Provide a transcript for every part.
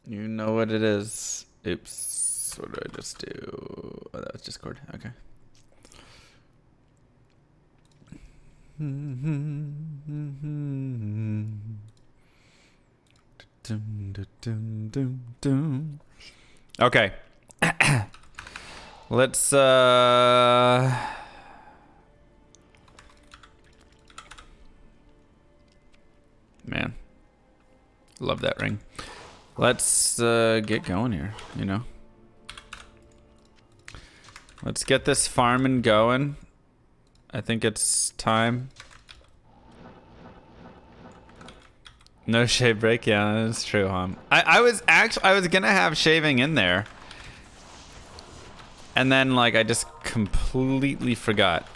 You know what it is. Oops. What did I just do? Oh, that was Discord. Okay. Okay. Let's man. Love that ring. Let's get going here, you know. Let's get this farming going. I think it's time. No shave break, yeah, that's true, huh? I was gonna have shaving in there. And then like I just completely forgot.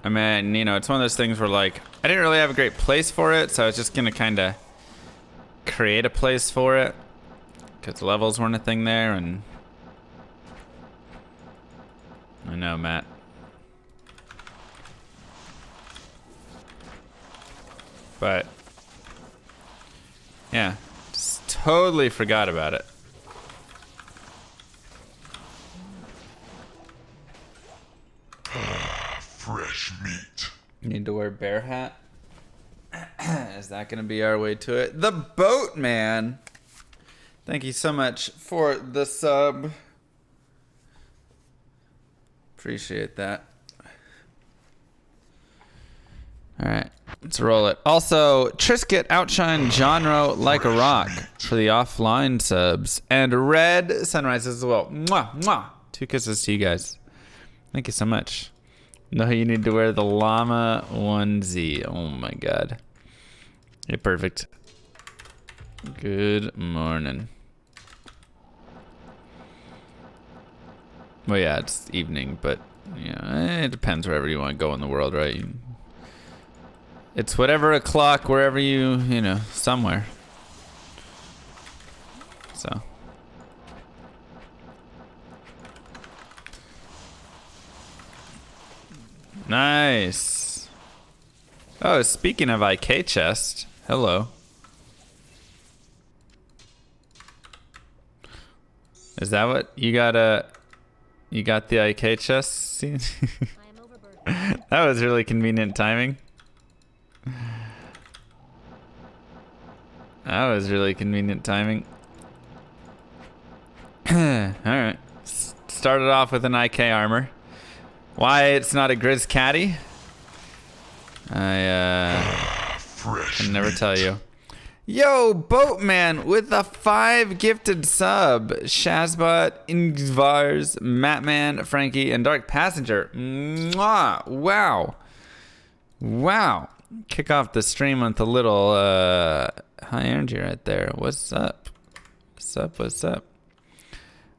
I mean, you know, it's one of those things where like I didn't really have a great place for it, so I was just gonna kinda create a place for it. Cause levels weren't a thing there, and I know, Matt. But yeah, just totally forgot about it. Fresh meat. Need to wear bear hat. Is that gonna be our way to it? The boat man. Thank you so much for the sub. Appreciate that. All right, let's roll it. Also, Trisket outshine genre like a rock for the offline subs, and Red Sunrise as well. Mwah, mwah. 2 kisses to you guys. Thank you so much. No, you need to wear the llama onesie. Oh my god. You're perfect. Good morning. Well, yeah, it's evening, but yeah, it depends wherever you want to go in the world, right? It's whatever o'clock, wherever you know, somewhere. So. Nice. Oh, speaking of IK chest, hello. Is that what you got? You got the IK chest? That was really convenient timing. That was really convenient timing. Alright. Started off with an IK armor. Why it's not a Grizz Caddy? I can never tell you. Yo, Boatman with a 5 gifted sub. Shazbot, Ingvars, Matman, Frankie, and Dark Passenger. Mwah! Wow. Wow. Kick off the stream with a little high energy right there. What's up? What's up? What's up?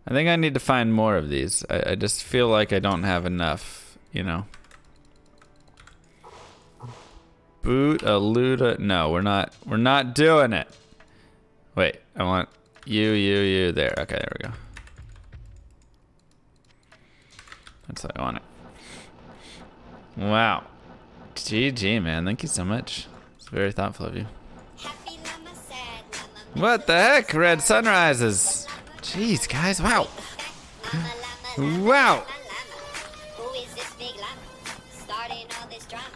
I think I need to find more of these. I just feel like I don't have enough, you know. Boot a luda. No, we're not doing it. Wait, I want you there. Okay, there we go. That's how I want it. Wow. GG, man. Thank you so much. It's very thoughtful of you. What the heck? Red sunrises. Jeez, guys. Wow. Wow.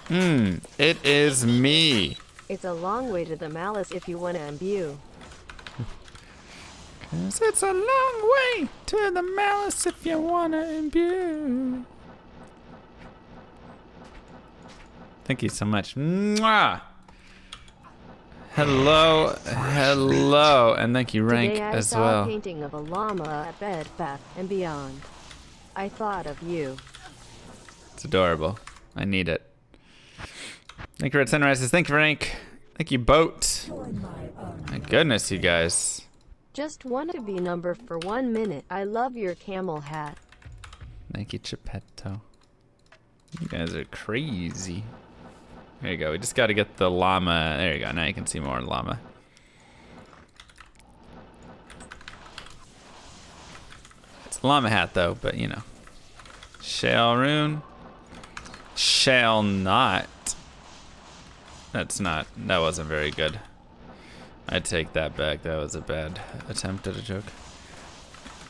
It is me. It's a long way to the malice if you want to imbue. 'Cause it's a long way to the malice if you want to imbue. Thank you so much. Mwah! Hello, hello, and thank you, Rank, Today I as saw well. a painting of a llama at Bed Bath and Beyond. I thought of you. It's adorable. I need it. Thank you, Red Sunrises. Thank you, Rank. Thank you, Boat. My goodness, you guys. Just wanted to be number for 1 minute. I love your camel hat. Thank you, Chippetto. You guys are crazy. There you go. We just got to get the llama. There you go. Now you can see more llama. It's a llama hat, though, but you know. Shall rune. Shall not. That wasn't very good. I take that back. That was a bad attempt at a joke.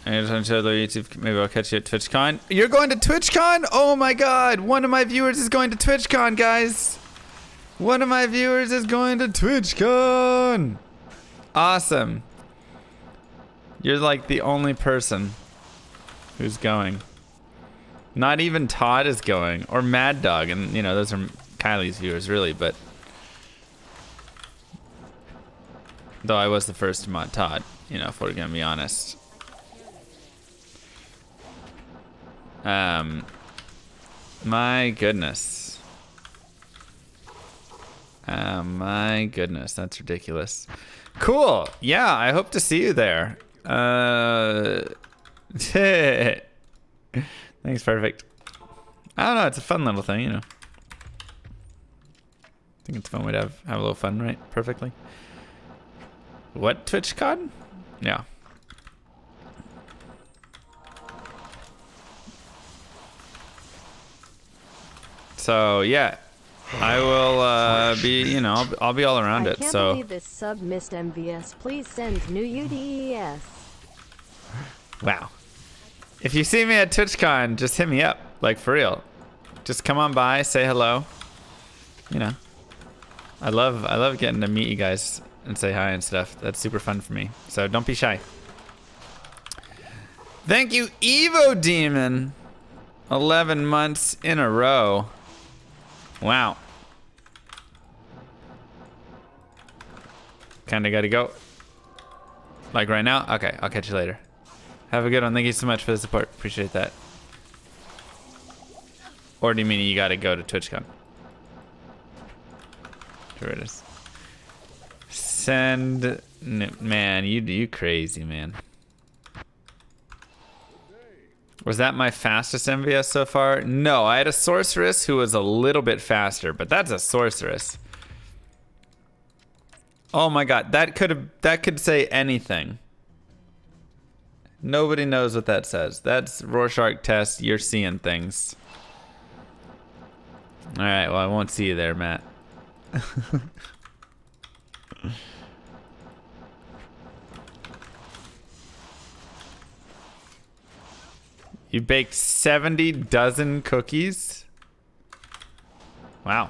Anytime to YouTube, maybe I'll catch you at TwitchCon. You're going to TwitchCon? Oh my god! One of my viewers is going to TwitchCon, guys! One of my viewers is going to TwitchCon! Awesome. You're like the only person who's going. Not even Todd is going, or Mad Dog, and you know those are Kylie's viewers, really. But though I was the first to mod Todd, you know, if we're gonna be honest. My goodness. My goodness, that's ridiculous. Cool. Yeah, I hope to see you there. Thanks, perfect. I don't know, it's a fun little thing, you know. I think it's a fun way to have a little fun, right? Perfectly. What, TwitchCon? Yeah. So, yeah. I will be, you know, I'll be all around it, I can't so. believe this sub missed MVS. Please send new UDES. Wow. If you see me at TwitchCon, just hit me up. Like, for real. Just come on by, say hello. You know. I love getting to meet you guys and say hi and stuff. That's super fun for me. So don't be shy. Thank you, Evo Demon. 11 months in a row. Wow. Kinda gotta go. Like right now? Okay, I'll catch you later. Have a good one. Thank you so much for the support. Appreciate that. Or do you mean you gotta go to TwitchCon? Here it is. Send... Man, you crazy, man. Was that my fastest MVS so far? No, I had a sorceress who was a little bit faster, but that's a sorceress. Oh my god, that could say anything. Nobody knows what that says. That's Rorschach test. You're seeing things. All right, well, I won't see you there, Matt. You baked 70 dozen cookies? Wow.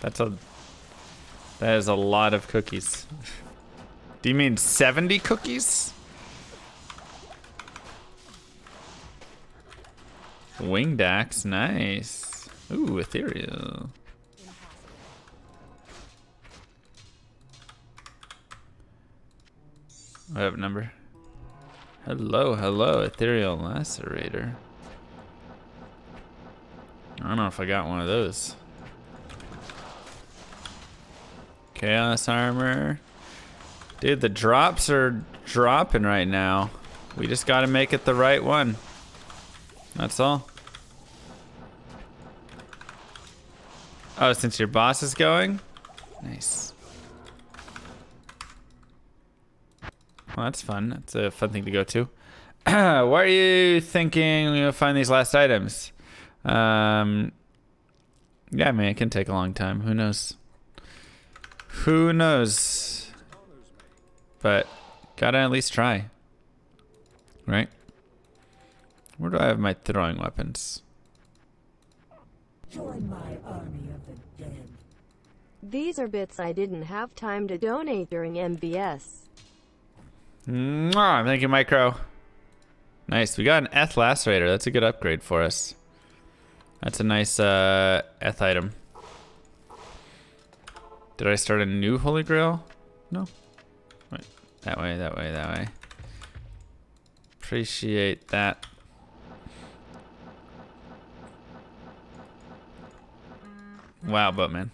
That is a lot of cookies. Do you mean 70 cookies? Winged axe, nice. Ooh, ethereal. I have a number. Hello, ethereal lacerator. I don't know if I got one of those. Chaos armor. Dude, the drops are dropping right now. We just gotta make it the right one. That's all. Oh, since your boss is going? Nice. Well, that's fun. That's a fun thing to go to. Why are you thinking you'll find these last items? Yeah, I mean, it can take a long time. Who knows? Who knows? But gotta at least try. Right? Where do I have my throwing weapons? Join my army of the dead. These are bits I didn't have time to donate during MVS. Mwah, thank you, Micro. Nice. We got an Eth Lacerator. That's a good upgrade for us. That's a nice Eth item. Did I start a new Holy Grail? No. Wait. That way, that way, that way. Appreciate that. Wow, Boatman.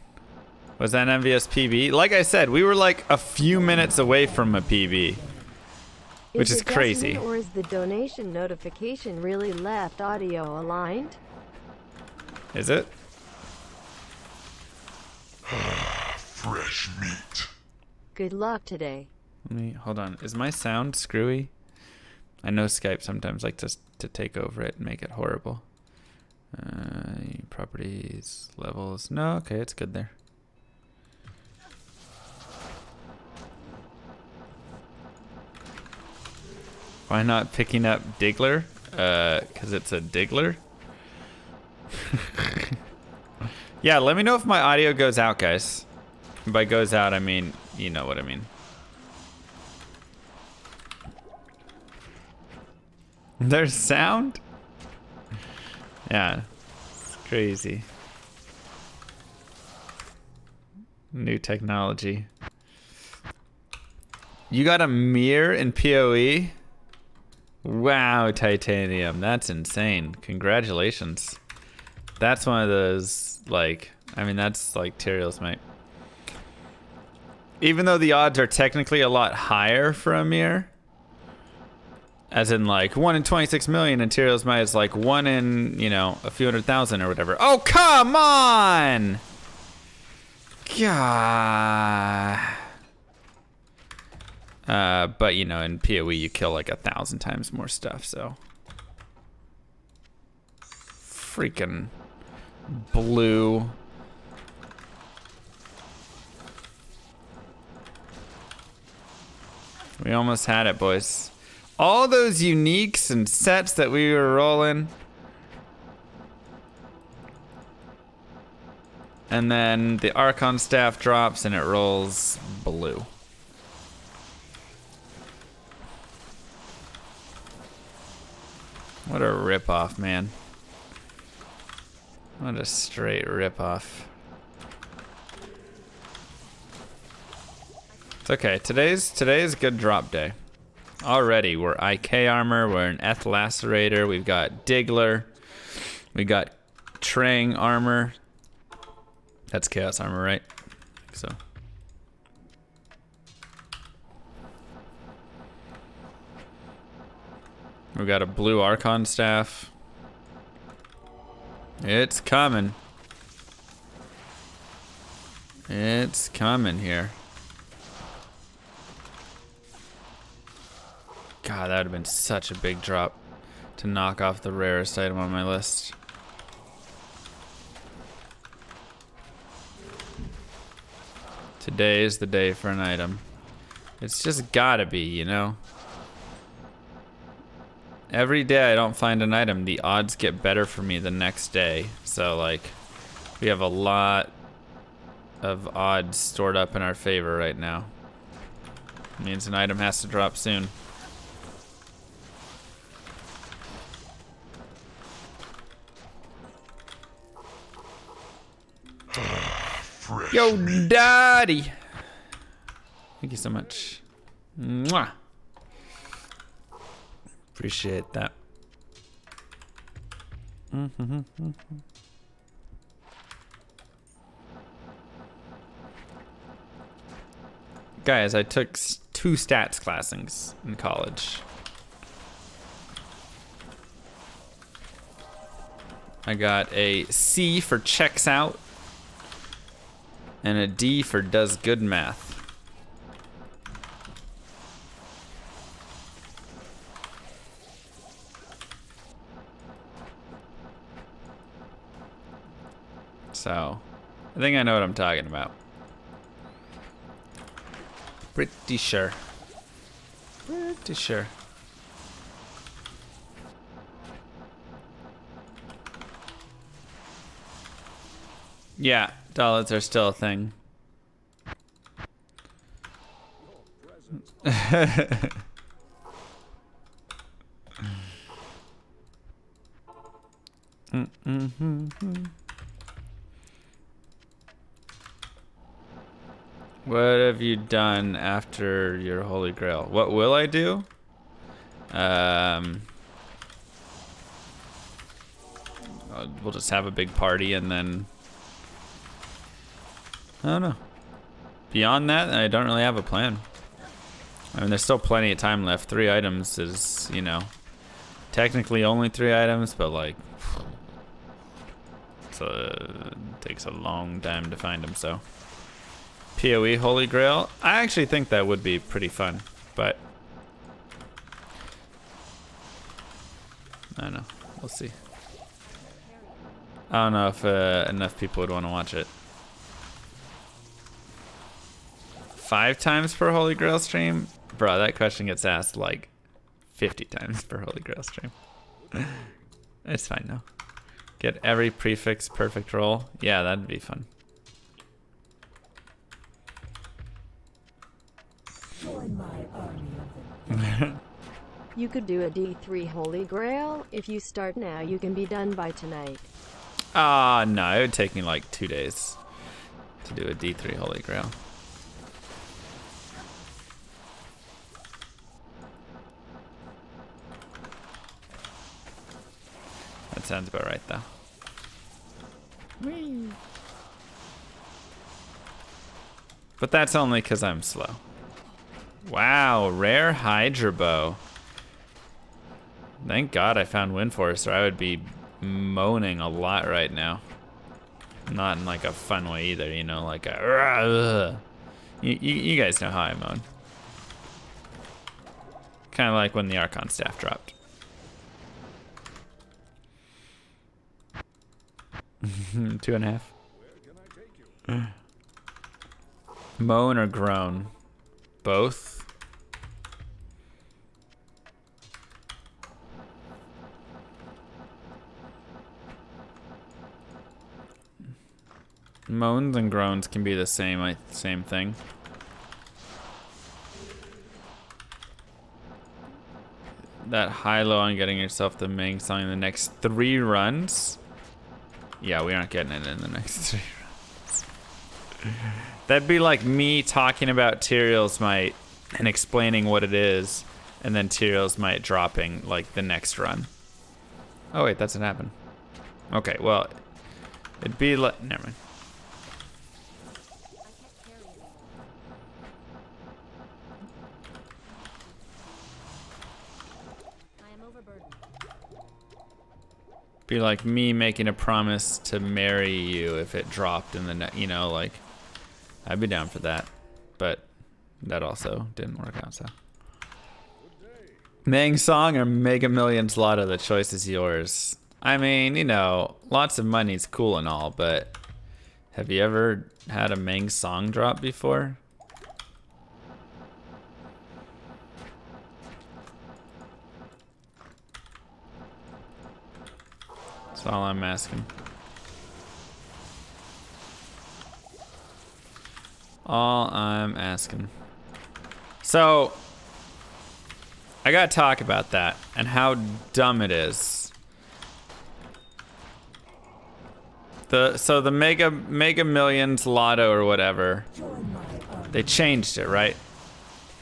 Was that an MVS PB? Like I said, we were like a few minutes away from a PB. Which is crazy. Or is the donation notification really left audio aligned? Is it? Fresh meat. Good luck today. Let me hold on. Is my sound screwy? I know Skype sometimes like to take over it and make it horrible. Properties, levels. No, okay, it's good there. Why not picking up Diggler? Because it's a Diggler? Yeah, let me know if my audio goes out, guys. By goes out, I mean, you know what I mean. There's sound? Yeah, it's crazy. New technology. You got a mirror in PoE? Wow, Titanium. That's insane. Congratulations. That's one of those, like, I mean, that's like Tyrael's, mate. Even though the odds are technically a lot higher for a mirror, as in like 1 in 26 million, and Tyrael's might is like 1 in, you know, a few 100,000 or whatever. Oh, come on! God. But you know, in PoE you kill like 1,000 times more stuff, so. Freaking blue. We almost had it, boys. All those uniques and sets that we were rolling. And then the Archon staff drops and it rolls blue. What a ripoff, man. What a straight ripoff. It's okay. Today's good drop day. Already, we're IK armor, we're an Eth Lacerator, we've got Diggler, we got Trang armor. That's Chaos armor, right? I think so. We got a blue Archon staff. It's coming. It's coming here. God, that would have been such a big drop to knock off the rarest item on my list. Today is the day for an item. It's just gotta be, you know? Every day I don't find an item, the odds get better for me the next day. So, like, we have a lot of odds stored up in our favor right now. It means an item has to drop soon. Yo, daddy. Thank you so much. Mwah. Appreciate that. Guys, I took 2 stats classings in college. I got a C for checks out and a D for does good math. So, I think I know what I'm talking about. Pretty sure. Pretty sure. Yeah, dollars are still a thing. What have you done after your Holy Grail? What will I do? We'll just have a big party and then... I don't know. Beyond that, I don't really have a plan. I mean, there's still plenty of time left. 3 items is, you know, technically only 3 items, but like, so it takes a long time to find them. So, PoE Holy Grail, I actually think that would be pretty fun, but I don't know. We'll see. I don't know if enough people would want to watch it. 5 times per Holy Grail stream? Bro, that question gets asked like 50 times per Holy Grail stream. It's fine now. Get every prefix perfect roll. Yeah, that'd be fun. Join my army of the You could do a D3 Holy Grail. If you start now, you can be done by tonight. No, it would take me like 2 days to do a D3 Holy Grail. That sounds about right, though. Whee. But that's only because I'm slow. Wow, rare Hydra Bow. Thank God I found Windforce, or I would be moaning a lot right now. Not in like a fun way either, you know, like a... You guys know how I moan. Kind of like when the Archon staff dropped. 2.5. Moan or groan? Both. Moans and groans can be the same thing. That high-low on getting yourself the Ming song in the next 3 runs. Yeah, we aren't getting it in the next 3 runs. That'd be like me talking about Tyrael's Might and explaining what it is, and then Tyrael's Might dropping like the next run. Oh wait, that's what happened. Okay, well, it'd be like, never mind. Be like me making a promise to marry you if it dropped in the you know, like, I'd be down for that, but that also didn't work out. So Mang Song or Mega Millions Lotto, the choice is yours. I mean, you know, lots of money's cool and all, but have you ever had a Mang Song drop before? That's all I'm asking. All I'm asking. So, I gotta talk about that and how dumb it is. So the Mega Millions Lotto or whatever, they changed it, right?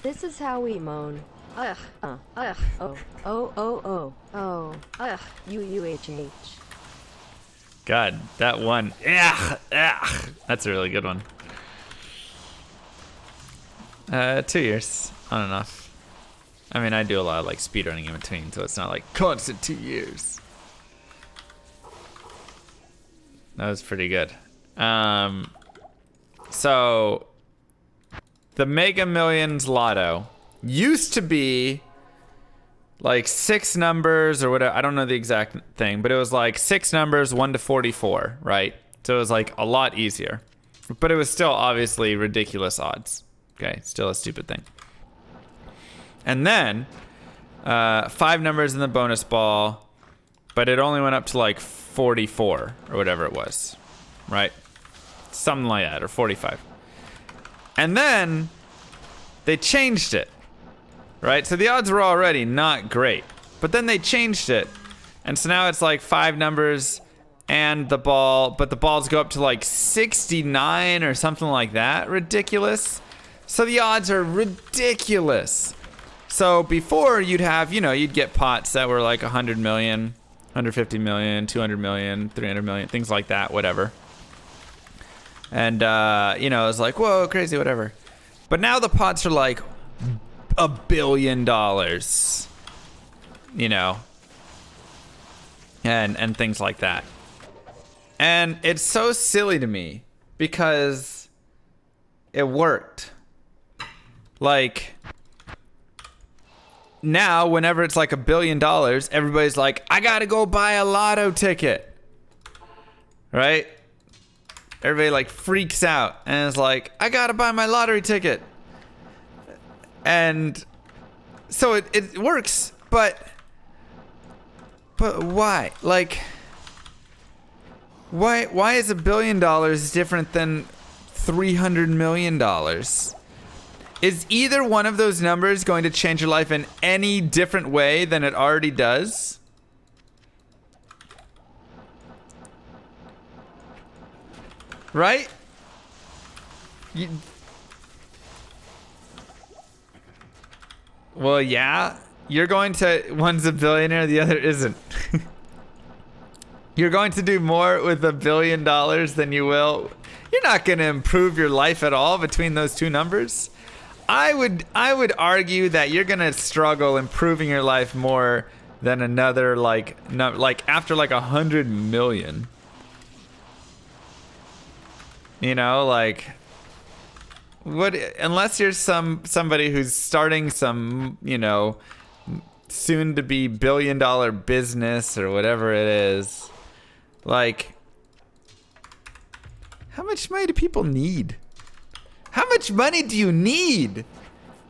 This is how we moan. Ugh, UUHH. God, that one. Ugh, ugh. That's a really good one. 2 years on and off. I mean, I do a lot of like speedrunning in between, so it's not like constant 2 years. That was pretty good. So the Mega Millions Lotto used to be like 6 numbers or whatever. I don't know the exact thing, but it was like 6 numbers, 1 to 44, right? So it was like a lot easier, but it was still obviously ridiculous odds. Okay, still a stupid thing. And then 5 numbers in the bonus ball, but it only went up to like 44 or whatever it was, right? Something like that, or 45. And then they changed it, right? So the odds were already not great, but then they changed it. And so now it's like 5 numbers and the ball, but the balls go up to like 69 or something like that. Ridiculous. So the odds are ridiculous. So before you'd have, you know, you'd get pots that were like 100 million, 150 million, 200 million, 300 million, things like that, whatever. And, you know, it's like, whoa, crazy, whatever. But now the pots are like $1 billion, you know, and things like that. And it's so silly to me because it worked. Like, now whenever it's like $1 billion, everybody's like, I gotta go buy a lotto ticket, right? Everybody like freaks out and is like, I gotta buy my lottery ticket. And so it works But why? Like, why is $1 billion different than $300 million? Is either one of those numbers going to change your life in any different way than it already does? Right? Well, yeah. You're going to... One's a billionaire, the other isn't. You're going to do more with $1 billion than you will... You're not going to improve your life at all between those two numbers. I would argue that you're going to struggle improving your life more than another, like after like 100 million. You know, like... What, unless you're somebody who's starting some, you know, soon to be $1 billion business or whatever it is. Like, how much money do people need? How much money do you need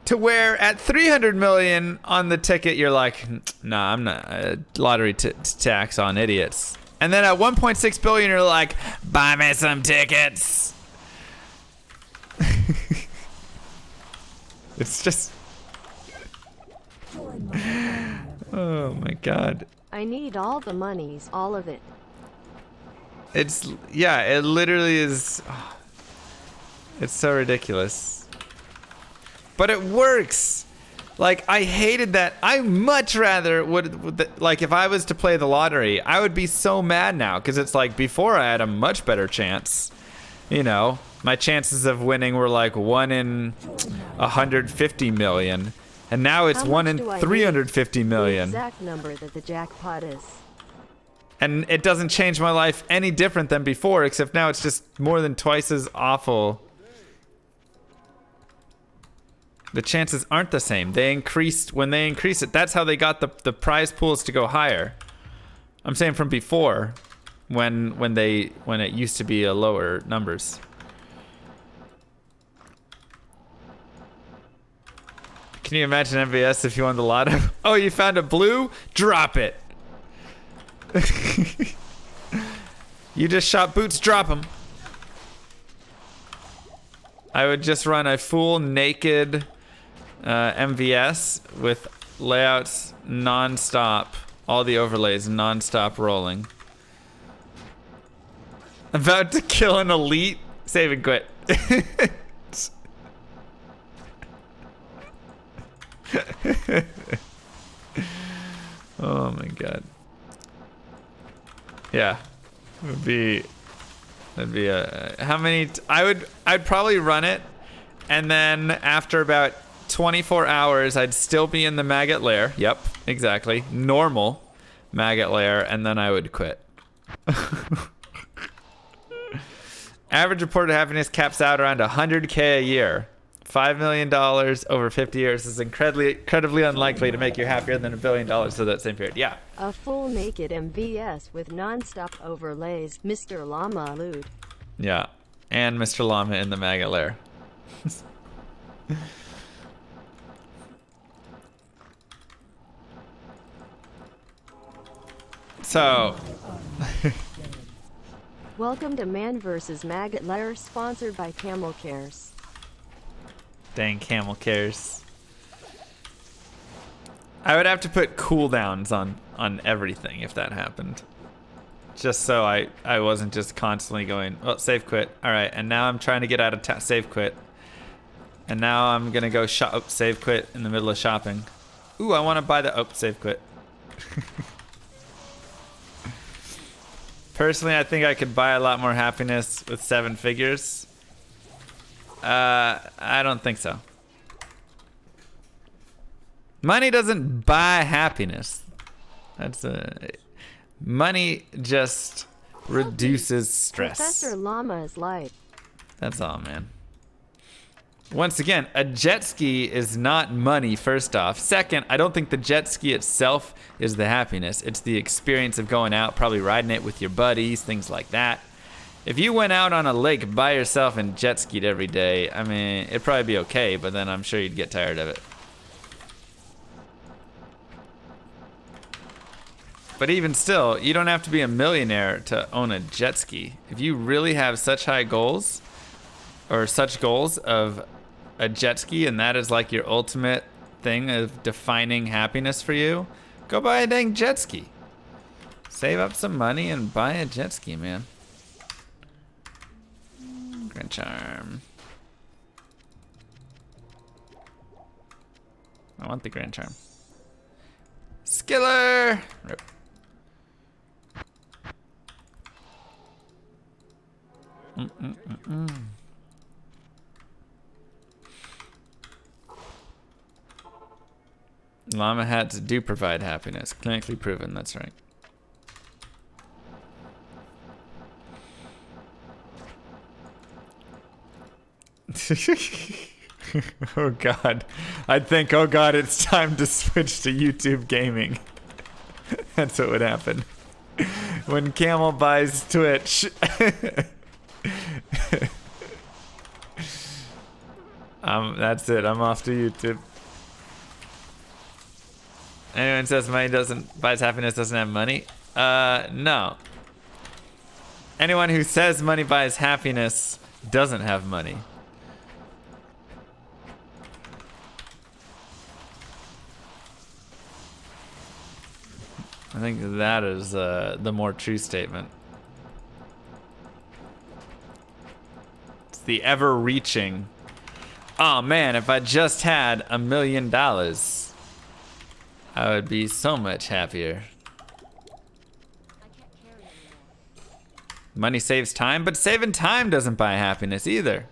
to where at 300 million on the ticket you're like, nah, I'm not lottery tax on idiots. And then at 1.6 billion you're like, buy me some tickets. It's just... Oh my god. I need all the monies, all of it. It's... Yeah, it literally is... It's so ridiculous. But it works! Like, I hated that. I much rather would... Like, if I was to play the lottery, I would be so mad now. Because it's like, before I had a much better chance. You know? My chances of winning were like 1 in 150 million. And now it's 1 in 350 million. The exact number that the jackpot is. And it doesn't change my life any different than before, except now it's just more than twice as awful. The chances aren't the same. They increased when they increase it. That's how they got the prize pools to go higher. I'm saying from before, when it used to be lower numbers. Can you imagine MVS if you won the lotto? Oh, you found a blue? Drop it. You just shot boots, drop them. I would just run a full naked MVS with layouts non-stop. All the overlays non-stop rolling. About to kill an elite? Save and quit. Oh my god. Yeah. That'd be a how many I'd probably run it, and then after about 24 hours I'd still be in the maggot lair. Yep, exactly. Normal maggot lair, and then I would quit. Average reported happiness caps out around 100K a year. $5 million over 50 years is incredibly unlikely to make you happier than $1 billion for that same period. Yeah. A full naked MVS with non-stop overlays. Mr. Llama allude. Yeah. And Mr. Llama in the maggot lair. So. Welcome to Man vs. Maggot Lair, sponsored by Camel Cares. Dang, Camel Cares. I would have to put cooldowns on everything if that happened. Just so I wasn't just constantly going, oh, save quit. All right, and now I'm trying to get out of save quit. And now I'm going to go shop, save quit in the middle of shopping. Ooh, I want to buy the, save quit. Personally, I think I could buy a lot more happiness with 7 figures. I don't think so. Money doesn't buy happiness. Money just reduces stress. Professor Llama is light. That's all, man. Once again, a jet ski is not money, first off. Second, I don't think the jet ski itself is the happiness. It's the experience of going out, probably riding it with your buddies, things like that. If you went out on a lake by yourself and jet skied every day, I mean, it'd probably be okay, but then I'm sure you'd get tired of it. But even still, you don't have to be a millionaire to own a jet ski. If you really have such high goals, or such goals of a jet ski, and that is like your ultimate thing of defining happiness for you, go buy a dang jet ski. Save up some money and buy a jet ski, man. Grand Charm. I want the Grand Charm. Skiller! Rip. Llama hats do provide happiness. Clinically proven, that's right. Oh god. I'd think, oh god, it's time to switch to YouTube gaming. That's what would happen. When Camel buys Twitch. That's it. I'm off to YouTube. Anyone says money buys happiness doesn't have money? No. Anyone who says money buys happiness doesn't have money. I think that is the more true statement. It's the ever-reaching, oh man, if I just had $1 million, I would be so much happier. Money saves time, but saving time doesn't buy happiness either.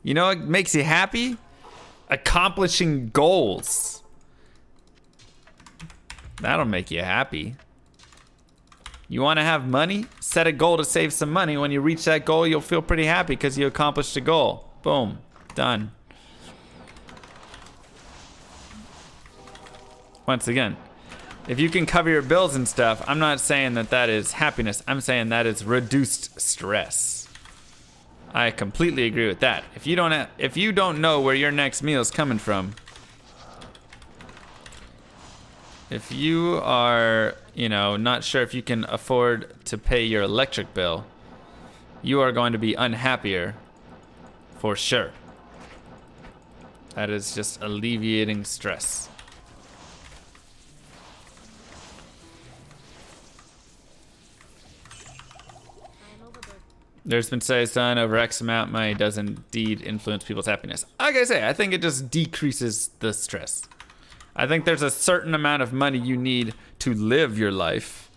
You know what makes you happy? Accomplishing goals. That'll make you happy. You want to have money? Set a goal to save some money. When you reach that goal, you'll feel pretty happy because you accomplished a goal. Boom. Done. Once again, if you can cover your bills and stuff, I'm not saying that that is happiness. I'm saying that is reduced stress. I completely agree with that. If you don't know where your next meal is coming from, if you are, not sure if you can afford to pay your electric bill, you are going to be unhappier for sure. That is just alleviating stress. There's been studies done over X amount. Money does indeed influence people's happiness. Like I say, I think it just decreases the stress. I think there's a certain amount of money you need to live your life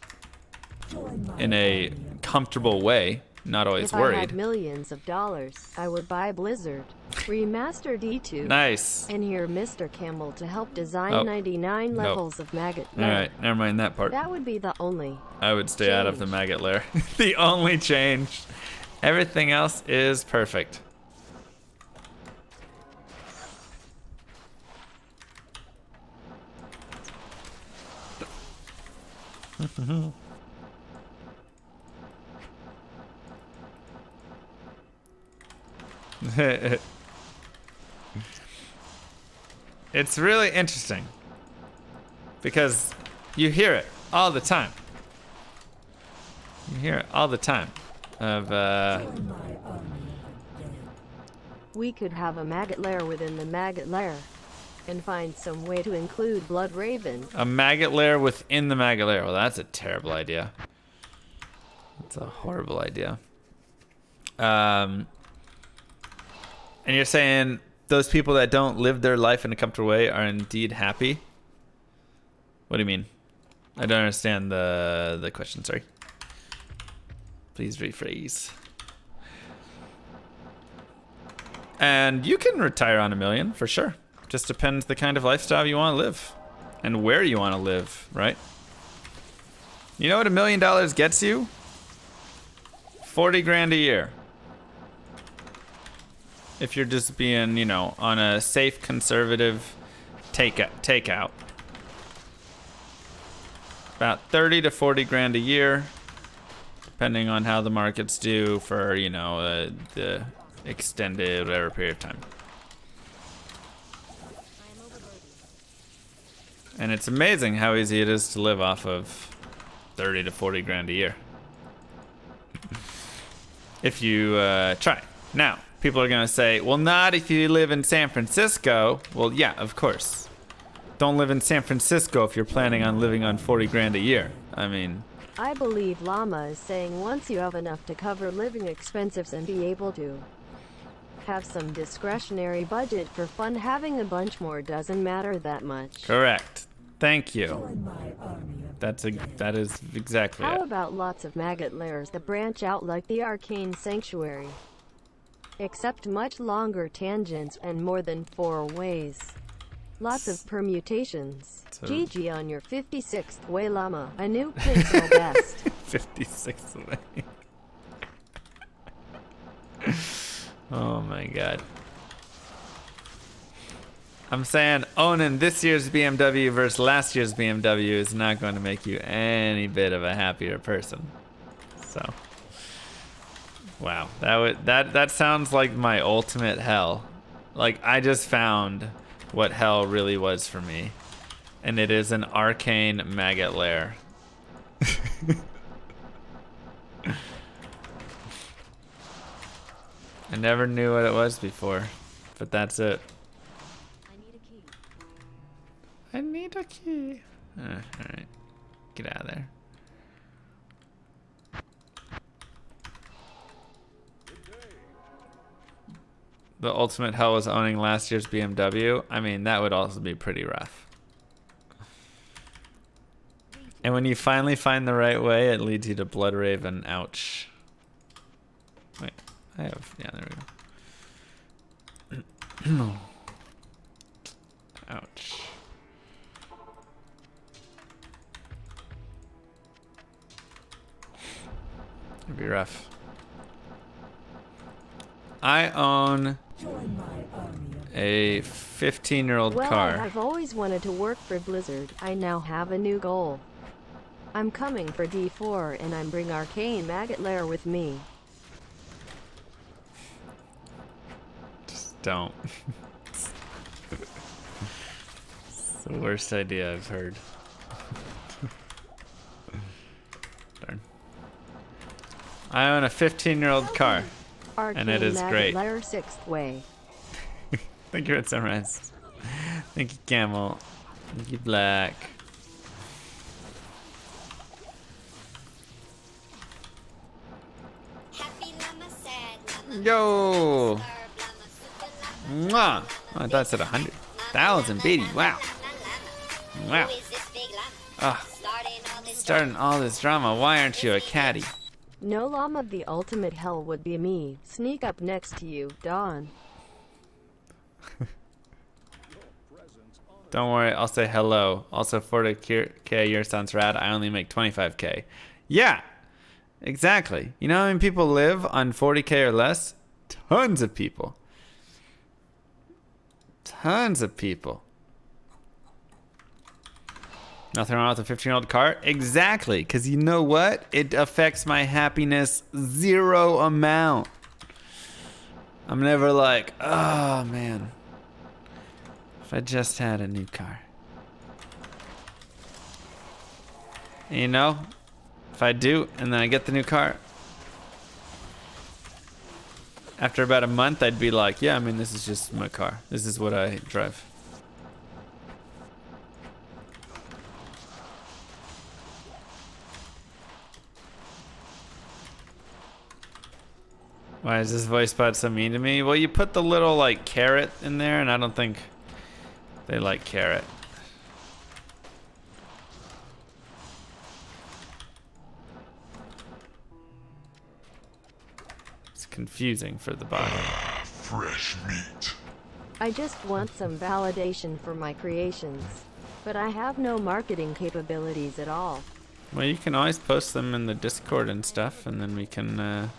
in a comfortable way, not always worried. If I had millions of dollars, I would buy Blizzard, remaster D2, nice, and hear Mr. Camel to help design 99 levels of maggot lair. Alright, never mind that part. That would be the only I would stay change. out of the maggot lair. The only change. Everything else is perfect. It's really interesting because you hear it all the time. You hear it all the time. We could have a maggot lair within the maggot lair and find some way to include Blood Raven. A maggot lair within the maggot lair. Well, that's a terrible idea. That's a horrible idea. And you're saying those people that don't live their life in a comfortable way are indeed happy? What do you mean? I don't understand the question, sorry. Please rephrase. And you can retire on $1 million for sure. Just depends the kind of lifestyle you want to live and where you want to live, right? You know what $1 million gets you? 40 grand a year. If you're just being, on a safe, conservative takeout. About 30 to 40 grand a year, depending on how the markets do for, the extended whatever period of time. And it's amazing how easy it is to live off of 30 to 40 grand a year. If you try. Now, people are gonna say, well, not if you live in San Francisco. Well, yeah, of course. Don't live in San Francisco if you're planning on living on 40 grand a year. I mean... I believe Llama is saying once you have enough to cover living expenses and be able to have some discretionary budget for fun, having a bunch more doesn't matter that much. Correct. Thank you. Join my army of That is exactly How it. about lots of maggot lairs that branch out like the Arcane Sanctuary? Except much longer tangents and more than 4 ways. Lots of permutations. So- GG on your 56th way, Llama. A new pixel best. 56 away. Oh my god. I'm saying owning this year's BMW versus last year's BMW is not going to make you any bit of a happier person. So, wow, that sounds like my ultimate hell. Like, I just found what hell really was for me, and it is an arcane maggot lair. I never knew what it was before, but that's it. I need a key. Alright. Get out of there. The ultimate hell was owning last year's BMW. I mean, that would also be pretty rough. And when you finally find the right way, it leads you to Bloodraven. Ouch. Wait, I have... Yeah, there we go. Ouch. It'd be rough. I own join my army of a 15-year-old Well, car. I've always wanted to work for Blizzard. I now have a new goal. I'm coming for D4 and I'm bring Arcane Maggot Lair with me. Just don't. It's the worst idea I've heard. Darn. I own a 15-year-old car. Arcane it is Maggot great. Lair 6th way. Thank you, Red Sunrise. Thank you, Camel. Thank you, Black. Yo! Mwah! Oh, I thought it said 100,000, baby. Wow. Wow. Ah, starting all this drama. Why aren't you a caddy? No Llama, the ultimate hell would be me. Sneak up next to you, Dawn. Don't worry, I'll say hello. Also, 40k a year sounds rad. I only make 25k. Yeah, exactly. You know how many people live on 40k or less? Tons of people. Tons of people. Nothing wrong with a 15-year-old car? Exactly, because you know what? It affects my happiness zero amount. I'm never like, oh man, if I just had a new car. And you know, if I do, and then I get the new car, after about a month, I'd be like, yeah, I mean, this is just my car. This is what I drive. Why is this voice bot so mean to me? Well, you put the little, like, carrot in there, and I don't think they like carrot. It's confusing for the bot. Fresh meat. I just want some validation for my creations. But I have no marketing capabilities at all. Well, you can always post them in the Discord and stuff, and then we can,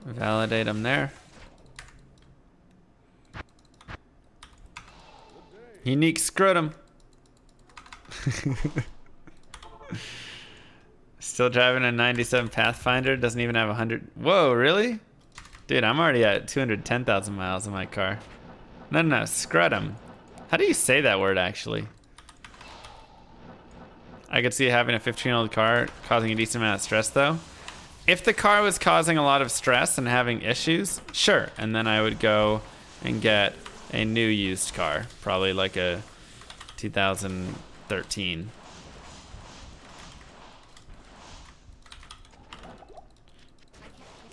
validate them there. Unique scrotum. Still driving a 97 Pathfinder. Doesn't even have 100. Whoa, really? Dude, I'm already at 210,000 miles in my car. No, scrotum. How do you say that word, actually? I could see having a 15-year-old car causing a decent amount of stress, though. If the car was causing a lot of stress and having issues, sure. And then I would go and get a new used car, probably like a 2013.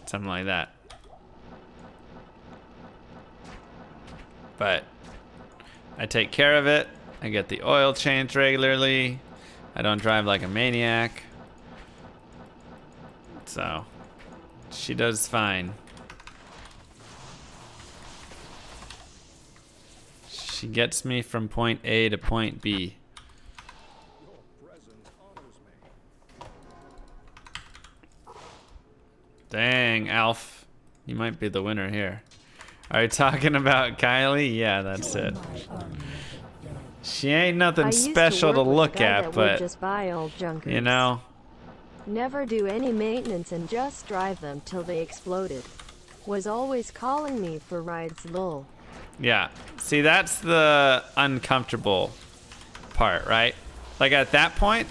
Something like that. But I take care of it. I get the oil changed regularly. I don't drive like a maniac. So she does fine. She gets me from point A to point B. Dang, Alf. You might be the winner here. Are you talking about Kylie? Yeah, that's it. She ain't nothing special to look at, but just buy old junkers. you know. Never do any maintenance and just drive them till they exploded. Was always calling me for rides, lol. Yeah. See, that's the uncomfortable part, right? Like at that point,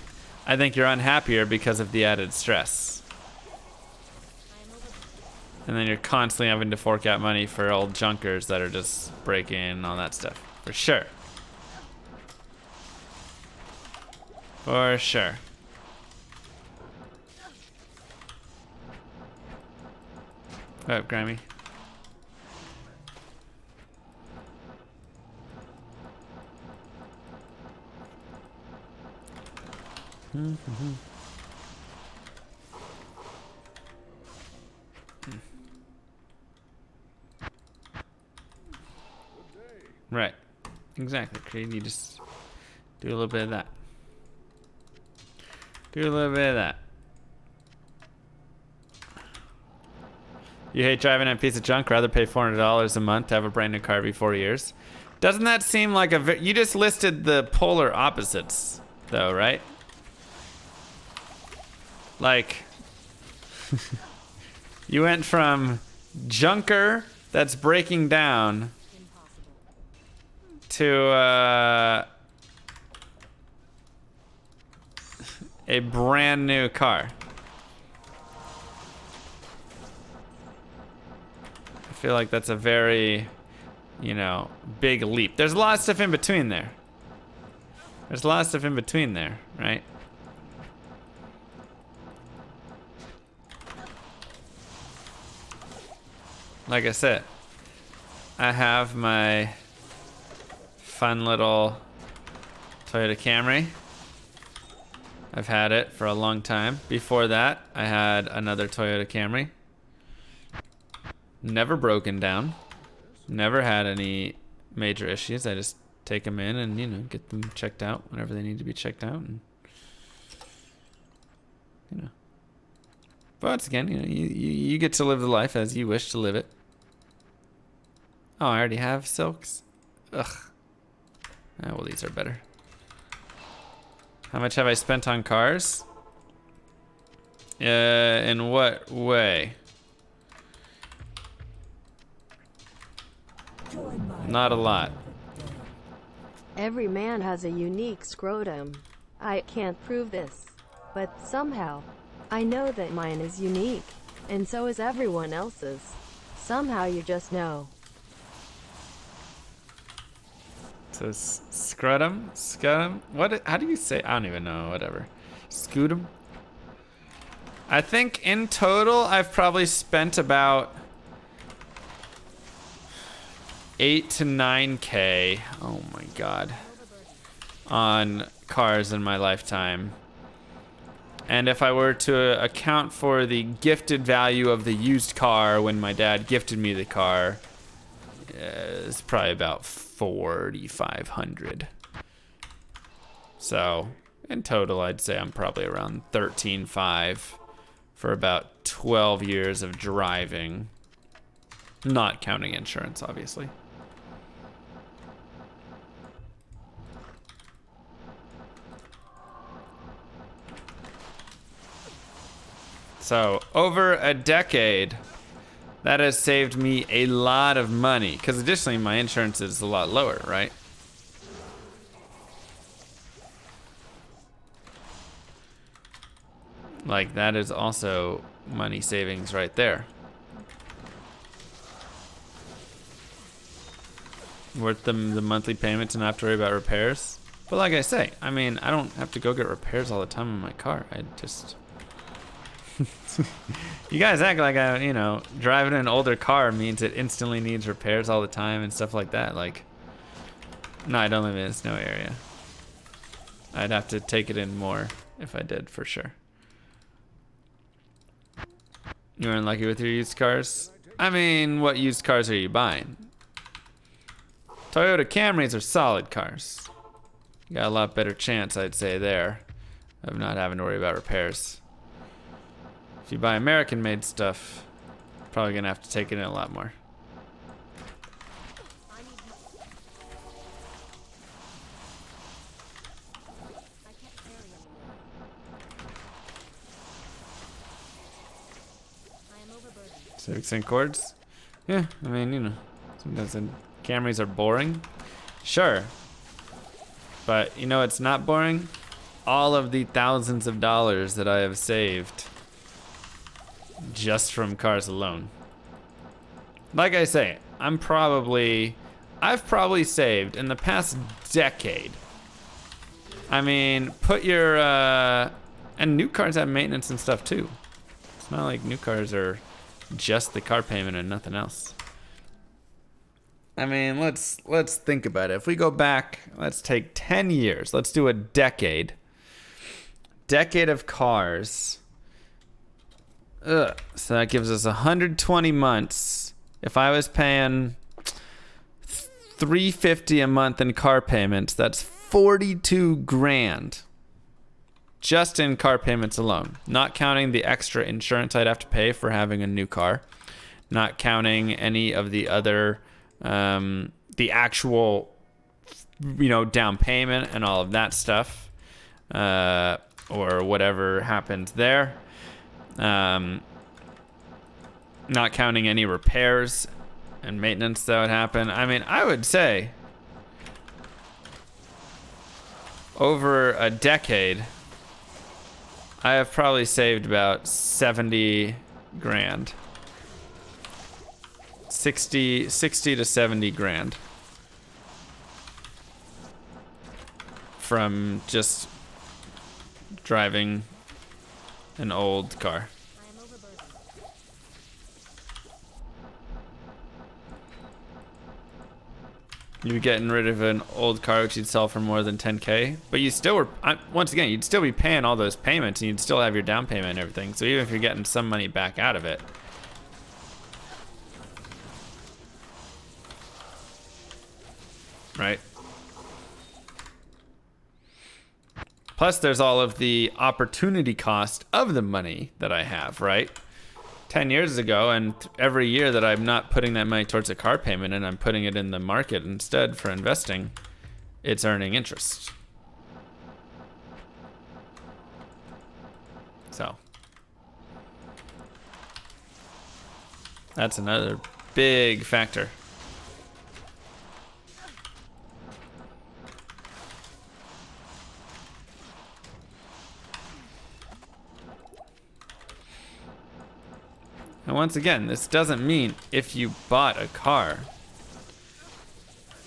I think you're unhappier because of the added stress. And then you're constantly having to fork out money for old junkers that are just breaking and all that stuff. For sure. For sure. What up, Grammy? Right. Exactly, Creed. You just do a little bit of that. Do a little bit of that. You hate driving a piece of junk, rather pay $400 a month to have a brand new car every 4 years. Doesn't that seem like a... You just listed the polar opposites, though, right? Like... you went from junker that's breaking down to a brand new car. I feel like that's a very, you know, big leap. There's a lot of stuff in between there. There's a lot of stuff in between there, right? Like I said, I have my fun little Toyota Camry. I've had it for a long time. Before that, I had another Toyota Camry. Never broken down. Never had any major issues. I just take them in and, you know, get them checked out whenever they need to be checked out. And, you know. But once again, you know, you get to live the life as you wish to live it. Oh, I already have silks? Ugh. Oh, well, these are better. How much have I spent on cars? In what way? Not a lot. Every man has a unique scrotum. I can't prove this, but somehow, I know that mine is unique, and so is everyone else's. Somehow you just know. So scrotum? Scutum? What? How do you say? I don't even know. Whatever. Scutum? I think in total, I've probably spent about 8 to 9K. Oh my god. On cars in my lifetime. And if I were to account for the gifted value of the used car when my dad gifted me the car, it's probably about 4,500. So in total, I'd say I'm probably around 13.5 for about 12 years of driving, not counting insurance, obviously. So over a decade, that has saved me a lot of money, because additionally my insurance is a lot lower, right? Like, that is also money savings right there. Worth the monthly payments and not have to worry about repairs. But like I say, I mean, I don't have to go get repairs all the time on my car. I just... You guys act like driving an older car means it instantly needs repairs all the time and stuff like that. Like, no, I don't live in a snowy area. I'd have to take it in more if I did, for sure. You were unlucky with your used cars? I mean, what used cars are you buying? Toyota Camrys are solid cars. You got a lot better chance, I'd say, there, of not having to worry about repairs. If you buy American-made stuff, probably gonna have to take it in a lot more. Civics and Accords? Yeah, I mean, sometimes the Camrys are boring. Sure. But it's not boring? All of the thousands of dollars that I have saved just from cars alone. Like I say, I've probably saved in the past decade. I mean, put your, and new cars have maintenance and stuff too. It's not like new cars are just the car payment and nothing else. I mean, let's think about it. If we go back, let's take 10 years. Let's do a decade. Decade of cars. So that gives us 120 months. If I was paying $350 a month in car payments, that's 42 grand. Just in car payments alone. Not counting the extra insurance I'd have to pay for having a new car. Not counting any of the other, the actual, down payment and all of that stuff. Or whatever happens there. Not counting any repairs and maintenance that would happen. I mean, I would say over a decade, I have probably saved about 70 grand. 60 to 70 grand from just driving an old car. You'd be getting rid of an old car which you'd sell for more than 10K, but you still were, once again, you'd still be paying all those payments and you'd still have your down payment and everything. So even if you're getting some money back out of it, right? Plus there's all of the opportunity cost of the money that I have, right? 10 years ago, and every year that I'm not putting that money towards a car payment and I'm putting it in the market instead for investing, it's earning interest. So that's another big factor. And once again, this doesn't mean if you bought a car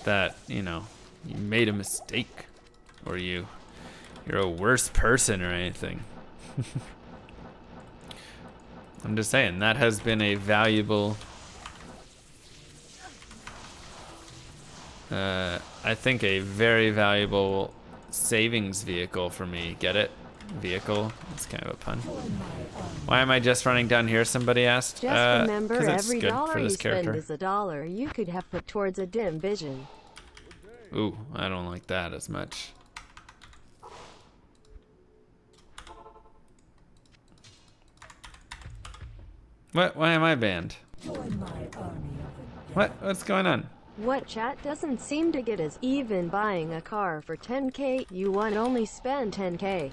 that, you made a mistake or you're a worse person or anything. I'm just saying that has been a valuable, I think a very valuable savings vehicle for me. Get it? Vehicle. It's kind of a pun. Why am I just running down here? Somebody asked. Just remember, 'cause it's every good dollar for you this spend character. is a dollar you could have put towards a dim vision. Ooh, I don't like that as much. What? Why am I banned? Join my army of the What? What's going on? What chat doesn't seem to get is even buying a car for 10K, you won't only spend 10K.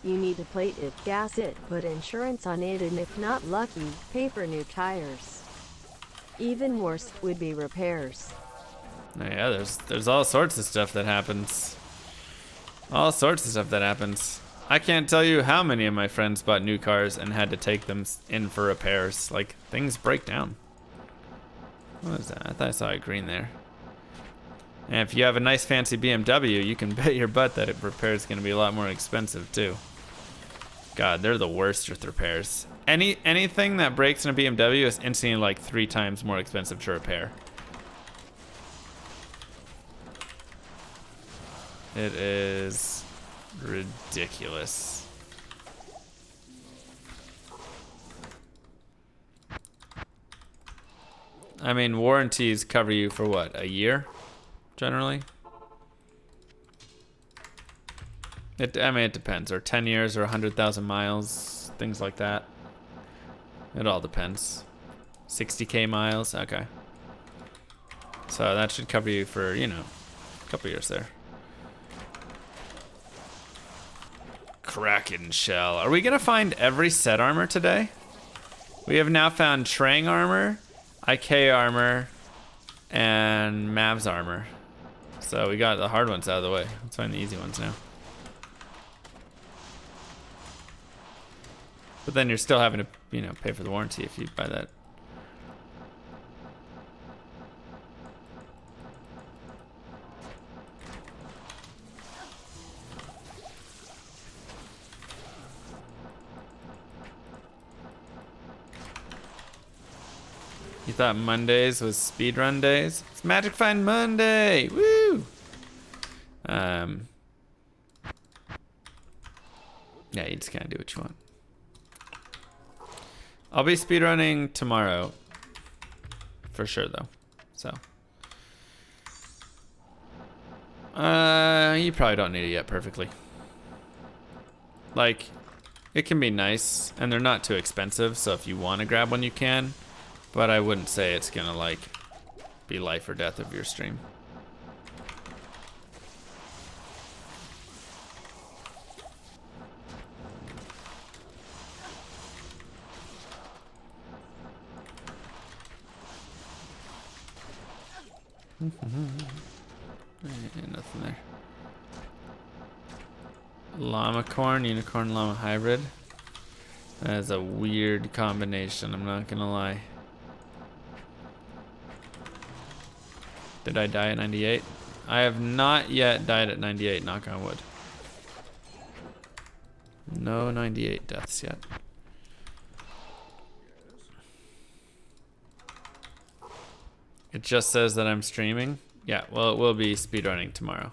You need to plate it, gas it, put insurance on it, and if not lucky, pay for new tires. Even worse would be repairs. Oh, yeah, there's all sorts of stuff that happens. All sorts of stuff that happens. I can't tell you how many of my friends bought new cars and had to take them in for repairs. Like, things break down. What is that? I thought I saw a green there. And if you have a nice fancy BMW, you can bet your butt that repair is going to be a lot more expensive too. God, they're the worst with repairs. Anything that breaks in a BMW is instantly like 3 times more expensive to repair. It is ridiculous. I mean, warranties cover you for what, a year, generally? I mean, it depends. Or 10 years or 100,000 miles, things like that. It all depends. 60K miles, okay. So that should cover you for, you know, a couple years there. Kraken shell. Are we gonna find every set armor today? We have now found Trang armor, IK armor, and Mavs armor. So we got the hard ones out of the way. Let's find the easy ones now. But then you're still having to, you know, pay for the warranty if you buy that. You thought Mondays was speedrun days? It's Magic Find Monday! Woo! Yeah, you just gotta do what you want. I'll be speedrunning tomorrow. For sure, though. So. You probably don't need it yet perfectly. Like, it can be nice, and they're not too expensive, so if you want to grab one, you can. But I wouldn't say it's gonna, like, be life or death of your stream. Nothing there. Llama corn, unicorn, llama hybrid. That is a weird combination, I'm not gonna lie. Did I die at 98? I have not yet died at 98, knock on wood. No 98 deaths yet. It just says that I'm streaming. Yeah, well, it will be speedrunning tomorrow.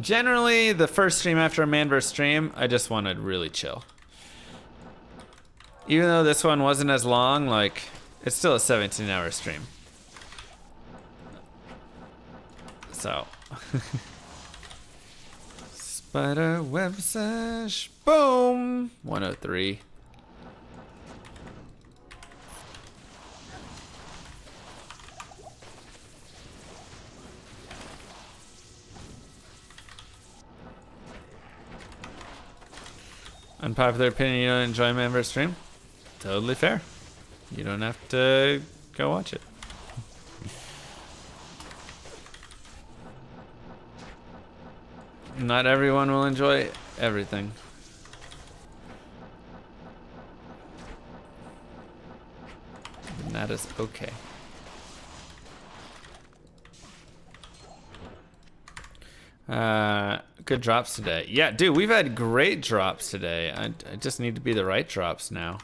Generally, the first stream after a man vs stream, I just want to really chill. Even though this one wasn't as long, like, it's still a 17-hour stream. So. Spider web sesh. Boom! 103. Unpopular opinion, you don't enjoy man vs stream? Totally fair. You don't have to go watch it. Not everyone will enjoy everything. And that is okay. Good drops today. Yeah, dude, we've had great drops today. I just need to be the right drops now.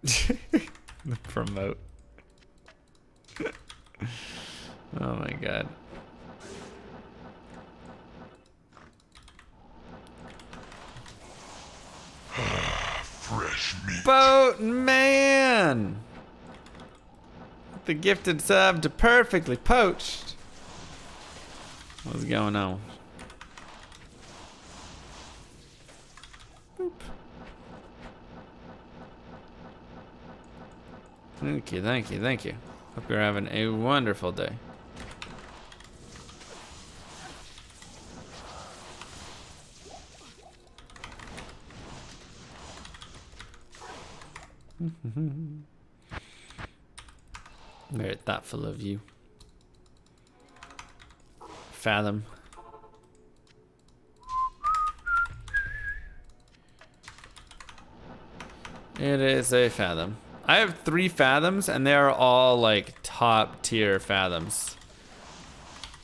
The promote. Oh my god. Fresh meat. Boat man! The gifted sub to perfectly poached. What's going on? Boop. Thank you, thank you, thank you. Hope you're having a wonderful day. Very thoughtful of you. Fathom. It is a Fathom. I have 3 Fathoms, and they are all like top tier Fathoms.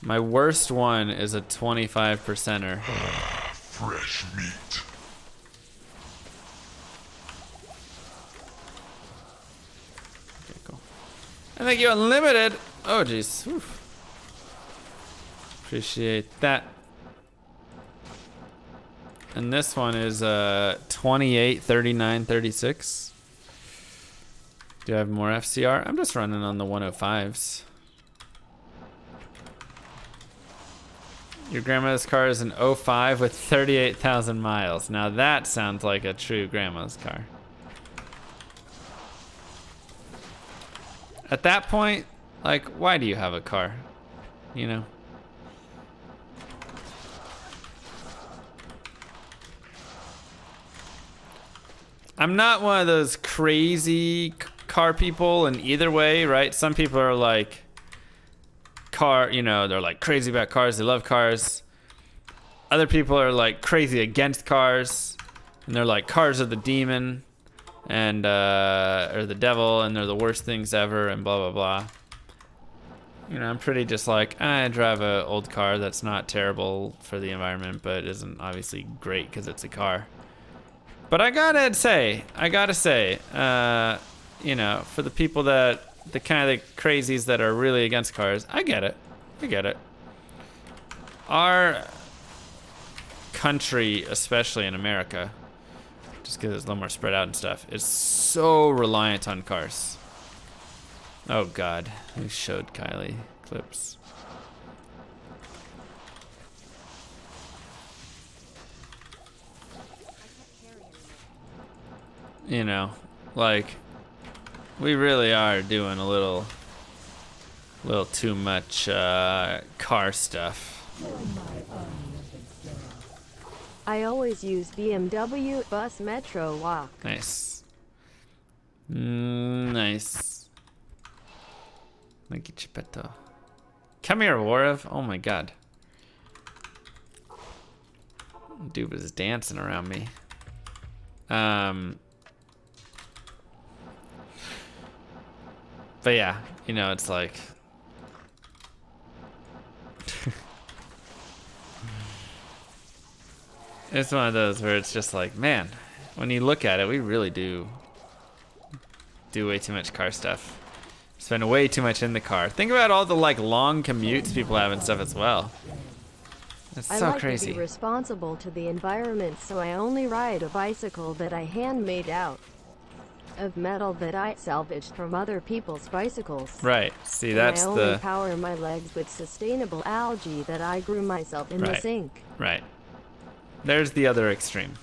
My worst one is a 25%er. Fresh meat. Okay, cool. And thank you, Unlimited. Oh, jeez. Oof. Appreciate that. And this one is 28, 39, 36. Do I have more FCR? I'm just running on the 105s. Your grandma's car is an 05 with 38,000 miles. Now that sounds like a true grandma's car. At that point, like, why do you have a car? You know? I'm not one of those crazy car people in either way, right? Some people are like they're like crazy about cars, they love cars. Other people are like crazy against cars, and they're like cars are the demon and or the devil, and they're the worst things ever, and blah blah blah. You know, I'm pretty just like, I drive a old car that's not terrible for the environment, but isn't obviously great because it's a car. But I gotta say, you know, for the people the kind of the crazies that are really against cars, I get it. Our country, especially in America, just because it's a little more spread out and stuff, is so reliant on cars. Oh God, who showed Kylie clips? You know, like, we really are doing a little too much car stuff. I always use BMW, bus, metro, walk. Nice. Nice. Thank you, Chippetto. Come here, Warrev. Oh my God. Dude was dancing around me. But yeah, you know, it's like it's one of those where it's just like, man, when you look at it, we really do way too much car stuff. Spend way too much in the car. Think about all the like long commutes people have and stuff as well. It's so crazy. I like to be responsible to the environment, so I only ride a bicycle that I handmade out of metal that I salvaged from other people's bicycles. Right. See, and that's I only power my legs with sustainable algae that I grew myself in the sink. Right. There's the other extreme.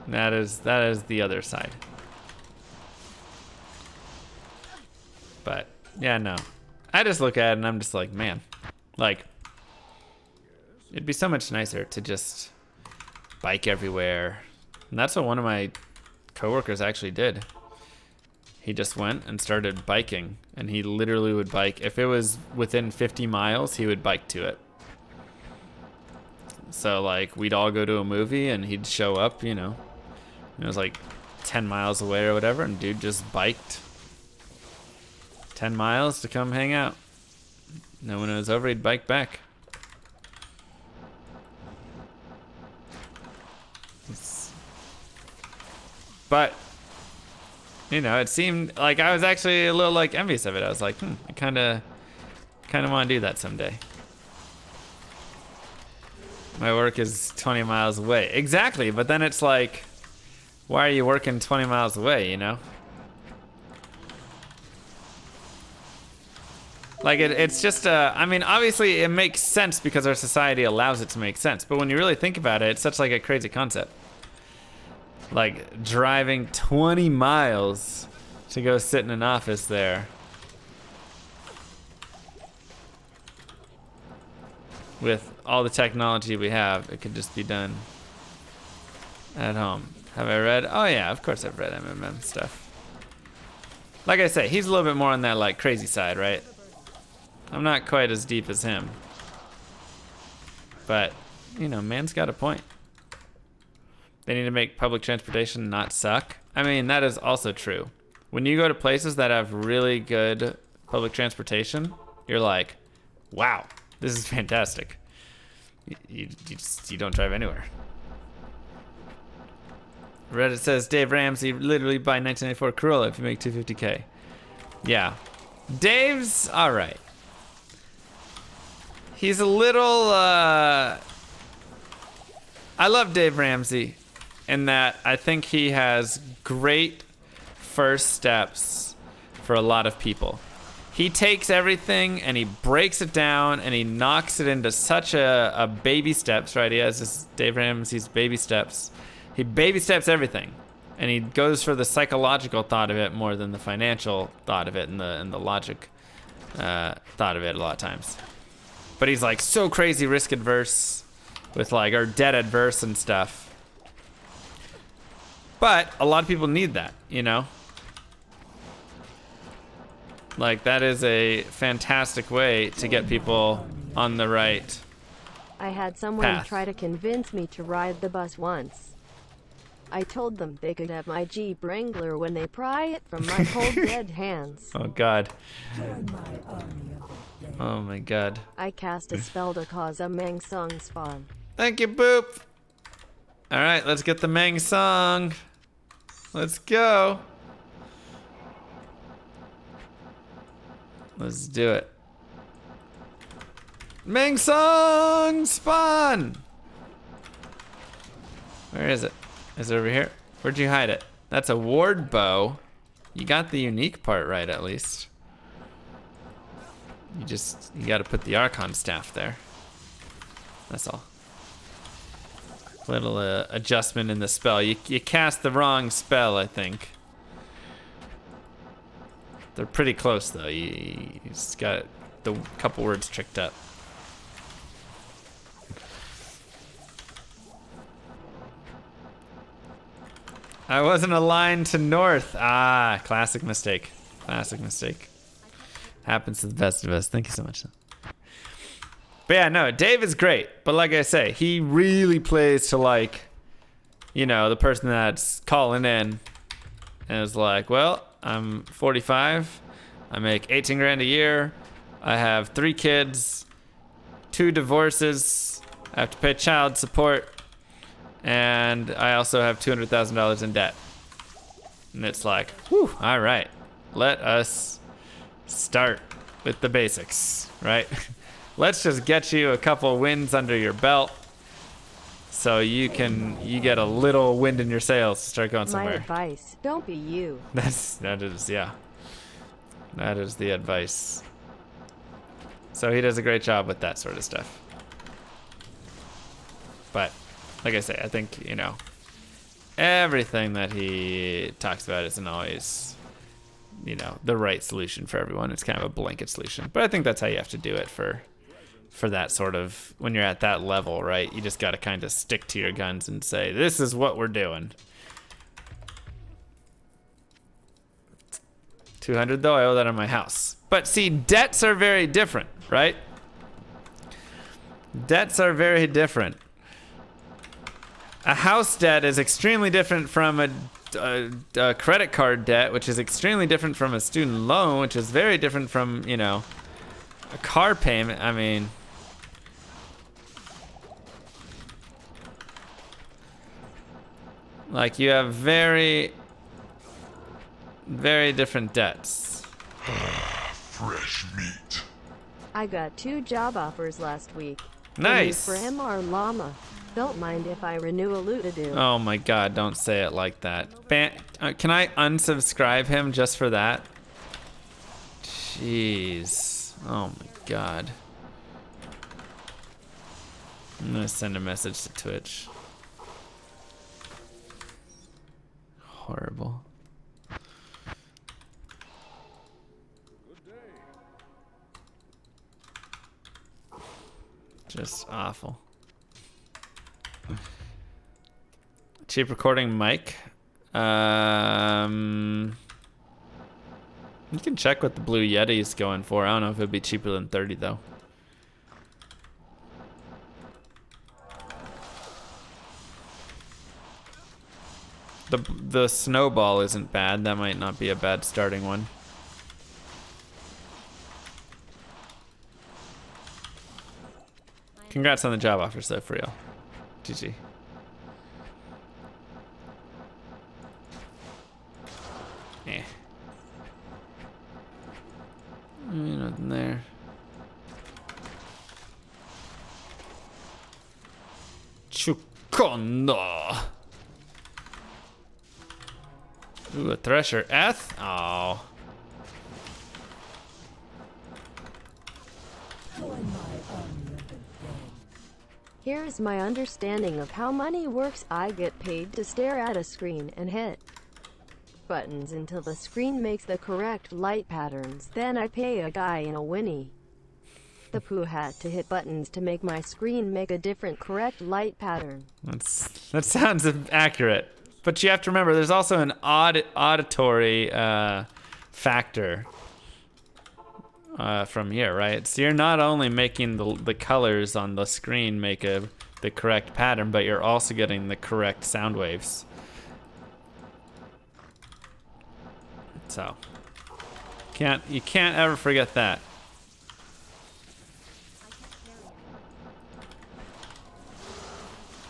That is the other side. But yeah, no. I just look at it and I'm just like, man, like, it'd be so much nicer to just bike everywhere. And that's what one of my coworkers actually did. He just went and started biking, and he literally would bike. If it was within 50 miles, he would bike to it. So like, we'd all go to a movie and he'd show up, you know, it was like 10 miles away or whatever, and dude just biked 10 miles to come hang out. And then when it was over, he'd bike back. But, you know, it seemed like I was actually a little like envious of it. I was like, I kind of want to do that someday. My work is 20 miles away. Exactly, but then it's like, why are you working 20 miles away, you know? Like, it's just, I mean, obviously it makes sense because our society allows it to make sense. But when you really think about it, it's such like a crazy concept. Like, driving 20 miles to go sit in an office there. With all the technology we have, it could just be done at home. Have I read? Oh yeah, of course I've read MMM stuff. Like I say, he's a little bit more on that like crazy side, right? I'm not quite as deep as him. But, you know, man's got a point. They need to make public transportation not suck. I mean, that is also true. When you go to places that have really good public transportation, you're like, wow, this is fantastic. You don't drive anywhere. Reddit says Dave Ramsey literally buy 1994 Corolla if you make 250K. Yeah. Dave's all right. He's a little, I love Dave Ramsey in that I think he has great first steps for a lot of people. He takes everything and he breaks it down and he knocks it into such a baby steps, right? He has this Dave Ramsey's baby steps. He baby steps everything, and he goes for the psychological thought of it more than the financial thought of it and the logic thought of it a lot of times. But he's like so crazy risk adverse with like, or debt adverse and stuff. But a lot of people need that, you know? Like, that is a fantastic way to get people on the right I had someone path. try to convince me to ride the bus once. I told them they could have my Jeep Wrangler when they pry it from my cold dead hands. Oh God. Join my army of the dead. Oh my God. I cast a spell to cause a Mang Song spawn. Thank you, Boop. All right, let's get the Mang Song. Let's go. Let's do it. Mang Song spawn. Where is it? Is it over here? Where'd you hide it? That's a ward bow. You got the unique part right, at least. You got to put the Archon staff there. That's all. Little adjustment in the spell. You cast the wrong spell, I think. They're pretty close though. You just got the couple words tricked up. I wasn't aligned to north. Ah, classic mistake. Classic mistake. Happens to the best of us. Thank you so much. But yeah, no, Dave is great. But like I say, he really plays to like, you know, the person that's calling in and is like, well, I'm 45. I make 18 grand a year. I have 3 kids, 2 divorces. I have to pay child support. And I also have $200,000 in debt. And it's like, whew, all right. Let us start with the basics, right? Let's just get you a couple wins under your belt so you get a little wind in your sails to start going My somewhere. advice, don't be you. That is the advice. So he does a great job with that sort of stuff. But like I say, I think, you know, everything that he talks about isn't always, you know, the right solution for everyone. It's kind of a blanket solution. But I think that's how you have to do it for that sort of, when you're at that level, right? You just got to kind of stick to your guns and say, this is what we're doing. 200 though, I owe that on my house. But see, debts are very different, right? Debts are very different. A house debt is extremely different from a credit card debt, which is extremely different from a student loan, which is very different from, you know, a car payment. I mean, like, you have very, very different debts. Fresh meat. I got 2 job offers last week. Nice. One for him or Llama. Don't mind if I renew a Lutadoo. Oh my God, don't say it like that. Can I unsubscribe him just for that? Jeez. Oh my God. I'm gonna send a message to Twitch. Horrible. Just awful. Cheap recording mic. You can check what the Blue Yeti is going for. I don't know if it'd be cheaper than 30 though. The snowball isn't bad. That might not be a bad starting one. Congrats on the job offers, though, for real. GG. Eh. Nothing there. Chukonda. Ooh, a Thresher. Eth? Oh. Here's my understanding of how money works. I get paid to stare at a screen and hit buttons until the screen makes the correct light patterns. Then I pay a guy in a Winnie the Pooh hat to hit buttons to make my screen make a different correct light pattern. That sounds accurate. But you have to remember, there's also an auditory factor from here, right? So you're not only making the colors on the screen make the correct pattern, but you're also getting the correct sound waves. So you can't ever forget that.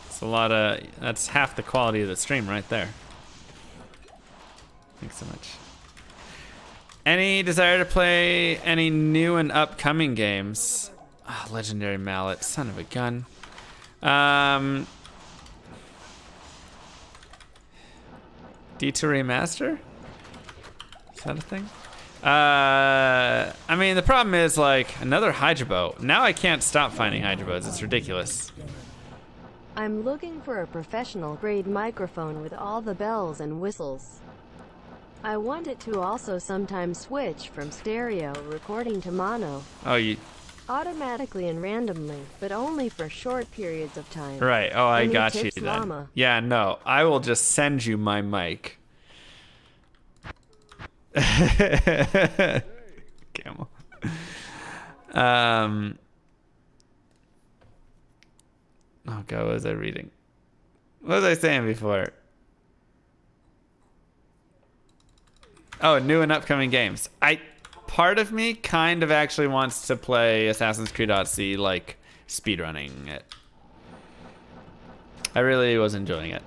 It's a lot of, that's half the quality of the stream right there. Thanks so much. Any desire to play any new and upcoming games? Oh, Legendary Mallet, son of a gun. D2 Remaster? Is that a thing? I mean, the problem is, like, another Hydra boat. Now I can't stop finding Hydra boats. It's ridiculous. I'm looking for a professional grade microphone with all the bells and whistles. I want it to also sometimes switch from stereo recording to mono. Oh, you... Automatically and randomly, but only for short periods of time. Right. Oh, I Any got you tips, then. llama? Yeah, no. I will just send you my mic. Camel. Oh god, what was I reading? What was I saying before? Oh, new and upcoming games. Part of me kind of actually wants to play Assassin's Creed Odyssey, like speedrunning it. I really was enjoying it.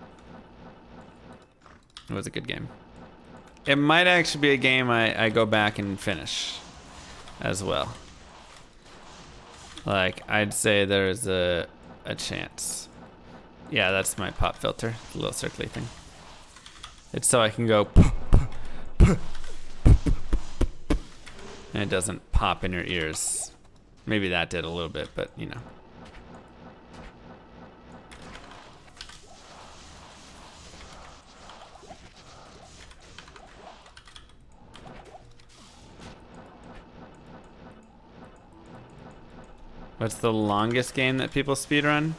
It was a good game. It might actually be a game I go back and finish as well. Like, I'd say there's a chance. Yeah, that's my pop filter, the little circly thing. It's so I can go and it doesn't pop in your ears. Maybe that did a little bit, but you know. What's the longest game that people speedrun?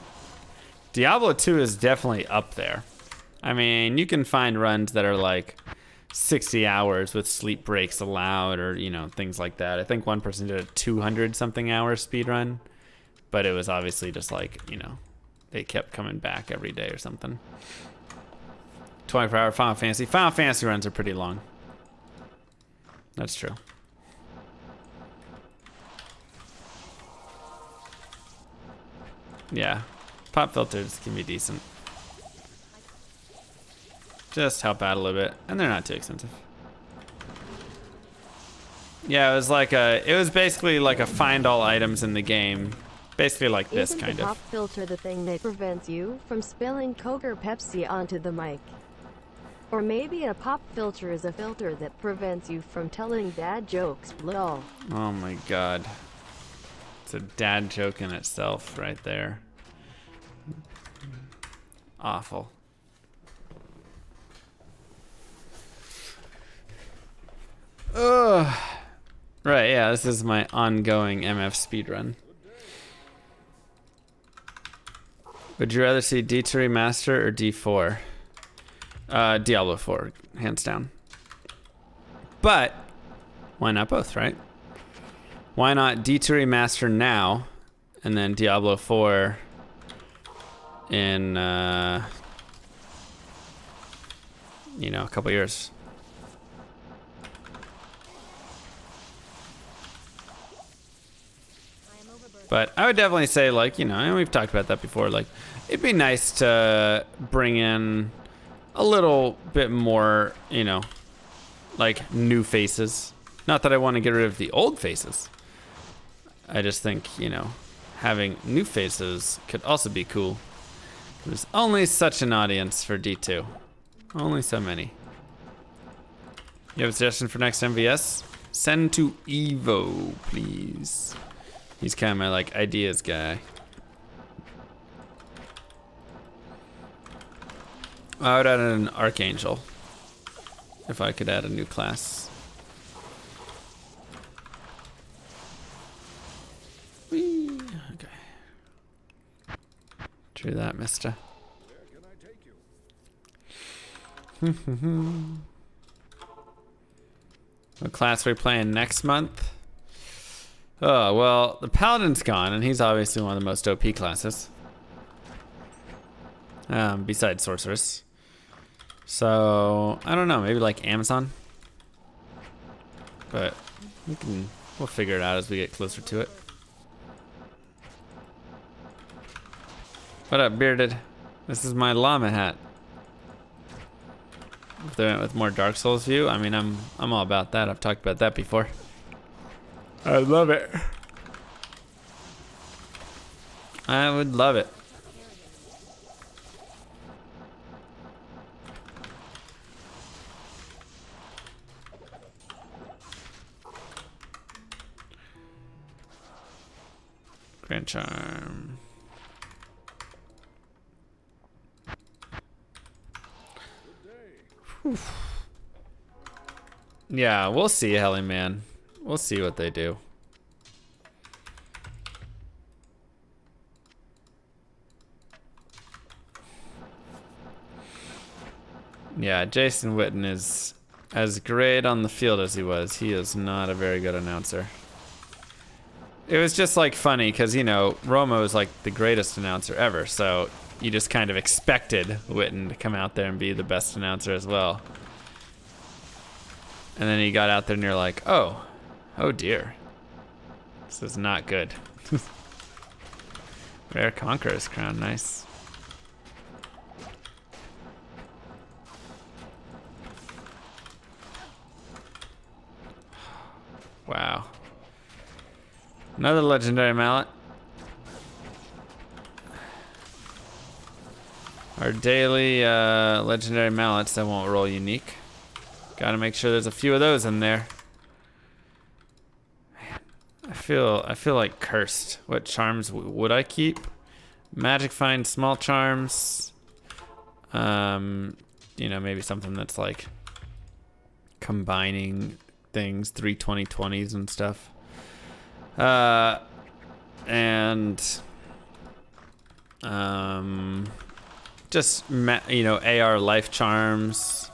Diablo 2 is definitely up there. I mean, you can find runs that are like 60 hours with sleep breaks allowed, or, you know, things like that. I think one person did a 200 something hour speedrun, but it was obviously just like, you know, they kept coming back every day or something. 24-hour Final Fantasy. Final Fantasy runs are pretty long. That's true. Yeah, pop filters can be decent. Just help out a little bit, and they're not too expensive. Yeah, it was basically like a find all items in the game. Basically like this, kind Isn't the of. pop filter the thing that prevents you from spilling Coke or Pepsi onto the mic? Or maybe a pop filter is a filter that prevents you from telling dad jokes, lol. Oh my god. It's a dad joke in itself right there. Awful. Ugh. Right, yeah, this is my ongoing MF speedrun. Would you rather see D2 Remaster or D4? Diablo 4, hands down. But, why not both, right? Why not D2 Remaster now, and then Diablo 4 in you know, a couple years. But I would definitely say, like, you know, and we've talked about that before, like, it'd be nice to bring in a little bit more, you know, like, new faces. Not that I want to get rid of the old faces. I just think, you know, having new faces could also be cool. There's only such an audience for D2. Only so many. You have a suggestion for next MVS? Send to Evo, please. He's kind of my, like, ideas guy. I would add an Archangel. If I could add a new class. Whee! Okay. True that, mister. What class are we playing next month? Oh, well, the Paladin's gone, and he's obviously one of the most OP classes. Besides Sorceress. So, I don't know, maybe like Amazon? But we'll figure it out as we get closer to it. What up, Bearded? This is my llama hat. If they went with more Dark Souls view, I mean, I'm all about that. I've talked about that before. I love it. I would love it. Grand Charm. Whew. Yeah, we'll see, Helly Man. We'll see what they do. Yeah, Jason Witten is as great on the field as he was. He is not a very good announcer. It was just like funny because, you know, Romo is like the greatest announcer ever, so you just kind of expected Witten to come out there and be the best announcer as well. And then he got out there and you're like, oh dear. This is not good. Rare Conqueror's Crown, nice. Wow. Another legendary mallet. Our daily legendary mallets that won't roll unique. Gotta make sure there's a few of those in there. Man, I feel like cursed. What charms would I keep? Magic Find small charms. You know, maybe something that's like combining things, 3 20/20s and stuff. Just you know, AR life charms,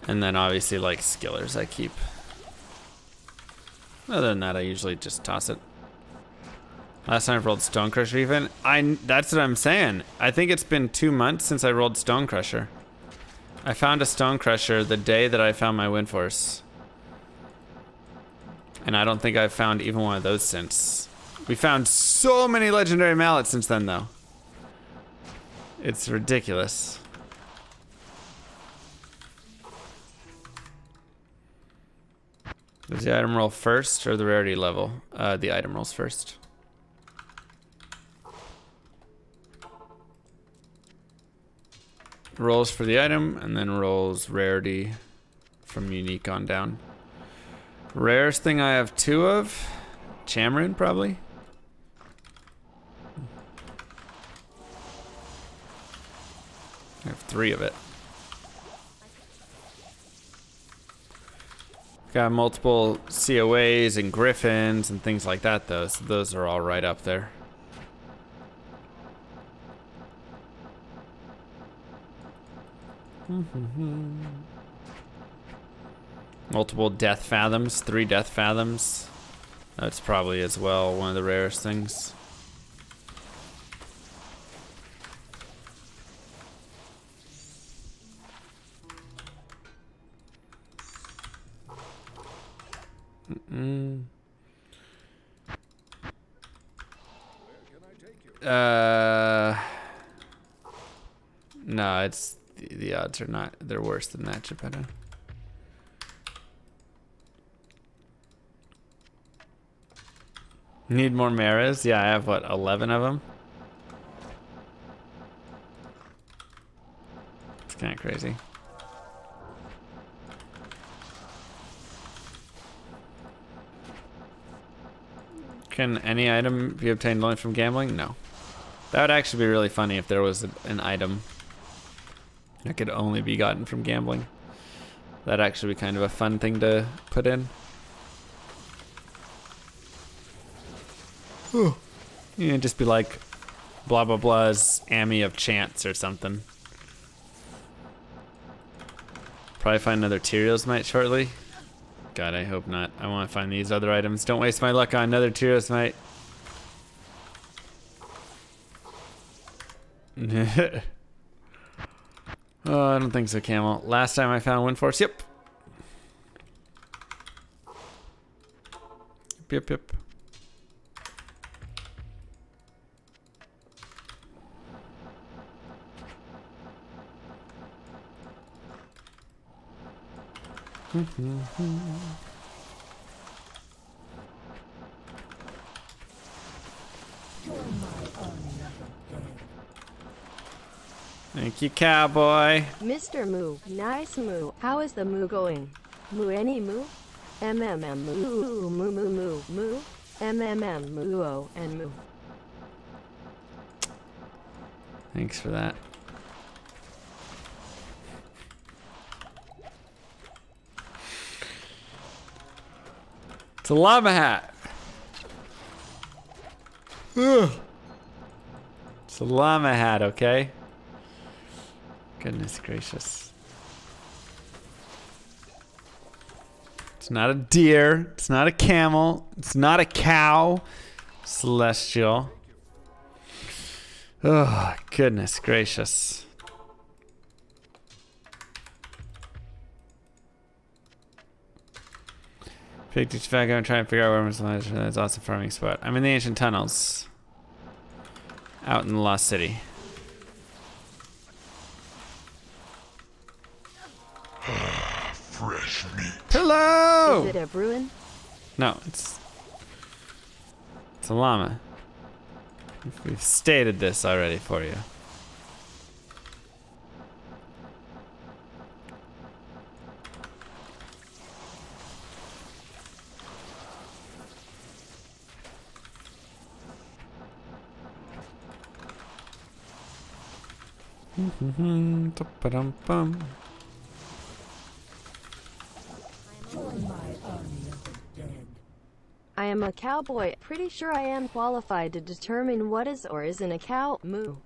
and then obviously like skillers I keep. Other than that, I usually just toss it. Last time I rolled Stonecrusher even. That's what I'm saying. I think it's been 2 months since I rolled Stonecrusher. I found a Stonecrusher the day that I found my Windforce. And I don't think I've found even one of those since. We found so many legendary mallets since then, though. It's ridiculous. Does the item roll first or the rarity level? The item rolls first. Rolls for the item and then rolls rarity from unique on down. Rarest thing I have 2 of, Chamrune probably. I have 3 of it. Got multiple COAs and Griffins and things like that though, so those are all right up there. Multiple Death Fathoms, 3 Death Fathoms. That's probably as well one of the rarest things. No, it's the odds are not. They're worse than that, Geppetto. Need more Maras? Yeah, I have what, 11 of them? It's kind of crazy. Can any item be obtained only from gambling? No. That would actually be really funny if there was an item that could only be gotten from gambling. That'd actually be kind of a fun thing to put in. You know, just be like blah blah blah's Ammy of chance or something. Probably find another Tyrios Mite shortly. God, I hope not. I want to find these other items. Don't waste my luck on another Tyrios Mite. Oh, I don't think so, Camel. Last time I found Windforce, yep. Yep, yep. Thank you, cowboy. Mr. Moo, nice moo. How is the moo going? Moo any moo? MMM moo moo moo moo moo. MMM moo oh and moo. Thanks for that. It's a llama hat. Ugh. It's a llama hat, okay? Goodness gracious. It's not a deer. It's not a camel. It's not a cow. Celestial. Oh, goodness gracious. Pick each fag out and try and figure out where it's also a farming spot. I'm in the ancient tunnels. Out in the Lost City. Fresh meat. Hello! Is it a Bruin? No, it's a llama. We've stated this already for you. Ba-dum-bum. Join my army of the dead. I am a cowboy. Pretty sure I am qualified to determine what is or isn't a cow. Moo.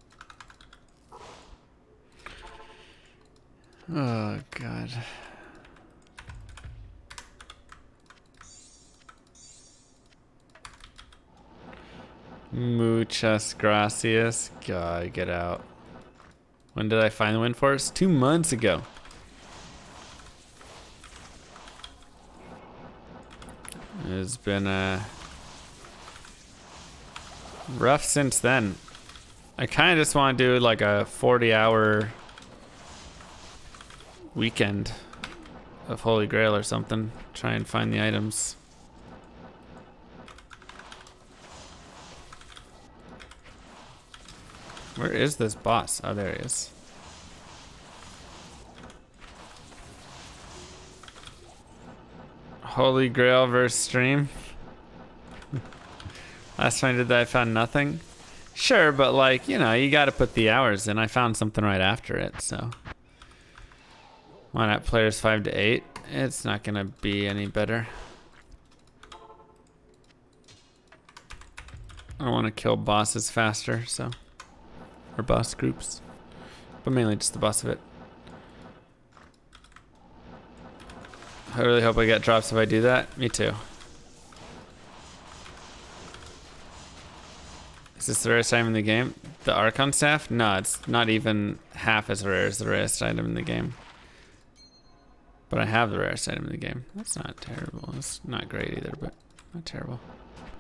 Oh, God. Muchas gracias. God, get out. When did I find the Windforce? 2 months ago. It's been rough since then. I kind of just want to do like a 40-hour weekend of Holy Grail or something. Try and find the items. Where is this boss? Oh, there he is. Holy Grail versus stream. Last time I did that, I found nothing. Sure, but like, you know, you got to put the hours in. I found something right after it, so. Why not players 5 to 8? It's not going to be any better. I want to kill bosses faster, so. Or boss groups. But mainly just the boss of it. I really hope I get drops if I do that. Me too. Is this the rarest item in the game? The Archon Staff? No, it's not even half as rare as the rarest item in the game. But I have the rarest item in the game. That's not terrible. It's not great either, but not terrible.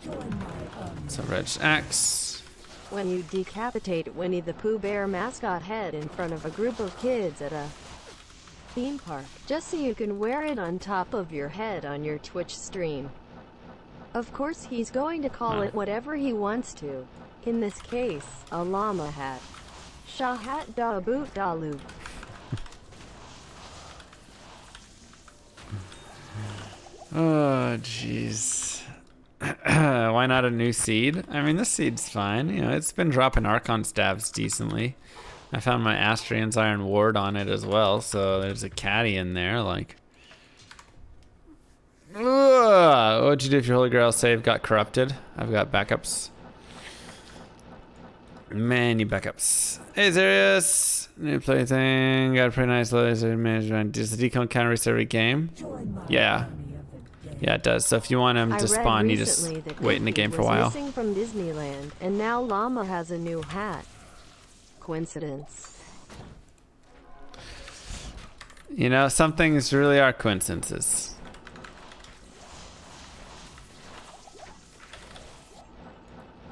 Join my army. So Reg's Axe. when you decapitate Winnie the Pooh Bear mascot head in front of a group of kids at a theme park, just so you can wear it on top of your head on your Twitch stream. Of course, he's going to call it whatever he wants to. In this case, a llama hat. Shahat da boot da loop. Oh, jeez. Why not a new seed? I mean, this seed's fine. You know, it's been dropping Archon staves decently. I found my Astrian's Iron Ward on it as well, so there's a caddy in there, like... Ugh. What'd you do if your Holy Grail save got corrupted? I've got backups. Many backups. Hey, Zarius! New plaything. Got a pretty nice laser management. Does the decon counter reset every game? Yeah. Yeah, it does. So if you want him to spawn, you just wait in the game for a while. Missing from Disneyland, and now Llama has a new hat. Coincidence? You know, some things really are coincidences.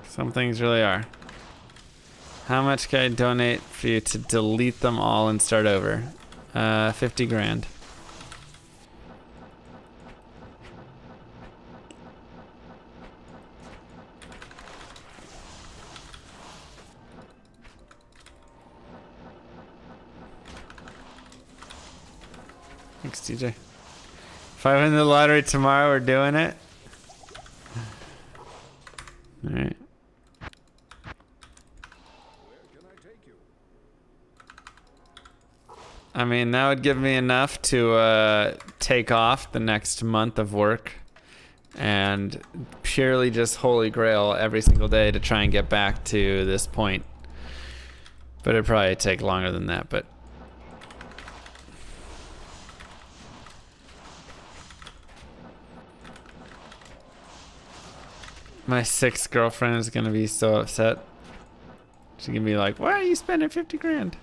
Some things really are. How much can I donate for you to delete them all and start over? 50 grand. Thanks, TJ. If I win the lottery tomorrow, we're doing it. All right. I mean, that would give me enough to take off the next month of work and purely just Holy Grail every single day to try and get back to this point. But it'd probably take longer than that, but... My 6th girlfriend is gonna be so upset. She's gonna be like, why are you spending 50 grand?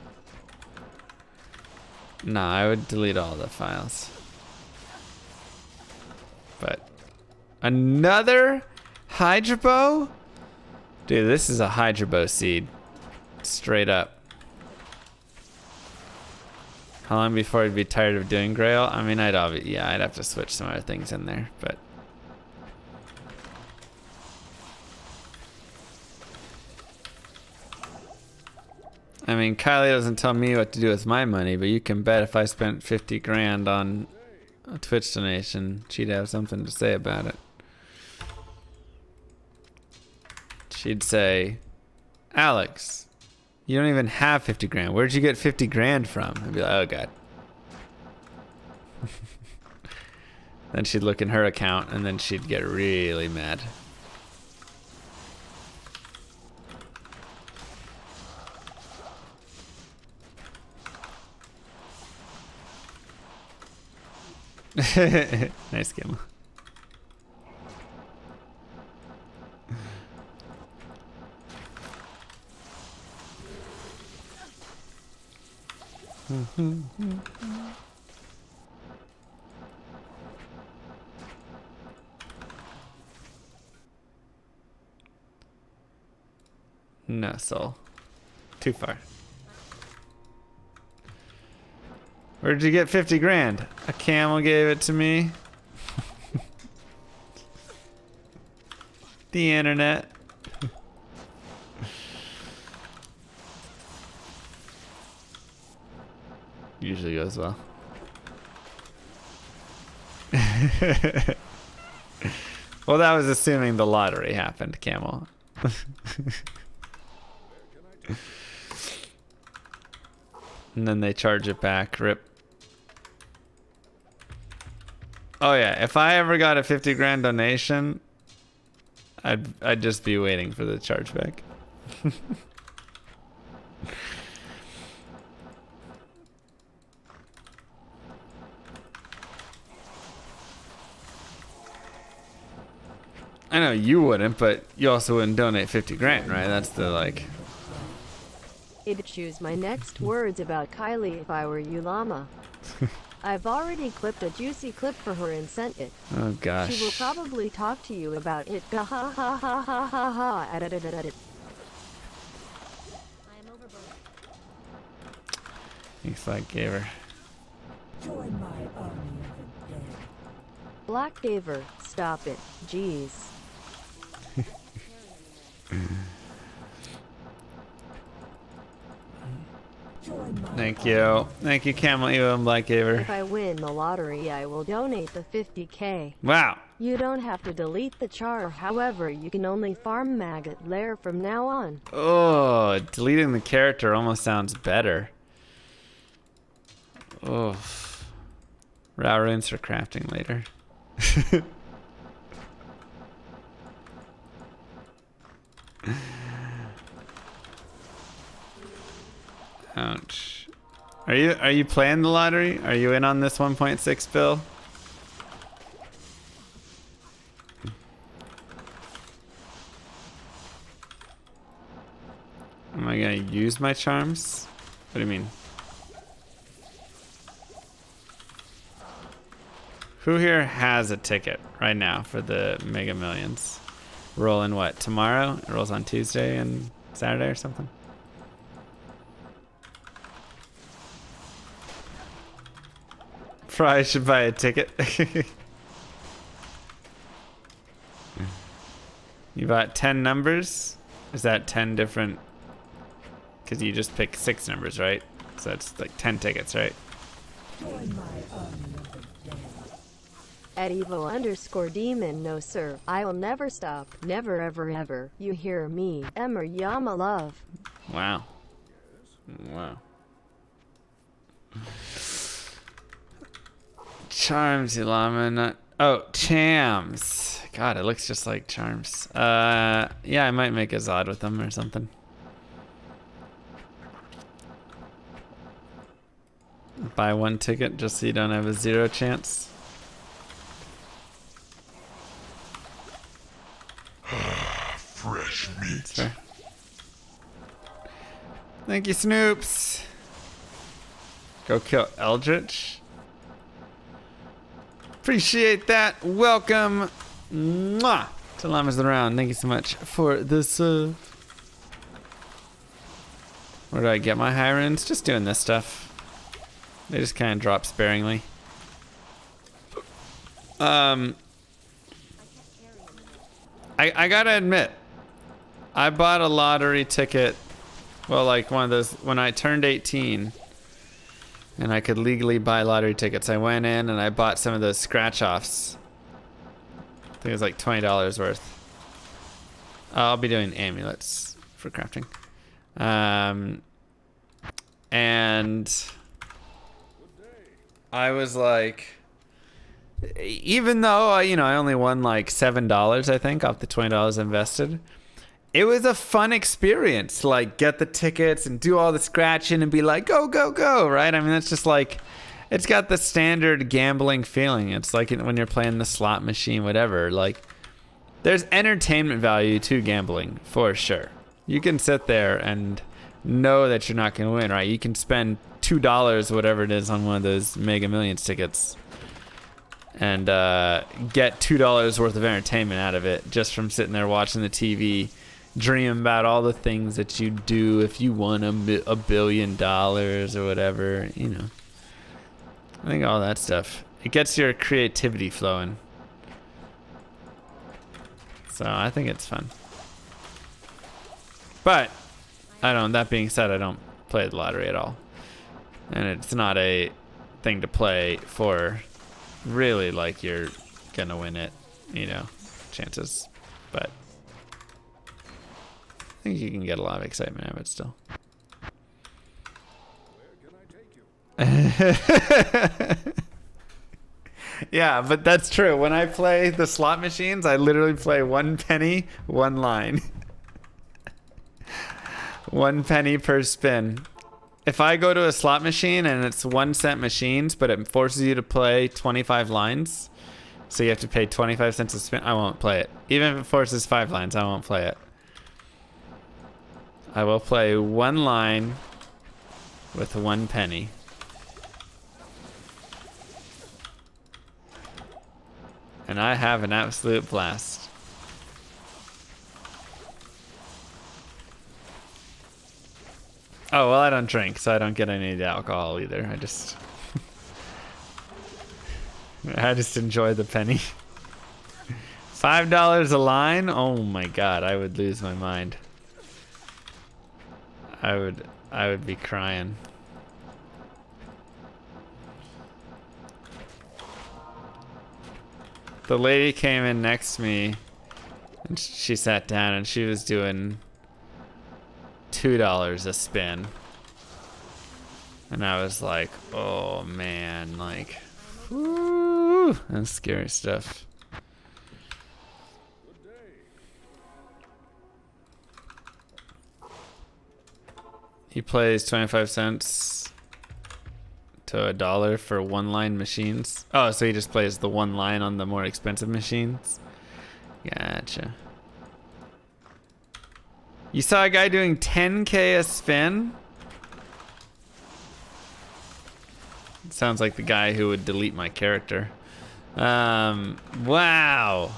Nah, I would delete all the files. But another Hydrobow? Dude, this is a Hydrobow seed. Straight up. How long before I'd be tired of doing Grail? I mean, I'd have to switch some other things in there, but... I mean, Kylie doesn't tell me what to do with my money, but you can bet if I spent 50 grand on a Twitch donation, she'd have something to say about it. She'd say, Alex, you don't even have 50 grand. Where'd you get 50 grand from? I'd be like, oh God. Then she'd look in her account and then she'd get really mad. Nice game. No, Soul. Too far. Where'd you get 50 grand? A camel gave it to me. The internet. Usually goes well. Well, that was assuming the lottery happened, camel. And then they charge it back. Rip. Oh yeah, if I ever got a 50 grand donation, I'd just be waiting for the chargeback. I know you wouldn't, but you also wouldn't donate 50 grand, right? That's the like... I'd choose my next words about Kylie if I were you, Llama. I've already clipped a juicy clip for her and sent it. Oh gosh. She will probably talk to you about it. Ha ha ha ha ha ha. Thanks, Black Gaver. Join my army of the dead. Black Gaver, stop it. Jeez. Join my Thank you. Thank you, Camel Evo and Black Gaver. If I win the lottery, I will donate the 50k. Wow. You don't have to delete the char, however, you can only farm Maggot Lair from now on. Oh, deleting the character almost sounds better. Oh. Raw runes for crafting later. Ouch. Are you playing the lottery? Are you in on this 1.6 bill? Am I gonna use my charms? What do you mean? Who here has a ticket right now for the Mega Millions? Rolling what? Tomorrow? It rolls on Tuesday and Saturday or something? Probably should buy a ticket. You bought 10 numbers? Is that 10 different? Because you just pick 6 numbers, right? So that's like 10 tickets, right? Join my army of the dead. At Evo_demon, no sir. I will never stop. Never ever ever. You hear me? Emmer Yama love. Wow. Wow. Charms, Ilama, not. Oh, Chams. God, it looks just like Charms. Yeah, I might make a Zod with them or something. Buy 1 ticket just so you don't have a 0 chance. Fresh meat. That's fair. Thank you, Snoops. Go kill Eldritch. Appreciate that. Welcome. Mwah, to Llamas of the Round. Thank you so much for the sub. Where do I get my high runes? Just doing this stuff. They just kind of drop sparingly. I gotta admit, I bought a lottery ticket. Well, like one of those when I turned 18 and I could legally buy lottery tickets. I went in and I bought some of those scratch offs. I think it was like $20 worth. I'll be doing amulets for crafting. And I was like, even though I only won like $7, I think, off the $20 invested, it was a fun experience to like get the tickets and do all the scratching and be like, go, go, go, right? I mean, it's just like, it's got the standard gambling feeling. It's like when you're playing the slot machine, whatever. Like, there's entertainment value to gambling, for sure. You can sit there and know that you're not going to win, right? You can spend $2, whatever it is, on one of those Mega Millions tickets and get $2 worth of entertainment out of it just from sitting there watching the TV, dreaming about all the things that you do if you won $1 billion or whatever, I think all that stuff, it gets your creativity flowing. So I think it's fun. But that being said, I don't play the lottery at all. And it's not a thing to play for really like you're gonna win it, chances. But I think you can get a lot of excitement out of it still. Yeah, but that's true. When I play the slot machines, I literally play 1 penny, 1 line. 1 penny per spin. If I go to a slot machine and it's 1-cent machines, but it forces you to play 25 lines, so you have to pay 25 cents a spin, I won't play it. Even if it forces 5 lines, I won't play it. I will play 1 line with 1 penny. And I have an absolute blast. Oh, well, I don't drink, so I don't get any of the alcohol either. I just enjoy the penny. $5 a line? Oh my god, I would lose my mind. I would be crying. The lady came in next to me and she sat down and she was doing $2 a spin. And I was like, oh man, like, whoo, that's scary stuff. He plays 25 cents to $1 for one-line machines. Oh, so he just plays the one line on the more expensive machines? Gotcha. You saw a guy doing 10K a spin? Sounds like the guy who would delete my character. Wow.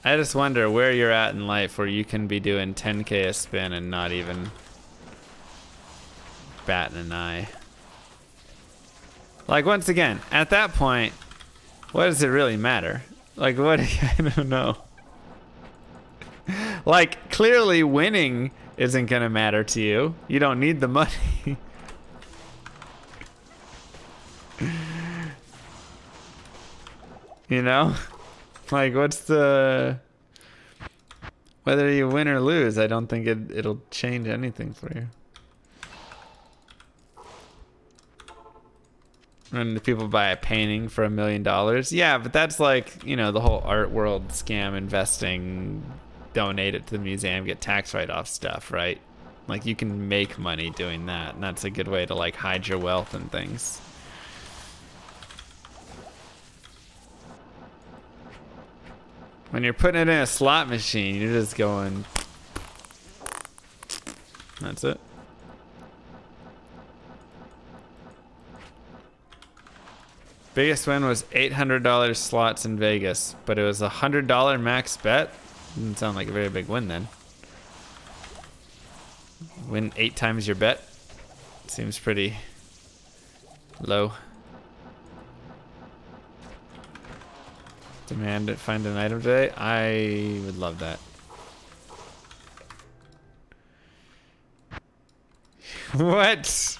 I just wonder where you're at in life where you can be doing 10K a spin and not even batting an eye. Like, once again, at that point, what does it really matter? Like, what? I don't know. Like, clearly winning isn't gonna matter to you. You don't need the money. You know? Like, what's the... Whether you win or lose, I don't think it'll change anything for you. And people buy a painting for $1 million. Yeah, but that's like, you know, the whole art world scam investing, donate it to the museum, get tax write-off stuff, right? Like, you can make money doing that, and that's a good way to, like, hide your wealth and things. When you're putting it in a slot machine, you're just going... That's it. Biggest win was $800 slots in Vegas, but it was a $100 max bet. Didn't sound like a very big win then. Win 8 times your bet. Seems pretty low. Demand to find an item today. I would love that. What?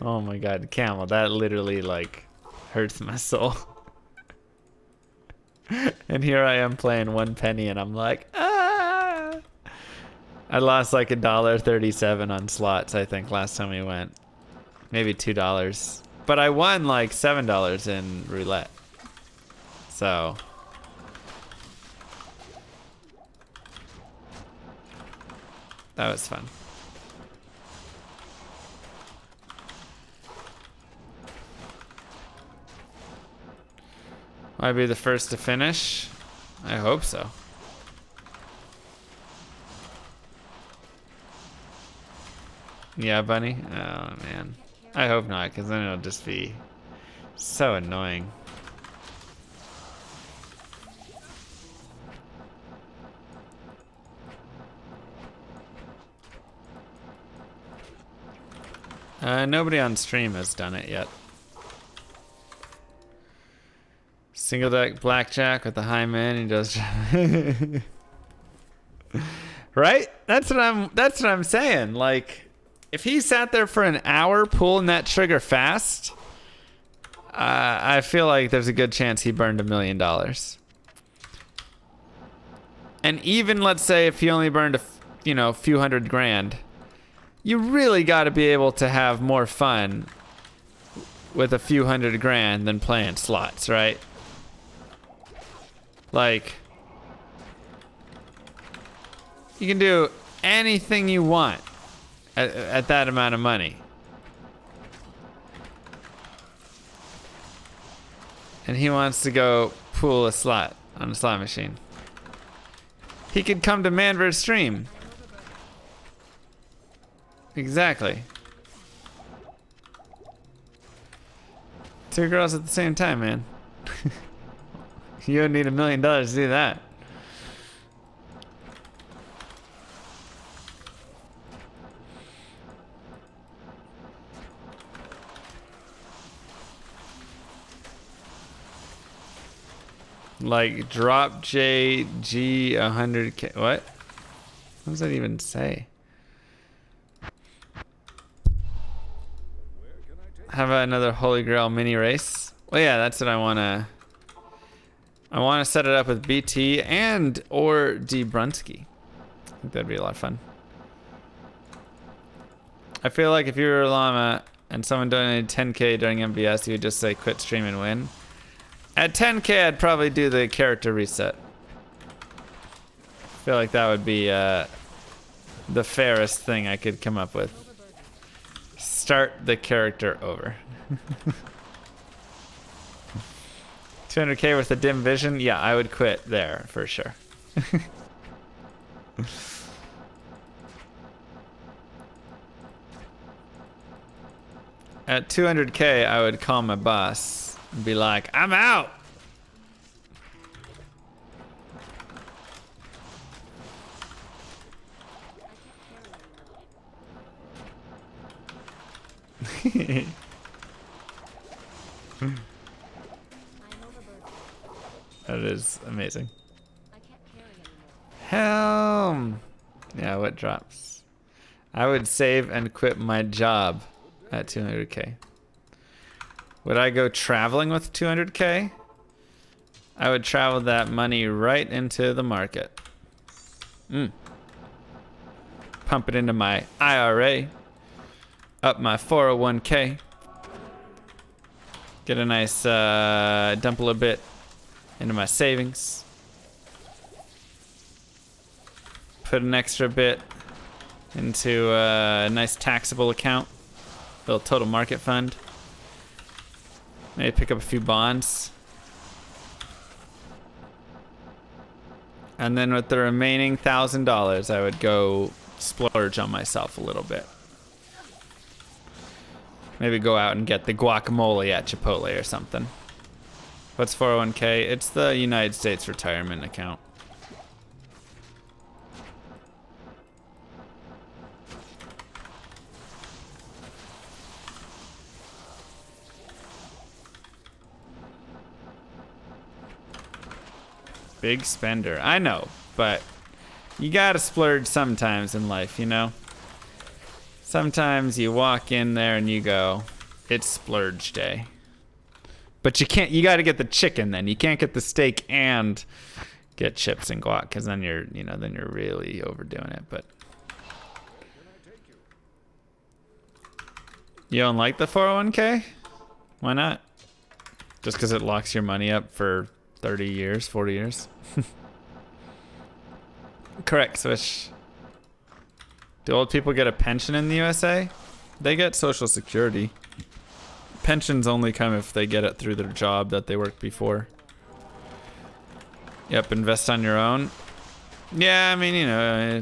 Oh my god, Camel, that literally like hurts my soul. And here I am playing 1 penny and I'm like, ah! I lost like $1.37 on slots, I think, last time we went. Maybe $2. But I won like $7 in roulette. So that was fun. Will I be the first to finish? I hope so. Yeah, Bunny? Oh, man. I hope not, because then it'll just be so annoying. Nobody on stream has done it yet. Single deck blackjack with the high man, he does. Right? That's what I'm saying. Like, if he sat there for an hour pulling that trigger fast, I feel like there's a good chance he burned $1 million. And even, let's say, if he only burned a few hundred grand, you really got to be able to have more fun with a few hundred grand than playing slots, right? Like, you can do anything you want at that amount of money. And he wants to go pool a slot on a slot machine. He could come to Manver's stream. Exactly. 2 girls at the same time, man. You would need $1 million to do that. Like drop JG 100K. What? What does that even say? How about another Holy Grail mini race? Well, yeah, that's what I wanna set it up with BT and or D Brunsky. I think that'd be a lot of fun. I feel like if you were a llama and someone donated 10K during MVS, you would just say quit stream and win. At 10K, I'd probably do the character reset. I feel like that would be the fairest thing I could come up with. Start the character over. 200K with a dim vision? Yeah, I would quit there for sure. At 200K, I would call my boss and be like, I'm out! That is amazing. Helm! Yeah, what drops? I would save and quit my job at 200K. Would I go traveling with 200K? I would travel that money right into the market. Pump it into my IRA. Up my 401K. Get a nice dump a little bit into my savings. Put an extra bit into a nice taxable account. Little total market fund. Maybe pick up a few bonds. And then with the remaining $1,000, I would go splurge on myself a little bit. Maybe go out and get the guacamole at Chipotle or something. What's 401k? It's the United States retirement account. Big spender. I know, but you gotta splurge sometimes in life, you know? Sometimes you walk in there and you go, it's splurge day. But you gotta get the chicken then. You can't get the steak and get chips and guac, because then you're really overdoing it. But you don't like the 401k? Why not? Just because it locks your money up for 30 years, 40 years? Correct, Swish. Do old people get a pension in the USA? They get Social Security. Pensions only come if they get it through their job that they worked before. Yep, invest on your own. Yeah, I mean, you know,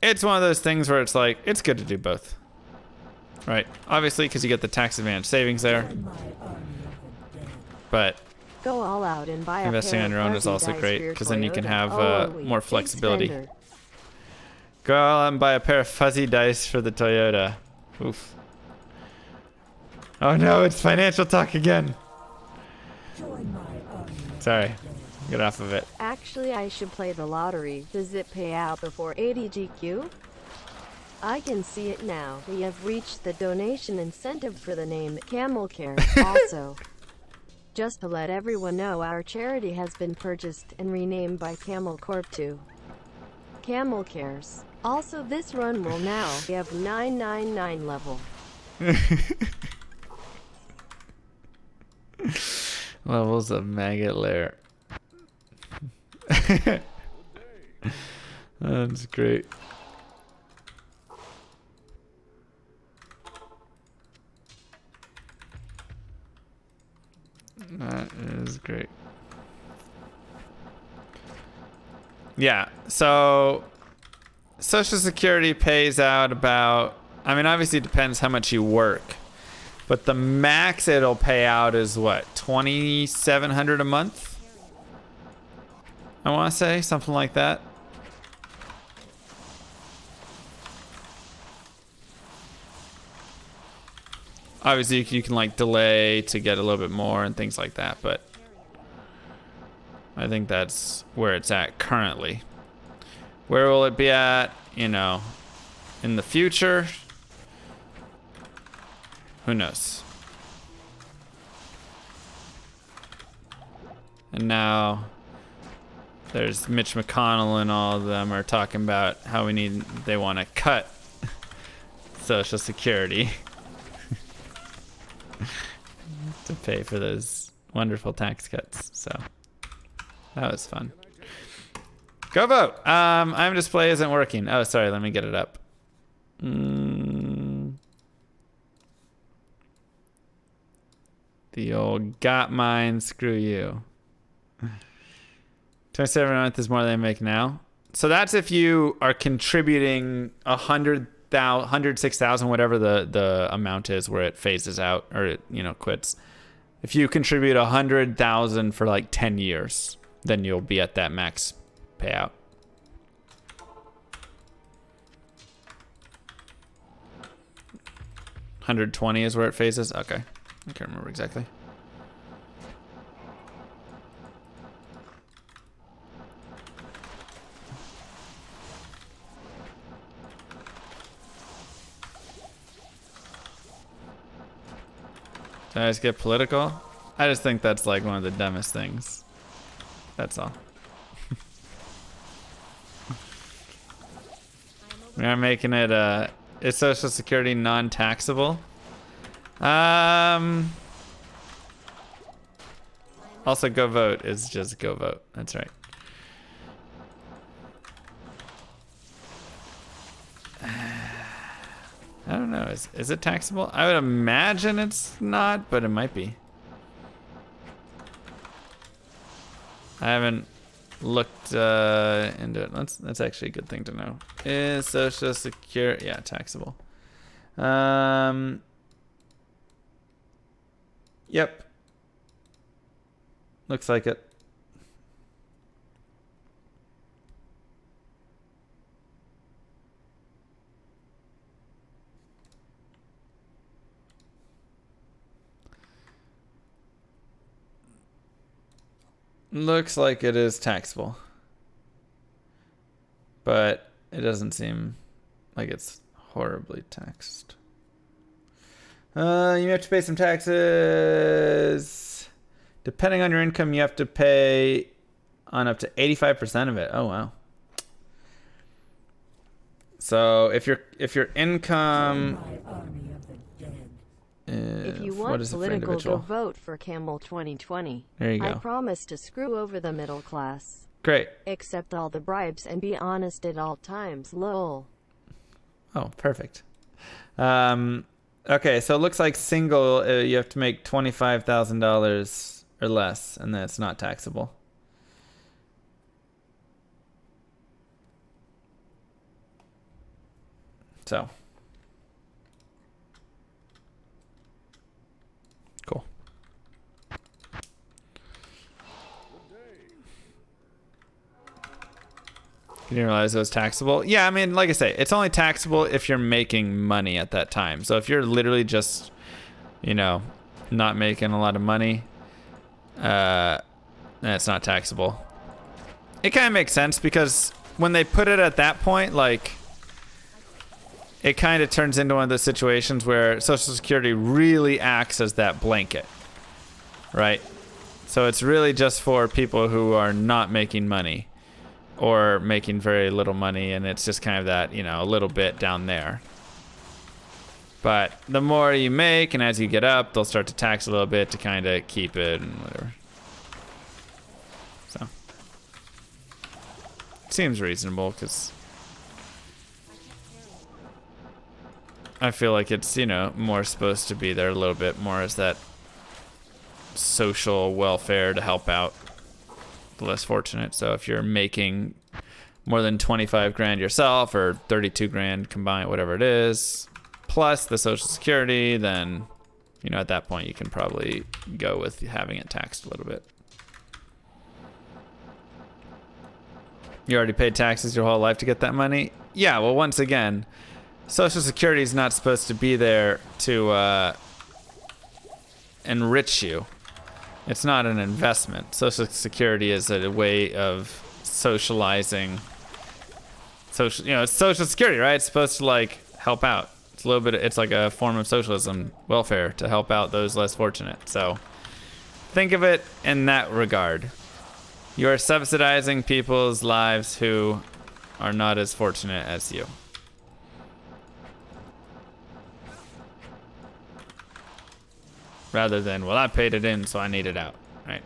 it's one of those things where it's like, it's good to do both. Right, obviously, because you get the tax advantage savings there. But go all out and buy investing on your own is also great, because then you can have more flexibility. Go out and buy a pair of fuzzy dice for the Toyota. Oof. Oh no, it's financial talk again. Sorry, get off of it. Actually, I should play the lottery. Does it pay out before 80 GQ? I can see it now. We have reached the donation incentive for the name Camel Care. Also, just to let everyone know, our charity has been purchased and renamed by Camel Corp to Camel Cares. Also, this run will now have 999 level. Levels of maggot lair. That's great. That is great. Yeah, so Social Security pays out about, I mean, obviously it depends how much you work, but the max it'll pay out is what, $2,700 a month? I want to say something like that. Obviously you can like delay to get a little bit more and things like that, but I think that's where it's at currently. Where will it be at, you know, in the future? Who knows? And now there's Mitch McConnell and all of them are talking about how they want to cut Social Security to pay for those wonderful tax cuts. So that was fun. Go vote. IM display isn't working. Oh, sorry. Let me get it up. The old got mine. Screw you. 27 a month is more than I make now. So that's if you are contributing 106,000, whatever the amount is where it phases out or it, you know, quits. If you contribute 100,000 for like 10 years, then you'll be at that max payout. $120 is where it phases. Okay, I can't remember exactly. Did I just get political? I just think that's like one of the dumbest things. That's all. We are making it is Social Security non-taxable. Also go vote is just go vote. That's right. I don't know. Is it taxable? I would imagine it's not, but it might be. I haven't looked into it. That's actually a good thing to know. Is Social Security? Yeah, taxable. Yep. Looks like it. Looks like it is taxable. But it doesn't seem like it's horribly taxed. You have to pay some taxes. Depending on your income, you have to pay on up to 85% of it. Oh wow. So if your income if you want political, go vote for Camel 2020. There you go. I promise to screw over the middle class. Great. Accept all the bribes and be honest at all times. Lol. Oh, perfect. Okay, so it looks like single, you have to make $25,000 or less, and then it's not taxable. So. Cool. You didn't realize it was taxable? Yeah, I mean, like I say, it's only taxable if you're making money at that time. So if you're literally just, you know, not making a lot of money, then it's not taxable. It kind of makes sense because when they put it at that point, like, it kind of turns into one of those situations where Social Security really acts as that blanket, right? So it's really just for people who are not making money or making very little money, and it's just kind of that, you know, a little bit down there. But the more you make, and as you get up, they'll start to tax a little bit to kind of keep it and whatever. So seems reasonable because I feel like it's, you know, more supposed to be there a little bit more as that social welfare to help out the less fortunate. So if you're making more than 25 grand yourself or 32 grand combined, whatever it is, plus the Social Security, then, you know, at that point you can probably go with having it taxed a little bit. You already paid taxes your whole life to get that money? Yeah, well, once again, Social Security is not supposed to be there to enrich you. It's not an investment. Social Security is a way of socializing. Social, it's Social Security, right? It's supposed to like help out. It's a little bit. It's like a form of socialism, welfare to help out those less fortunate. So think of it in that regard. You are subsidizing people's lives who are not as fortunate as you. Rather than, well, I paid it in, so I need it out, right?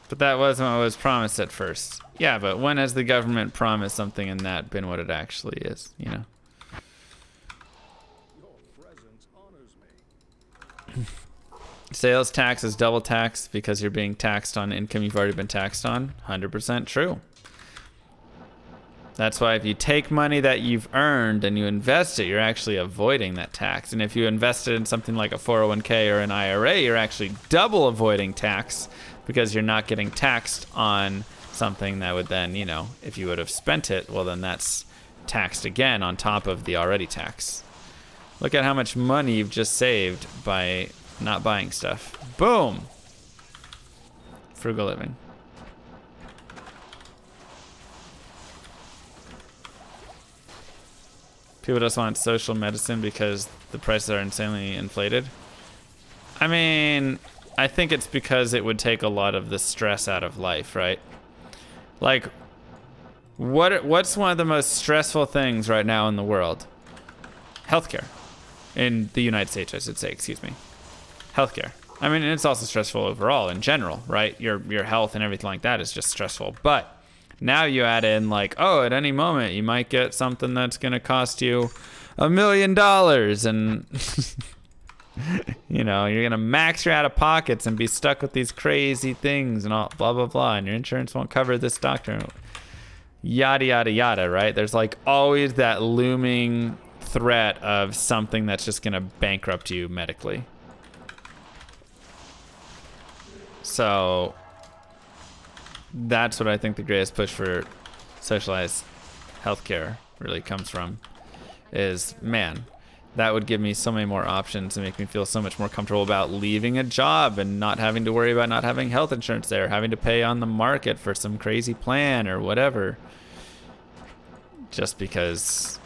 But that wasn't what was promised at first. Yeah, but when has the government promised something and that been what it actually is, you know? Sales tax is double taxed because you're being taxed on income you've already been taxed on. 100% true. That's why if you take money that you've earned and you invest it, you're actually avoiding that tax. And if you invest it in something like a 401k or an IRA, you're actually double avoiding tax because you're not getting taxed on something that would then, if you would have spent it, well, then that's taxed again on top of the already tax. Look at how much money you've just saved by not buying stuff. Boom. Frugal living. People just want social medicine because the prices are insanely inflated. I mean, I think it's because it would take a lot of the stress out of life, right? Like, what's one of the most stressful things right now in the world? Healthcare. In the United States, I should say, excuse me. Healthcare. I mean, it's also stressful overall in general, right? Your health and everything like that is just stressful. But now you add in like, oh, at any moment you might get something that's going to cost you $1 million and you're going to max your out of pockets and be stuck with these crazy things and all blah, blah, blah. And your insurance won't cover this doctor. Yada, yada, yada, right? There's like always that looming threat of something that's just going to bankrupt you medically. So that's what I think the greatest push for socialized healthcare really comes from is, man, that would give me so many more options and make me feel so much more comfortable about leaving a job and not having to worry about not having health insurance there, having to pay on the market for some crazy plan or whatever. Just because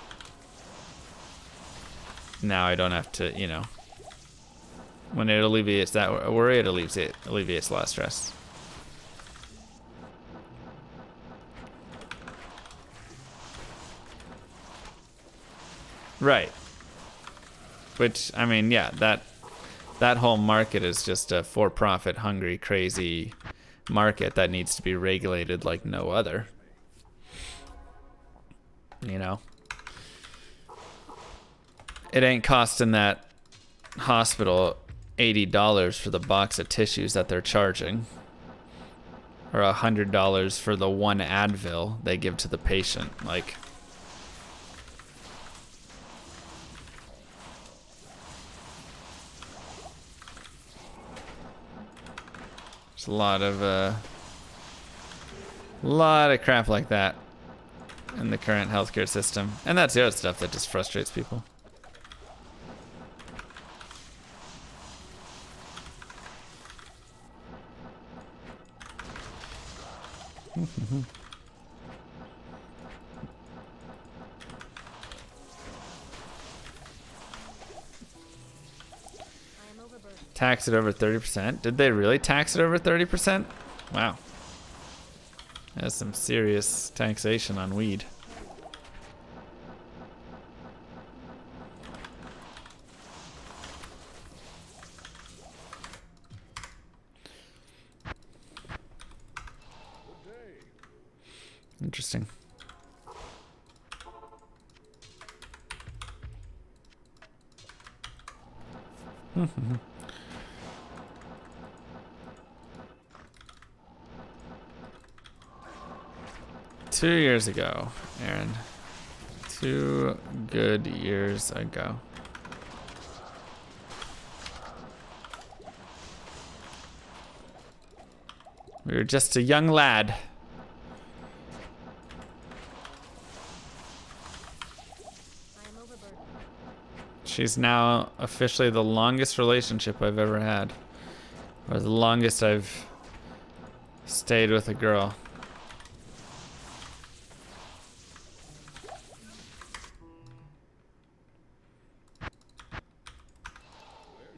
now I don't have to, when it alleviates that worry, it alleviates a lot of stress. Right. Which, I mean, yeah, that whole market is just a for-profit, hungry, crazy market that needs to be regulated like no other. It ain't costing that hospital $80 for the box of tissues that they're charging, or $100 for the one Advil they give to the patient. Like, there's a lot of crap like that in the current healthcare system, and that's the other stuff that just frustrates people. Tax it over 30%? Did they really tax it over 30%? Wow. That's some serious taxation on weed. Interesting. Two years ago, Aaron. 2 good years ago. We were just a young lad. She's now officially the longest relationship I've ever had. Or the longest I've stayed with a girl.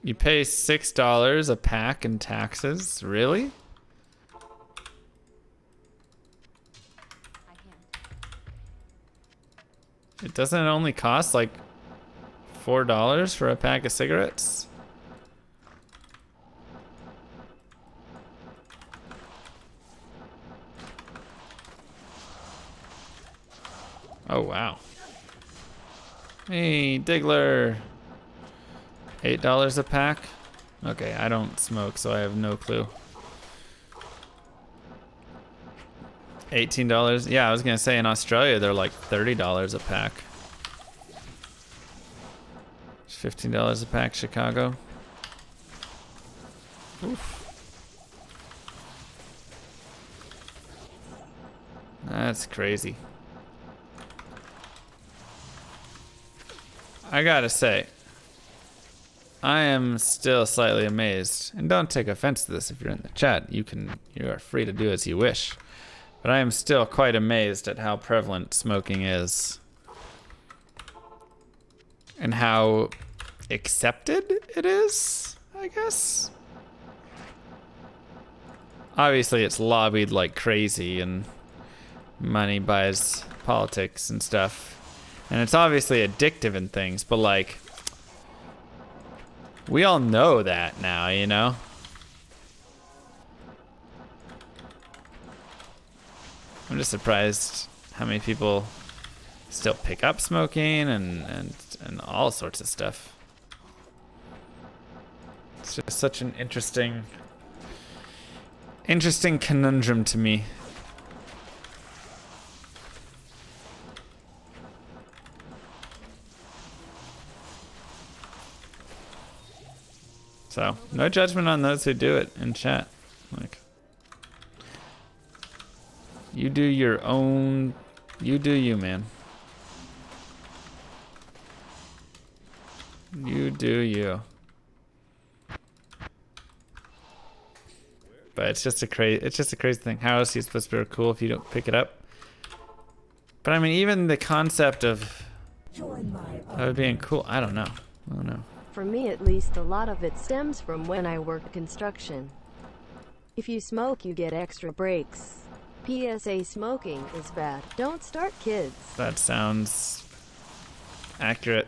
You pay $6 a pack in taxes? Really? It doesn't only cost like $4 for a pack of cigarettes? Oh, wow. Hey, Diggler. $8 a pack? Okay, I don't smoke, so I have no clue. $18? Yeah, I was gonna say in Australia they're like $30 a pack. $15 a pack, Chicago. Oof. That's crazy. I gotta say, I am still slightly amazed, and don't take offense to this if you're in the chat. You are free to do as you wish. But I am still quite amazed at how prevalent smoking is. And how accepted it is, I guess. Obviously it's lobbied like crazy and money buys politics and stuff. And it's obviously addictive and things, but like, we all know that now, you know? I'm just surprised how many people still pick up smoking and all sorts of stuff. It's just such an interesting conundrum to me. So, no judgment on those who do it in chat. Like, you do your own, you do you, man. You do you. But it's just a crazy thing. How else are you supposed to be cool if you don't pick it up? But I mean, even the concept of being cool, I don't know. For me at least, a lot of it stems from when I worked construction. If you smoke, you get extra breaks. PSA: smoking is bad. Don't start, kids. That sounds accurate.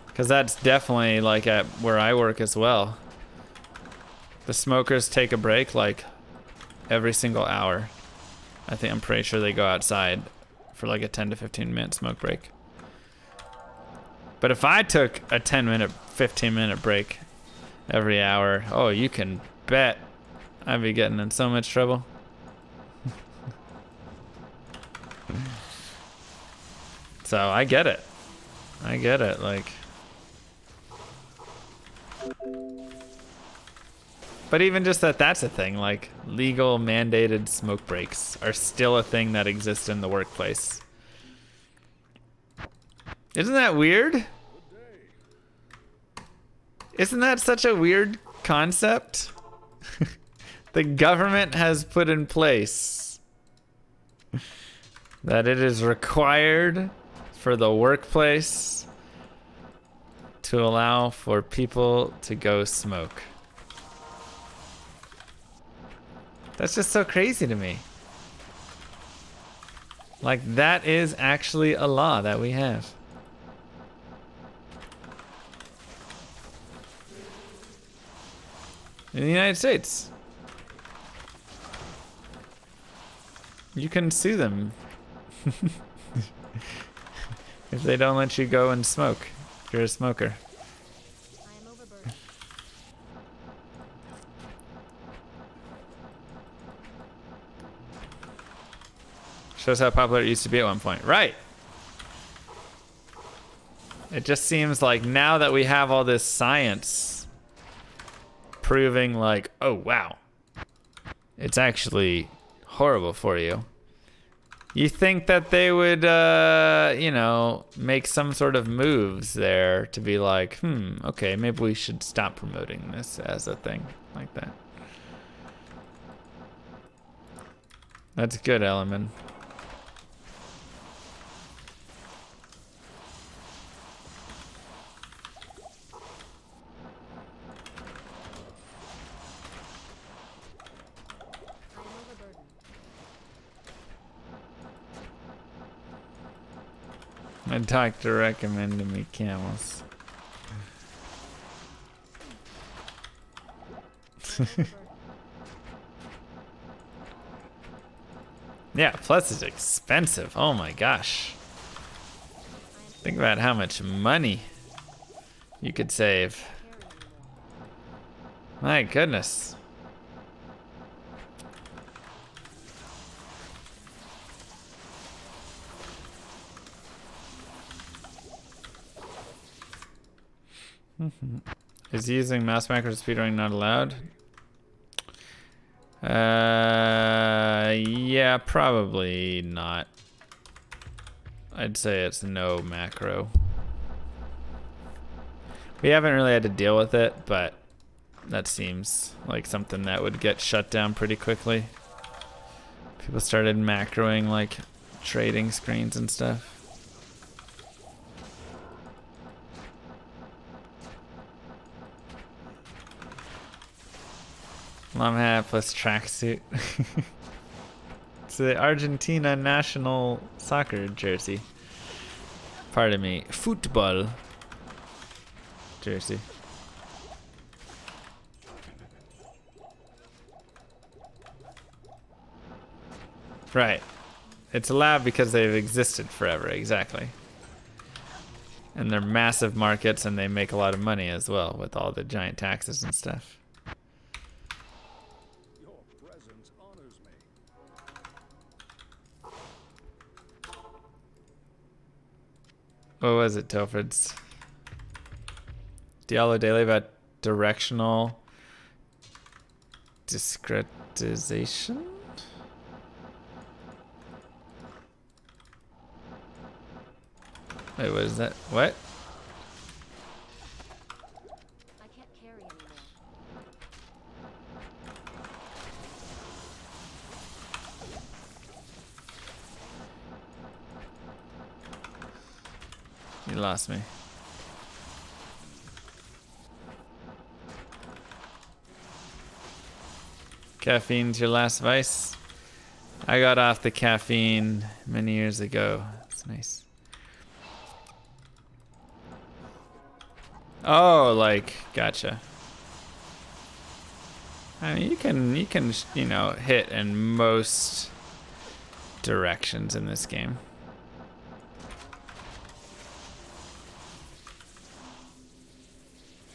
Because that's definitely like at where I work as well. The smokers take a break like every single hour. I'm pretty sure they go outside for like a 10 to 15 minute smoke break. But if I took a 10-minute, 15-minute break every hour, oh, you can bet I'd be getting in so much trouble. So I get it. Like, but even just that's a thing. Like, legal mandated smoke breaks are still a thing that exists in the workplace. Isn't that weird? Isn't that such a weird concept? The government has put in place that it is required for the workplace to allow for people to go smoke. That's just so crazy to me. Like, that is actually a law that we have. In the United States. You can sue them if they don't let you go and smoke, if you're a smoker. Shows how popular it used to be at one point. Right. It just seems like now that we have all this science proving like, oh wow, it's actually horrible for you. You think that they would, you know, make some sort of moves there to be like, okay, maybe we should stop promoting this as a thing like that. That's good, Element. My doctor recommended me camels. Yeah, plus it's expensive. Oh my gosh. Think about how much money you could save. My goodness. Is using mouse macros speedrunning not allowed? Yeah, probably not. I'd say it's no macro. We haven't really had to deal with it, but that seems like something that would get shut down pretty quickly. People started macroing like trading screens and stuff. Mom hat plus tracksuit. It's the Argentina national soccer jersey. Pardon me, football jersey. Right. It's allowed because they've existed forever, exactly. And they're massive markets and they make a lot of money as well with all the giant taxes and stuff. What was it, Telford's? Diablo Daily about directional discretization? Wait, what is that? What? I can't carry anymore. You lost me. Caffeine's your last vice? I got off the caffeine many years ago. It's nice. Oh, like, gotcha. I mean, you can, you know, hit in most directions in this game.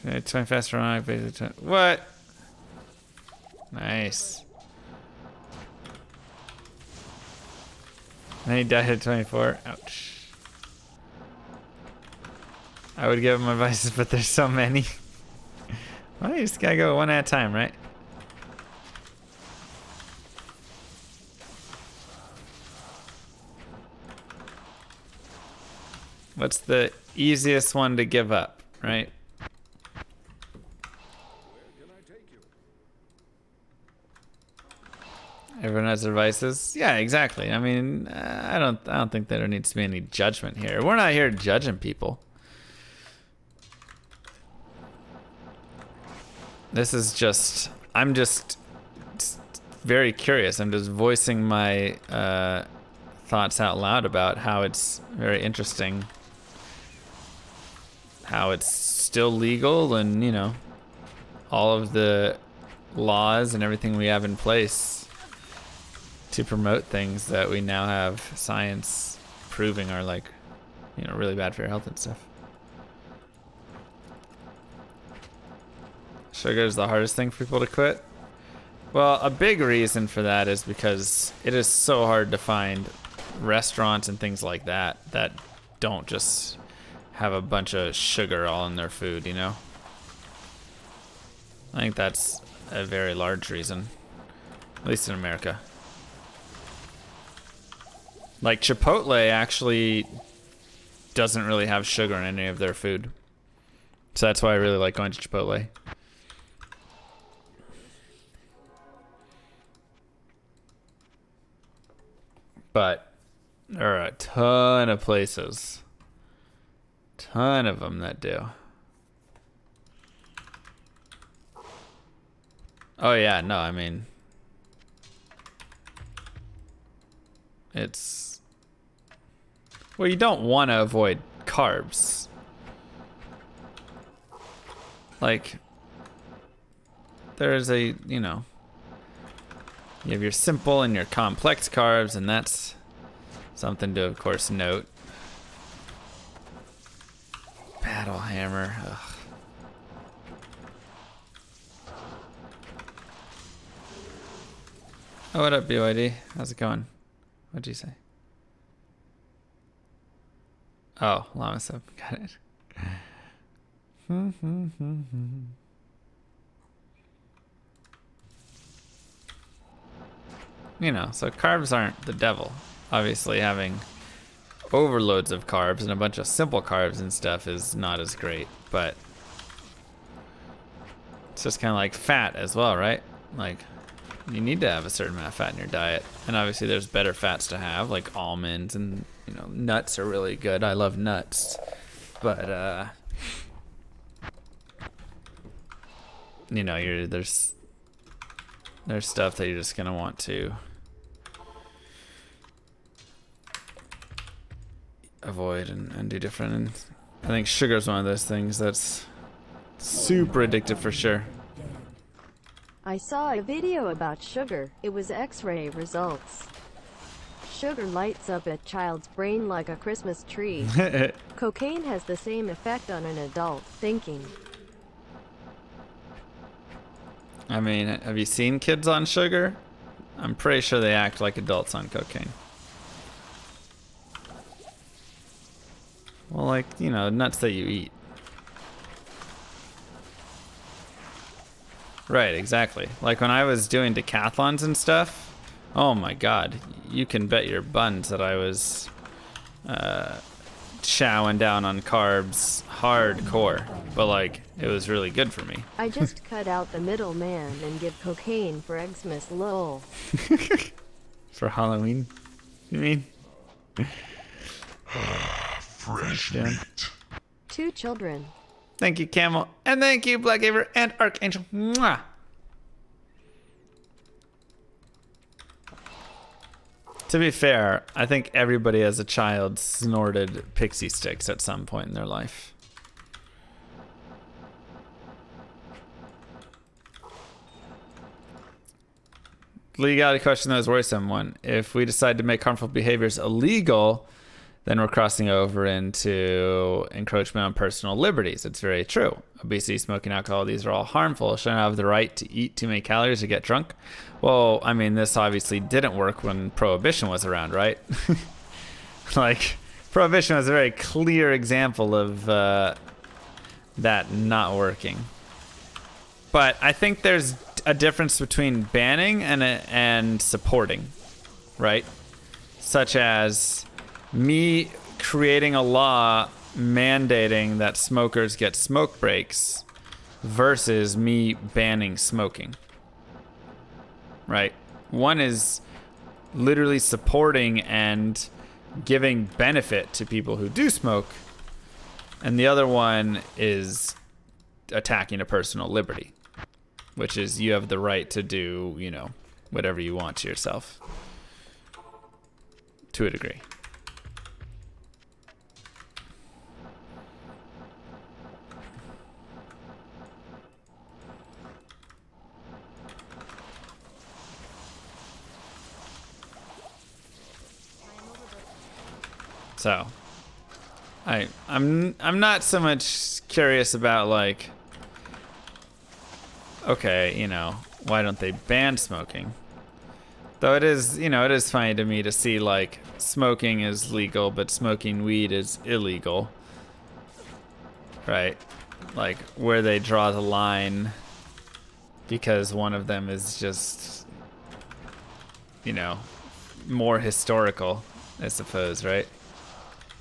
20 faster on what? Nice. And then he died at 24. Ouch. I would give him advice, but there's so many. Well, you just gotta go one at a time, right? What's the easiest one to give up, right? Everyone has advices. Yeah, exactly. I mean, I don't think there needs to be any judgment here. We're not here judging people. This is just, I'm just very curious. I'm just voicing my thoughts out loud about how it's very interesting, how it's still legal, and you know, all of the laws and everything we have in place to promote things that we now have science proving are, like, you know, really bad for your health and stuff. Sugar is the hardest thing for people to quit. Well, a big reason for that is because it is so hard to find restaurants and things like that that don't just have a bunch of sugar all in their food, you know? I think that's a very large reason. At least in America. Like Chipotle actually doesn't really have sugar in any of their food. So that's why I really like going to Chipotle. But there are a ton of places. Ton of them that do. Oh yeah, no, I mean, it's, well, you don't want to avoid carbs. Like, there's a, you know, you have your simple and your complex carbs, and that's something to, of course, note. Battle hammer. Ugh. Oh, what up, BYD? How's it going? What'd you say? Oh, llama sub. Got it. You know, so carbs aren't the devil. Obviously, having overloads of carbs and a bunch of simple carbs and stuff is not as great, but it's just kind of like fat as well, right? Like, you need to have a certain amount of fat in your diet, and obviously there's better fats to have, like almonds, and you know, nuts are really good. I love nuts, but you know, there's stuff that you're just gonna want to avoid and do different. And I think sugar is one of those things that's super addictive for sure. I saw a video about sugar. It was X-ray results. Sugar lights up a child's brain like a Christmas tree. Cocaine has the same effect on an adult thinking. I mean, have you seen kids on sugar? I'm pretty sure they act like adults on cocaine. Well, like, you know, nuts that you eat. Right, exactly. Like when I was doing decathlons and stuff, oh my god, you can bet your buns that I was chowing down on carbs hardcore, but like, it was really good for me. I just cut out the middleman and give cocaine for Xmas lol. For Halloween, you mean? Fresh meat. 2 children. Thank you, Camel, and thank you, Blackhaver and Archangel. Mwah. To be fair, I think everybody as a child snorted pixie sticks at some point in their life. Legality question that was worrisome one. If we decide to make harmful behaviors illegal, then we're crossing over into encroachment on personal liberties. It's very true. Obesity, smoking, alcohol, these are all harmful. Shouldn't I have the right to eat too many calories or get drunk? Well, I mean, this obviously didn't work when Prohibition was around, right? Like, Prohibition was a very clear example of that not working. But I think there's a difference between banning and supporting, right? Such as me creating a law mandating that smokers get smoke breaks versus me banning smoking, right? One is literally supporting and giving benefit to people who do smoke, and the other one is attacking a personal liberty, which is you have the right to do, you know, whatever you want to yourself, to a degree. So, I'm not so much curious about like, okay, you know, why don't they ban smoking? Though it is, you know, it is funny to me to see like smoking is legal, but smoking weed is illegal, right? Like where they draw the line, because one of them is just you know, more historical, I suppose, right?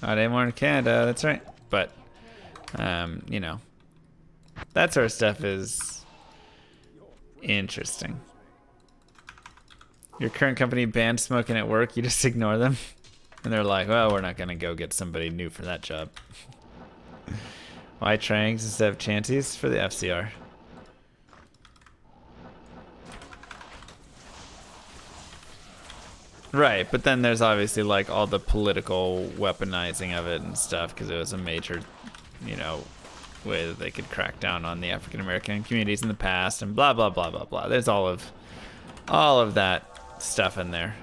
Not anymore in Canada, that's right. But, you know, that sort of stuff is interesting. Your current company banned smoking at work, you just ignore them? And they're like, well, we're not going to go get somebody new for that job. Why Trangs instead of Chanties? For the FCR. Right, but then there's obviously like all the political weaponizing of it and stuff because it was a major, you know, way that they could crack down on the African American communities in the past and blah blah blah blah blah. There's all of that stuff in there.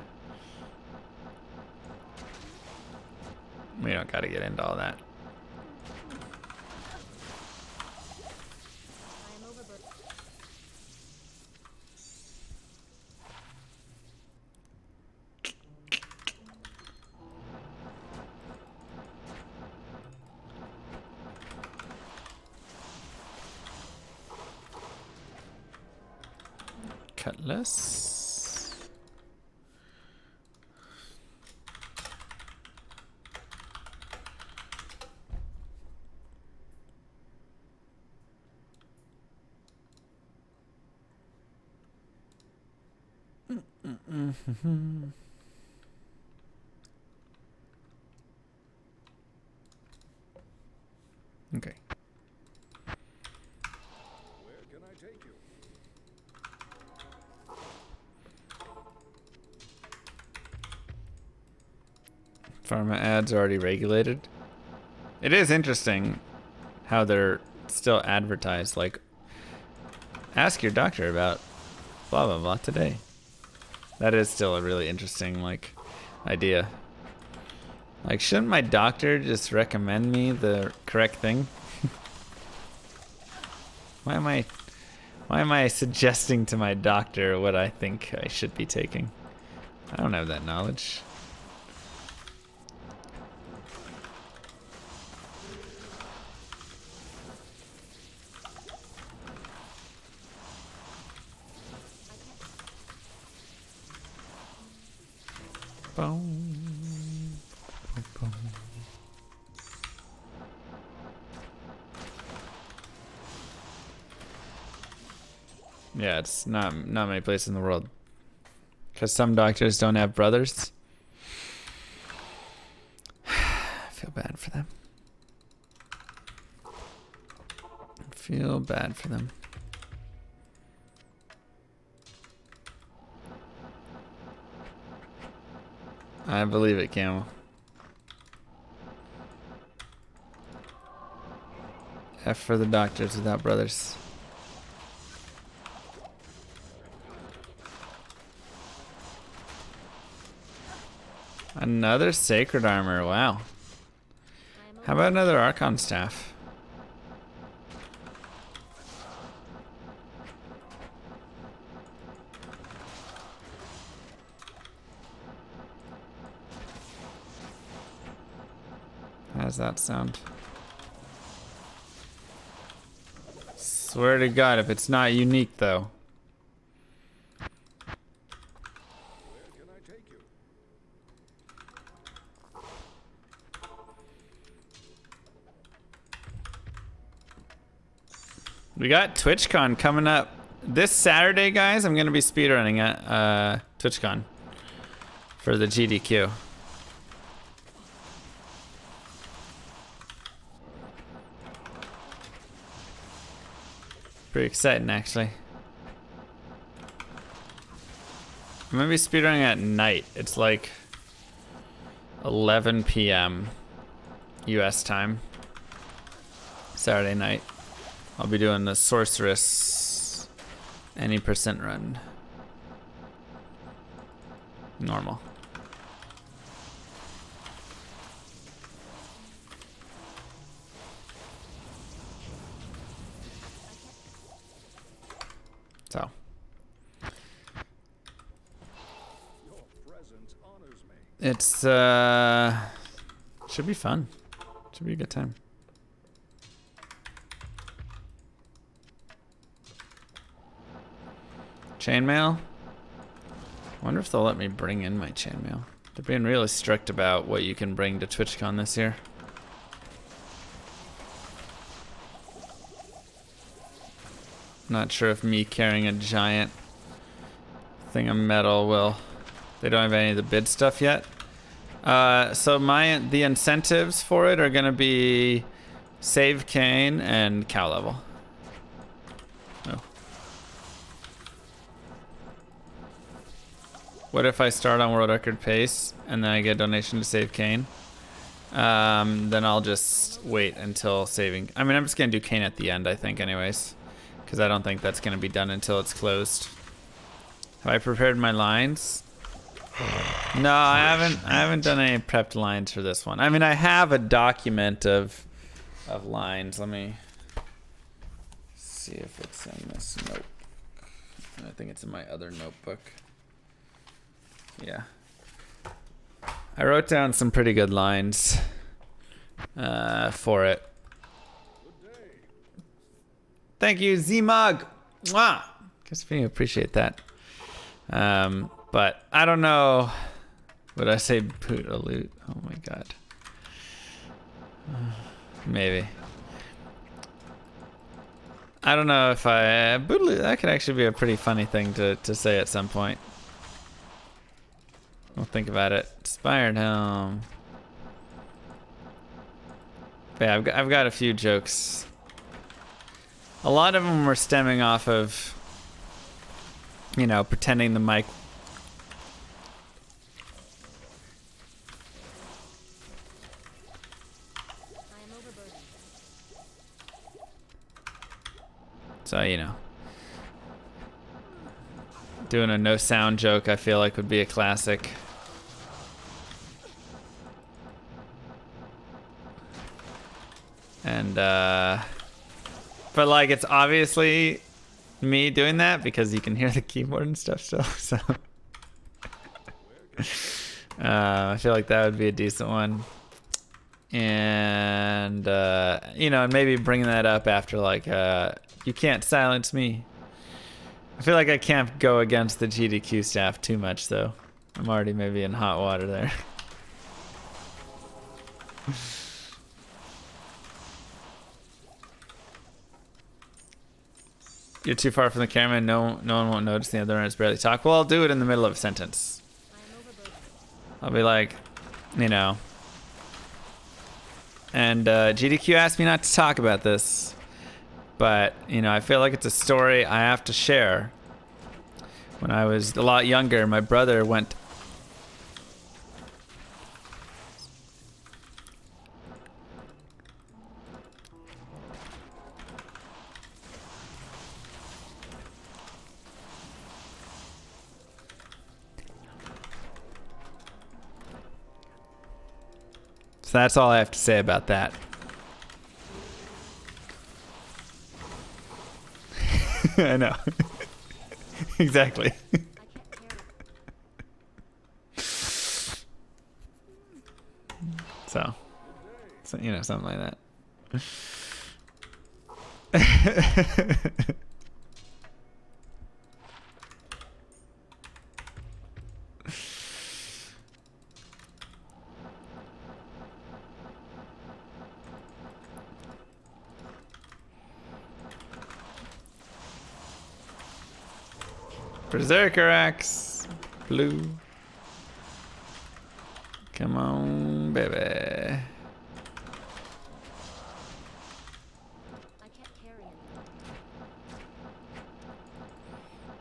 We don't got to get into all that. I am overburdened. Cutlass. Okay. Where can I take you? Pharma ads are already regulated. It is interesting how they're still advertised. Like, ask your doctor about blah blah blah today. That is still a really interesting like idea. Like, shouldn't my doctor just recommend me the correct thing? Why am I suggesting to my doctor what I think I should be taking? I don't have that knowledge. Boom. Boom. Yeah, it's not many places in the world. Because some doctors don't have brothers. I feel bad for them. I feel bad for them. I believe it, Camel. F for the doctors without brothers. Another sacred armor, wow. How about another Archon staff? How does that sound? Swear to God, if it's not unique though. Where can I take you? We got TwitchCon coming up this Saturday, guys. I'm going to be speedrunning at TwitchCon for the GDQ. Pretty exciting, actually. I'm going to be speedrunning at night. It's like 11 p.m. US time. Saturday night. I'll be doing the Sorceress any percent run. Normal. So. Your presence honors me. It's should be fun. Should be a good time. Chainmail? wonder if they'll let me bring in my chainmail. They're being really strict about what you can bring to TwitchCon this year. Not sure if me carrying a giant thing of metal will... They don't have any of the bid stuff yet. So the incentives for it are gonna be save cane and cow level. Oh. What if I start on world record pace and then I get a donation to save cane? Then I'll just wait until saving. I mean, I'm just gonna do cane at the end, I think, anyways, because I don't think that's gonna be done until it's closed. Have I prepared my lines? No, I haven't done any prepped lines for this one. I mean, I have a document of lines. Let me see if it's in this notebook. I think it's in my other notebook. Yeah. I wrote down some pretty good lines for it. Thank you, Z-Mug. Mwah! Guess we appreciate that. But I don't know. Would I say boot a loot? Oh my god. Maybe. I don't know if I boot a loot. That could actually be a pretty funny thing to say at some point. I'll think about it. Inspired home. But yeah, I've got a few jokes. A lot of them were stemming off of, you know, pretending the mic. So, you know, doing a no sound joke I feel like would be a classic. And, but like, it's obviously me doing that because you can hear the keyboard and stuff still, so. I feel like that would be a decent one. And, you know, and maybe bringing that up after, like, you can't silence me. I feel like I can't go against the GDQ staff too much, though. I'm already maybe in hot water there. You're too far from the camera and no one won't notice the other ones barely talk. Well, I'll do it in the middle of a sentence. I'll be like, you know. And GDQ asked me not to talk about this. But, you know, I feel like it's a story I have to share. When I was a lot younger, my brother went... So that's all I have to say about that. I know. Exactly. So, you know, something like that. Berserker Axe. Blue. Come on, baby. I can't carry anymore.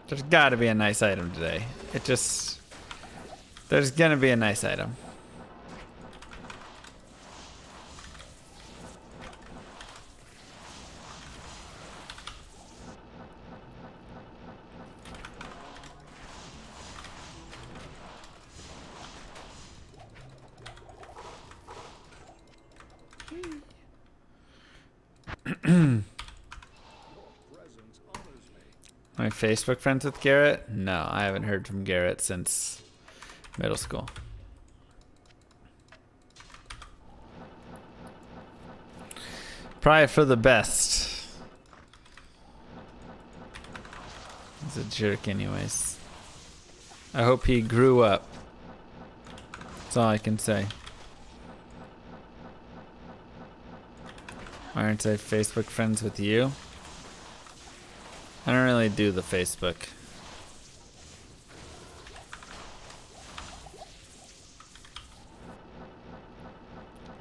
There's gotta be a nice item today. There's gonna be a nice item. My Facebook friends with Garrett? No, I haven't heard from Garrett since middle school. Probably for the best. He's a jerk anyways. I hope he grew up. That's all I can say. Why aren't I Facebook friends with you? I don't really do the Facebook.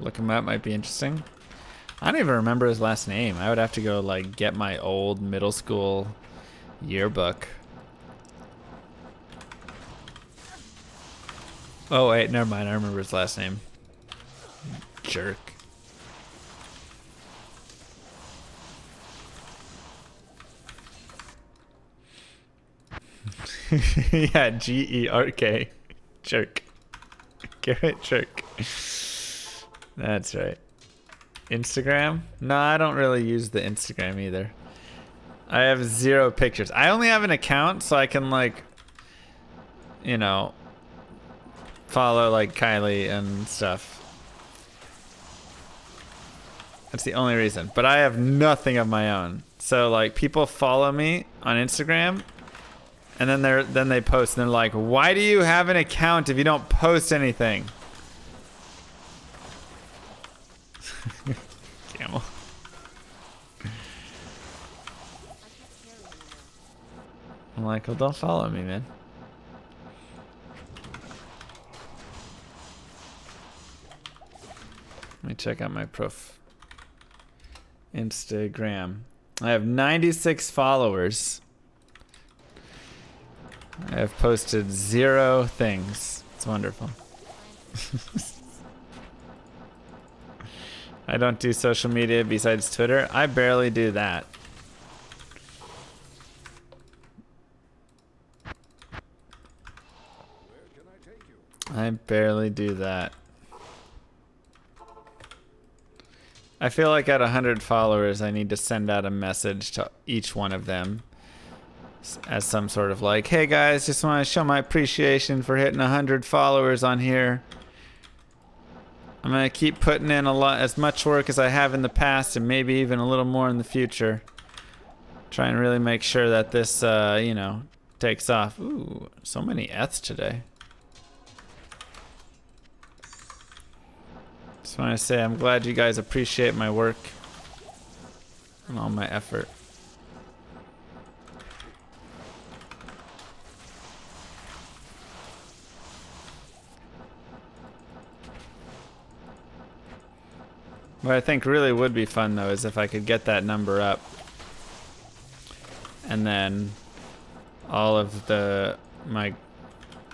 Look him up, might be interesting. I don't even remember his last name. I would have to go like get my old middle school yearbook. Oh wait, never mind. I remember his last name. Jerk. Yeah, Gerk. Jerk. Garrett Jerk. That's right. Instagram? No, I don't really use the Instagram either. I have 0 pictures. I only have an account so I can like, you know, follow like Kylie and stuff. That's the only reason. But I have nothing of my own. So like people follow me on Instagram and then they post and they're like, "Why do you have an account if you don't post anything?" Camel. I'm like, well, don't follow me, man. Let me check out my Instagram. I have 96 followers. I have posted 0 things. It's wonderful. I don't do social media besides Twitter. I barely do that. Where can I take you? I barely do that. I feel like at 100 followers, I need to send out a message to each one of them as some sort of like, hey guys, just want to show my appreciation for hitting 100 followers on here. I'm going to keep putting in as much work as I have in the past and maybe even a little more in the future. Try and really make sure that this, you know, takes off. Ooh, so many F's today. Just want to say I'm glad you guys appreciate my work and all my effort. What I think really would be fun though is if I could get that number up and then all of my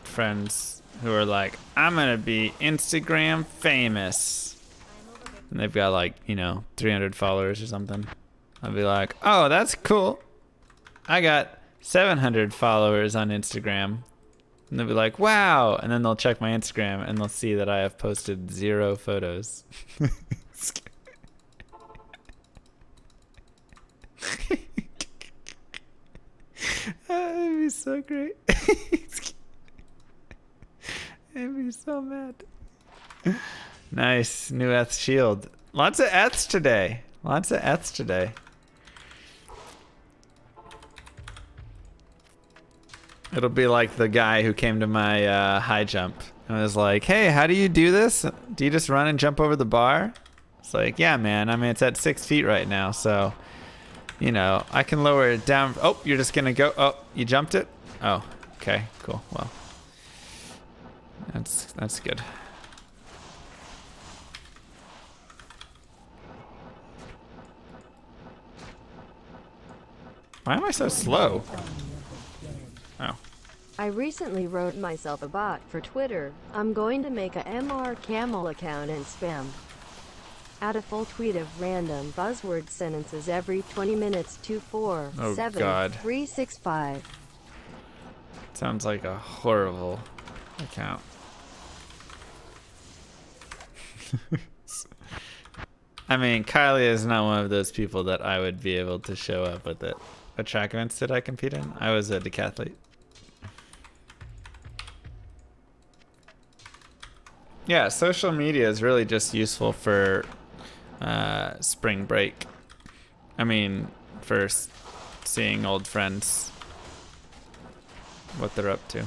friends who are like, I'm gonna be Instagram famous, and they've got like, you know, 300 followers or something. I'll be like, oh, that's cool. I got 700 followers on Instagram. And they'll be like, wow. And then they'll check my Instagram and they'll see that I have posted 0 photos. That'd be so great. I'd be so mad. Nice. New Eth shield. Lots of Eths today. Lots of Eths today. It'll be like the guy who came to my high jump and was like, hey, how do you do this? Do you just run and jump over the bar? It's like, yeah, man. I mean, it's at 6 feet right now, so, you know, I can lower it down. Oh, you're just going to go. Oh, you jumped it? Oh, okay, cool. Well, that's good. Why am I so slow? Oh. I recently wrote myself a bot for Twitter. I'm going to make a MR Camel account and spam. Add a full tweet of random buzzword sentences every 20 minutes to 47365. Sounds like a horrible account. I mean, Kylie is not one of those people that I would be able to show up with it. What track events did I compete in? I was a decathlete. Yeah, social media is really just useful for spring break. I mean, for seeing old friends, what they're up to.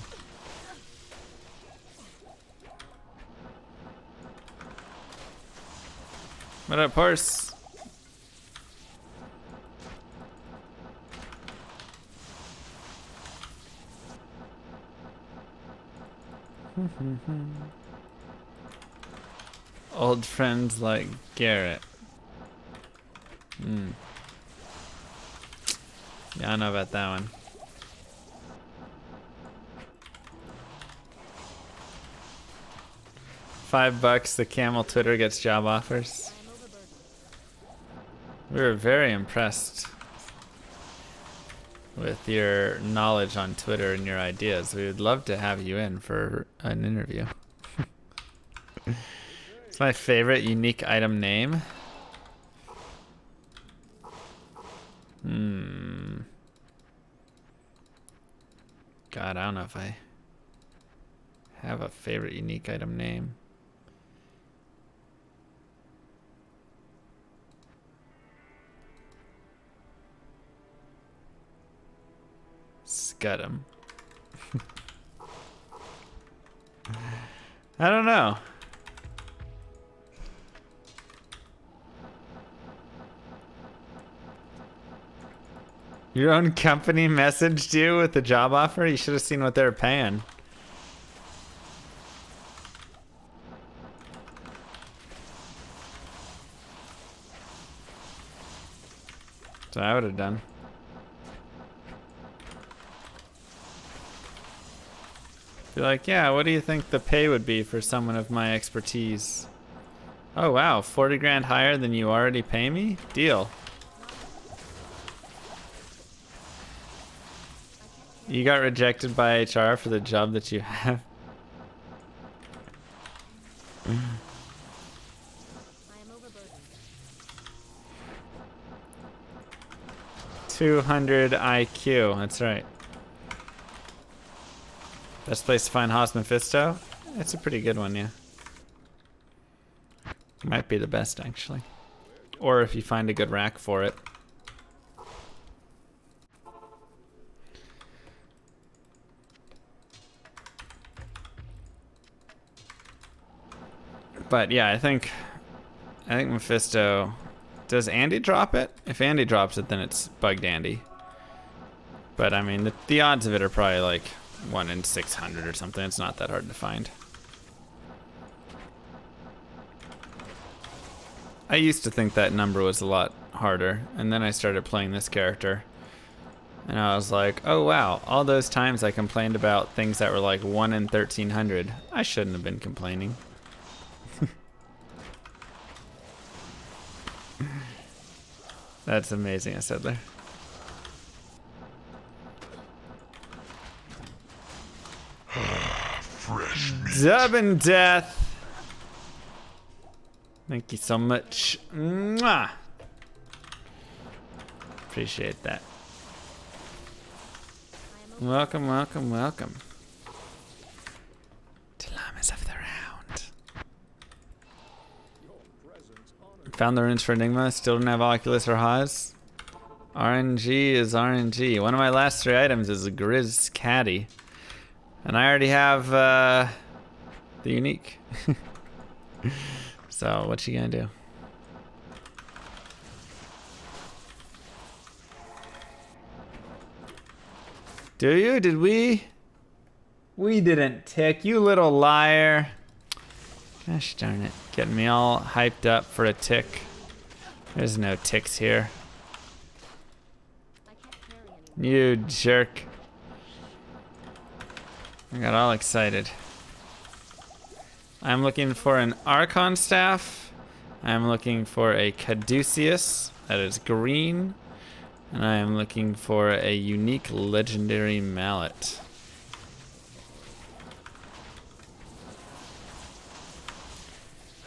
What up, horse? Old friends like Garrett. Yeah, I don't know about that one. $5, the camel Twitter gets job offers. We were very impressed with your knowledge on Twitter and your ideas. We would love to have you in for an interview. It's my favorite unique item name. God, I don't know if I have a favorite unique item name. Scudum. I don't know. Your own company messaged you with the job offer? You should have seen what they were paying. So I would have done. Be like, yeah, what do you think the pay would be for someone of my expertise? Oh wow, 40 grand higher than you already pay me? Deal. You got rejected by HR for the job that you have. I am overburdened. 200 IQ, that's right. Best place to find Haas Mephisto? It's a pretty good one, yeah. Might be the best, actually. Or if you find a good rack for it. But yeah, I think Mephisto. Does Andy drop it? If Andy drops it, then it's bugged Andy. But I mean, the odds of it are probably like 1 in 600 or something. It's not that hard to find. I used to think that number was a lot harder, and then I started playing this character. And I was like, oh wow, all those times I complained about things that were like 1 in 1300. I shouldn't have been complaining. That's amazing, I said there. Fresh meat. Dub and death. Thank you so much. Mwah. Appreciate that. Welcome, welcome, welcome. To Llamas of the Round. Found the runes for Enigma. Still don't have Oculus or Haas. RNG is RNG. One of my last 3 items is a Grizz Caddy. And I already have the unique. So what you gonna do? Do you? Did we? We didn't tick, you little liar. Gosh darn it. Getting me all hyped up for a tick. There's no ticks here. I can't carry anymore. You jerk. I got all excited. I'm looking for an Archon staff. I'm looking for a Caduceus that is green. And I am looking for a unique legendary mallet.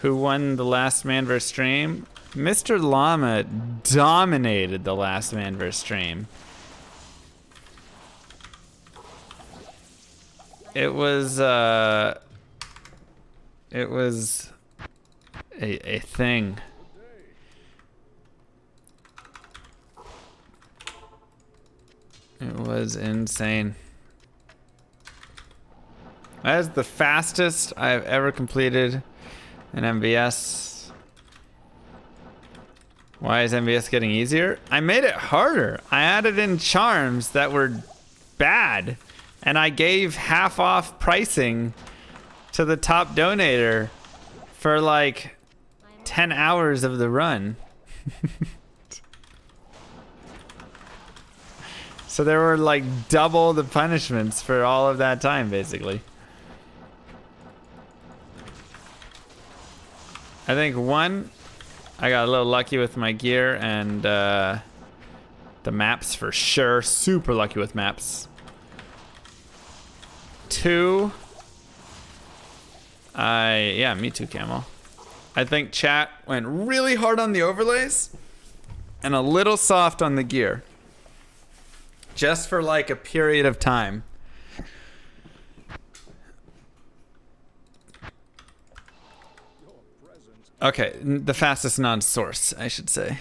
Who won the last man versus stream? Mr. Llama dominated the last man versus stream. It was a thing. It was insane. That is the fastest I've ever completed an MVS. Why is MVS getting easier? I made it harder. I added in charms that were bad, and I gave half off pricing to the top donator for like 10 hours of the run. So there were like double the punishments for all of that time, basically. I think one, I got a little lucky with my gear and the maps for sure. Super lucky with maps. Two, yeah, me too, Camel. I think chat went really hard on the overlays and a little soft on the gear. Just for like a period of time. Okay, the fastest non-source, I should say.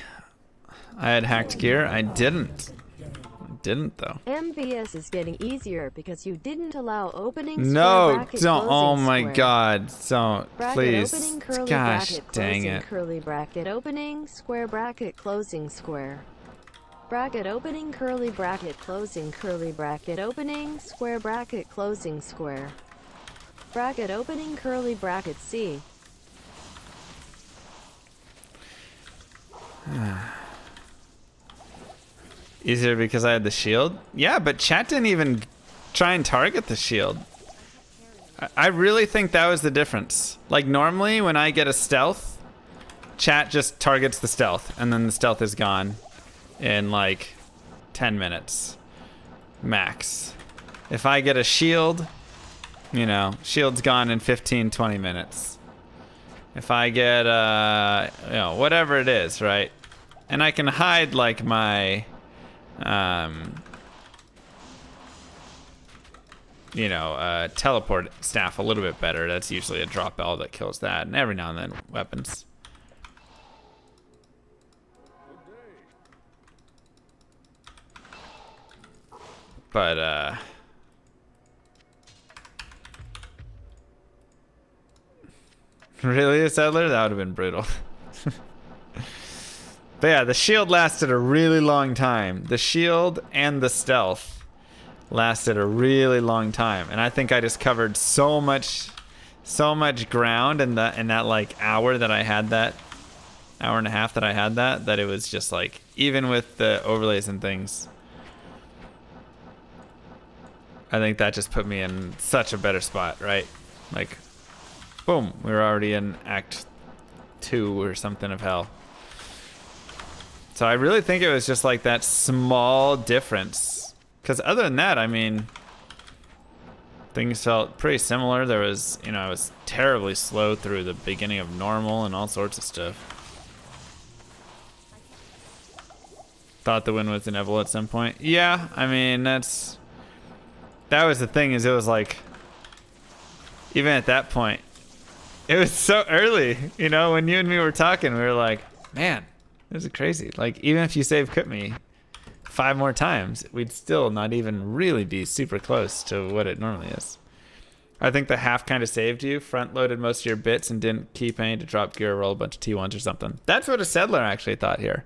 I had hacked gear. I didn't. Though. MVS is getting easier because you didn't allow opening No, square bracket don't. closing Oh my square. God, don't. Bracket Please. opening, curly Gosh, bracket dang closing, it. curly bracket opening, square bracket closing square. Bracket opening, curly bracket closing, curly bracket opening, square bracket closing square. Bracket opening, curly bracket C. Easier because I had the shield? Yeah, but chat didn't even try and target the shield. I really think that was the difference. Like normally when I get a stealth, chat just targets the stealth and then the stealth is gone in like 10 minutes max. If I get a shield, you know, shield's gone in 15-20 minutes. If I get you know, whatever it is, right? And I can hide like my you know, teleport staff a little bit better. That's usually a drop bell that kills that, and every now and then weapons. But really, a settler? That would have been brutal. But yeah, the shield lasted a really long time. The shield and the stealth lasted a really long time, and I think I just covered so much ground in that like hour that I had that, hour and a half that I had that it was just like, even with the overlays and things, I think that just put me in such a better spot, right? Like, boom, we were already in Act 2 or something of hell. So I really think it was just like that small difference. Because other than that, I mean, things felt pretty similar. There was, you know, I was terribly slow through the beginning of normal and all sorts of stuff. Thought the win was inevitable at some point. Yeah, I mean, that was the thing, is it was like, even at that point, it was so early. You know, when you and me were talking, we were like, man, this is crazy. Like, even if you save quit me 5 more times, we'd still not even really be super close to what it normally is. I think the half kind of saved you, front-loaded most of your bits and didn't keep any to drop gear or roll a bunch of T1s or something. That's what a settler actually thought here.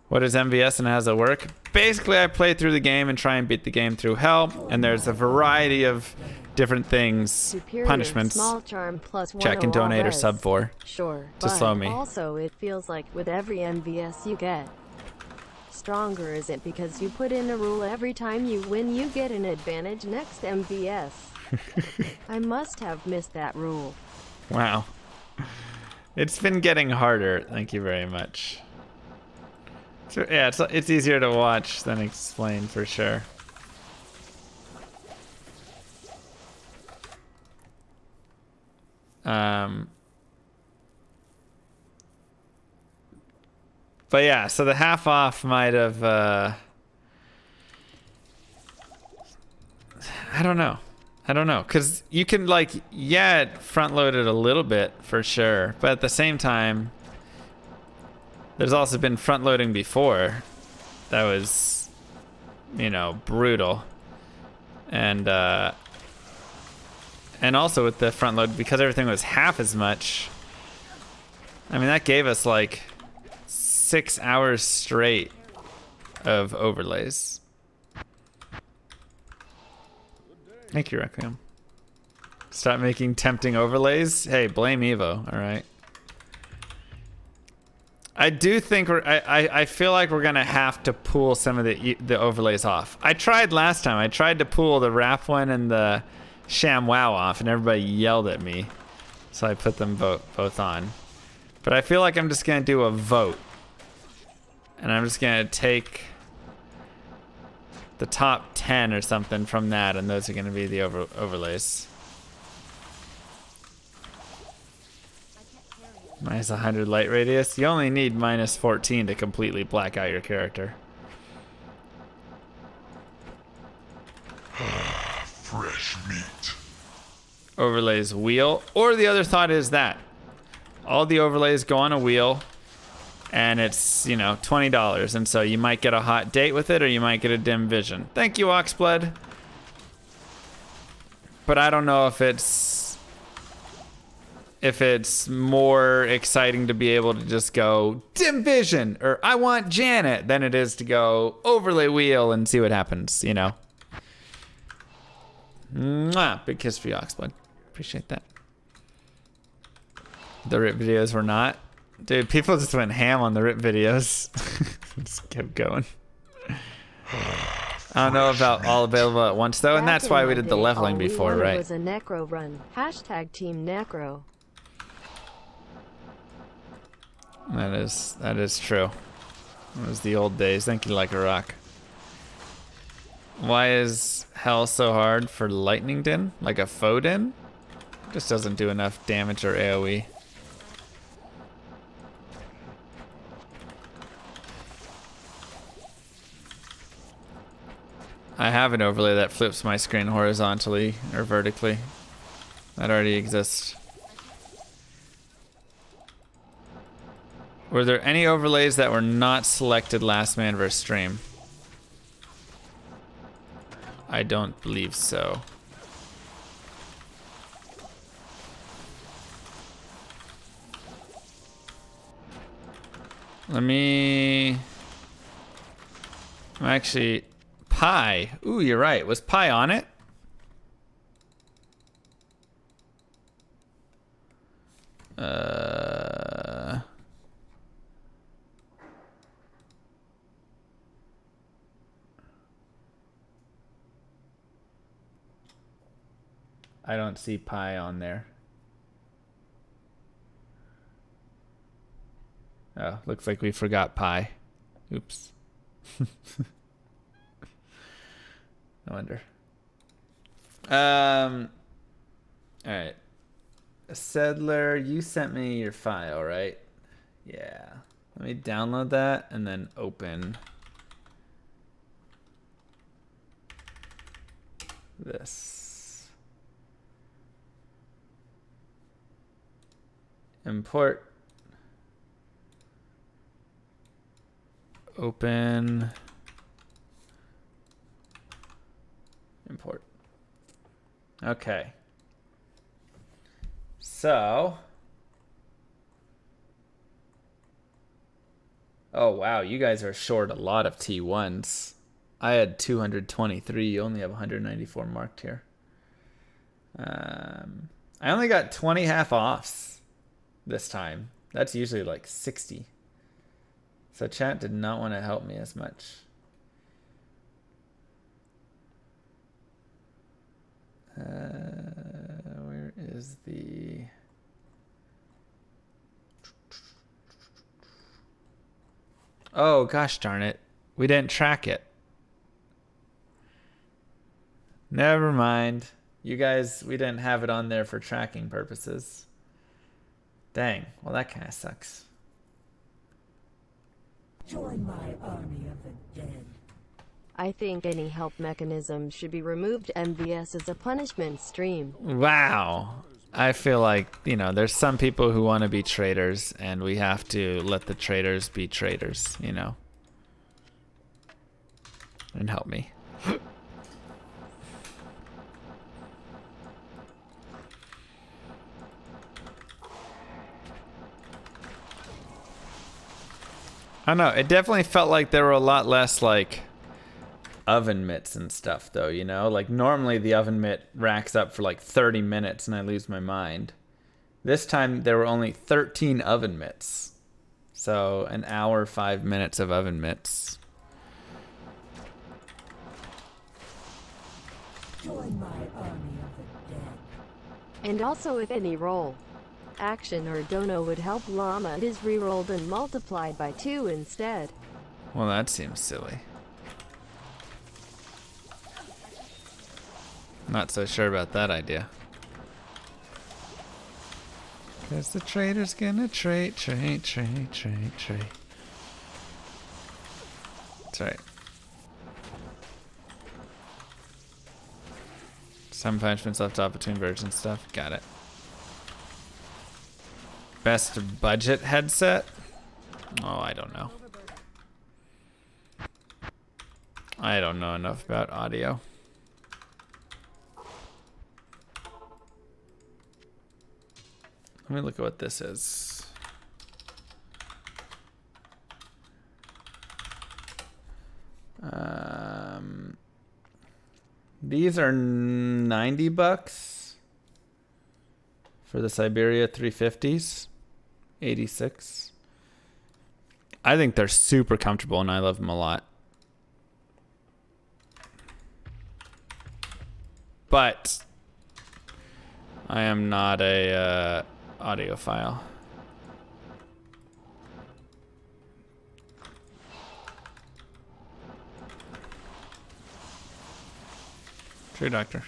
What is MVS and how does it work? Basically, I play through the game and try and beat the game through hell, and there's a variety of different things, Superior, punishments, small charm plus check and donate or sub for. Sure, to but slow me. Also, it feels like with every MVS you get, stronger is it because you put in a rule every time you win you get an advantage next MVS. I must have missed that rule. Wow. It's been getting harder. Thank you very much. So, yeah, it's easier to watch than explain for sure. But yeah, so the half off might have, I don't know. Because you can, like, yeah, it front loaded a little bit for sure. But at the same time, there's also been front loading before that was, you know, brutal. And also with the front load, because everything was half as much, I mean, that gave us like 6 hours straight of overlays. Thank you, Requiem. Stop making tempting overlays. Hey, blame Evo. All right. I do think I feel like we're gonna have to pull some of the overlays off. I tried last time. I tried to pull the Rap one and the Sham Wow off, and everybody yelled at me. So I put them both on. But I feel like I'm just gonna do a vote, and I'm just gonna take the top 10 or something from that, and those are gonna be the overlays. Minus 100 light radius. You only need minus 14 to completely black out your character. Fresh meat. Overlays wheel. Or the other thought is that all the overlays go on a wheel, and it's, you know, $20. And so you might get a hot date with it, or you might get a dim vision. Thank you, Oxblood. But I don't know if it's more exciting to be able to just go dim vision or I want Janet than it is to go overlay wheel and see what happens, you know. Mwah, big kiss for you, Oxblood. Appreciate that. The RIP videos were not. Dude, people just went ham on the RIP videos. Just kept going. I don't know about all available at once though, and that's why we did the leveling before, right? It was a necro run. Hashtag team necro. That is true. It was the old days. Thank you, Like a Rock. Why is hell so hard for lightning din? Like a Foden? Just doesn't do enough damage or AoE. I have an overlay that flips my screen horizontally or vertically. That already exists. Were there any overlays that were not selected last man versus stream? I don't believe so. I'm actually... Pi. Ooh, you're right. Was Pi on it? I don't see Pi on there. Oh, looks like we forgot Pi. Oops. I wonder. All right. Settler, you sent me your file, right? Yeah. Let me download that and then open this. Import. Open. Import. Okay. So. Oh, wow. You guys are short a lot of T1s. I had 223. You only have 194 marked here. I only got 20 half offs this time. That's usually like 60. So chat did not want to help me as much. Where is the... Oh, gosh darn it. We didn't track it. Never mind. You guys, we didn't have it on there for tracking purposes. Dang. Well, that kind of sucks. Join my army of the dead. I think any help mechanism should be removed. MVS is a punishment stream. Wow. I feel like, you know, there's some people who want to be traitors, and we have to let the traitors be traitors, you know. And help me. I don't know. It definitely felt like there were a lot less like oven mitts and stuff, though. You know, like normally the oven mitt racks up for like 30 minutes, and I lose my mind. This time there were only 13 oven mitts, so an hour 5 minutes of oven mitts. Join my army of the dead. And also if any roll, action or dono would help llama, it is re-rolled and multiplied by 2 instead. Well, that seems silly. Not so sure about that idea. Cause the trader's gonna trade. That's right. Some punishments left off between version stuff. Got it. Best budget headset? Oh, I don't know. I don't know enough about audio. Let me look at what this is. These are $90 for the Siberia 350s. 86. I think they're super comfortable and I love them a lot. But I am not a audiophile. True, doctor.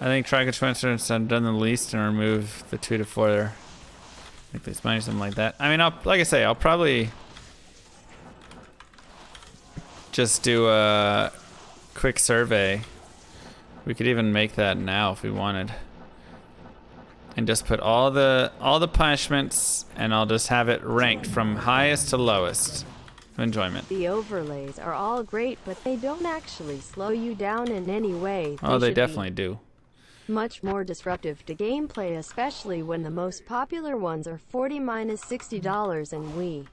I think try Spencer instead have done the least and remove the 2 to 4 there. Make this money, something like that. I mean, like I say, I'll probably just do a quick survey. We could even make that now if we wanted. And just put all the punishments, and I'll just have it ranked from highest to lowest of enjoyment. The overlays are all great, but they don't actually slow you down in any way. Oh, they should definitely be do. much more disruptive to gameplay, especially when the most popular ones are $40-$60 and we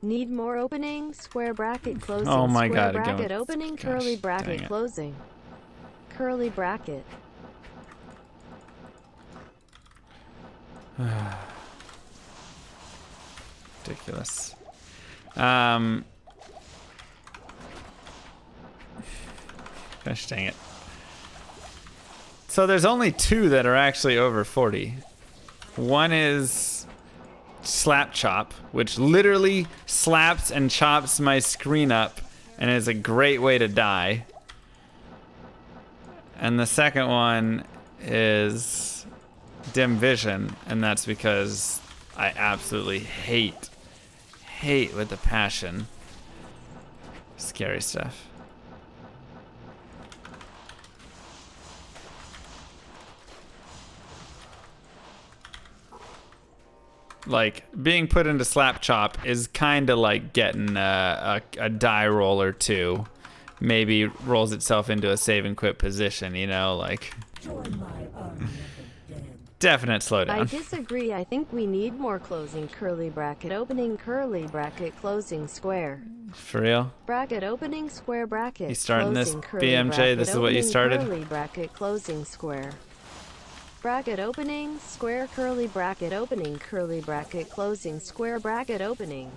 need more opening, square bracket closing, Oh my square God, bracket again. opening, Gosh, curly dang bracket it. closing, curly bracket. Ridiculous. Gosh dang it. So there's only 2 that are actually over 40. One is Slap Chop, which literally slaps and chops my screen up and is a great way to die. And the second one is Dim Vision, and that's because I absolutely hate with a passion scary stuff. Like, being put into Slap Chop is kind of like getting a die roll or 2. Maybe rolls itself into a save and quit position, you know, like Join my army of the dead. definite I slowdown. disagree. I think we need more closing, curly bracket opening, curly bracket closing, square For real? bracket opening, square bracket You starting this, closing, curly BMJ? bracket This is what you opening, started? curly bracket closing, square bracket opening, square, curly bracket opening, curly bracket closing, square bracket opening.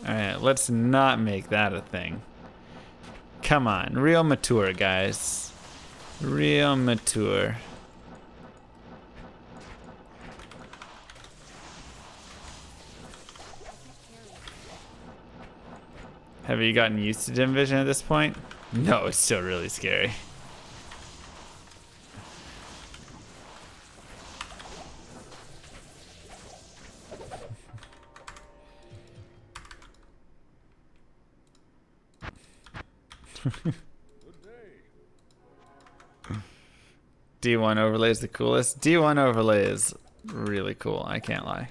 Alright, let's not make that a thing. Come on, real mature, guys. Real mature. Have you gotten used to dim vision at this point? No, it's still really scary. Good day. D1 overlay is the coolest. D1 overlay is really cool, I can't lie.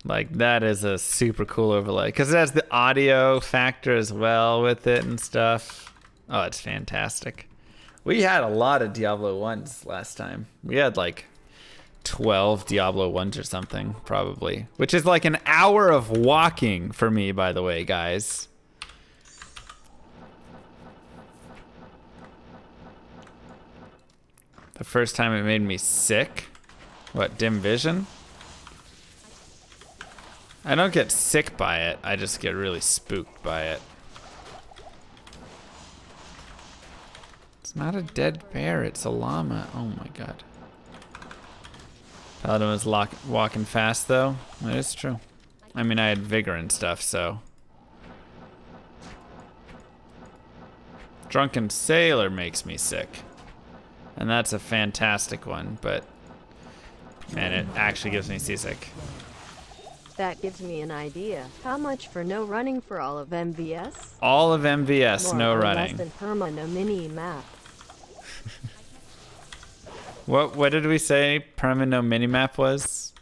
Like, that is a super cool overlay. Because it has the audio factor as well with it and stuff. Oh, it's fantastic. We had a lot of Diablo 1s last time. We had like 12 Diablo 1s or something, probably. Which is like an hour of walking for me, by the way, guys. The first time it made me sick. What, dim vision? I don't get sick by it, I just get really spooked by it. It's not a dead bear, it's a llama. Oh my god. Paladin was walking fast though. That is true. I mean, I had vigor and stuff, so. Drunken Sailor makes me sick. And that's a fantastic one, but man, it actually gives me seasick. That gives me an idea. How much for no running for all of MVS? All of MVS, More no or running. less than perma no mini map. What did we say perma no minimap was?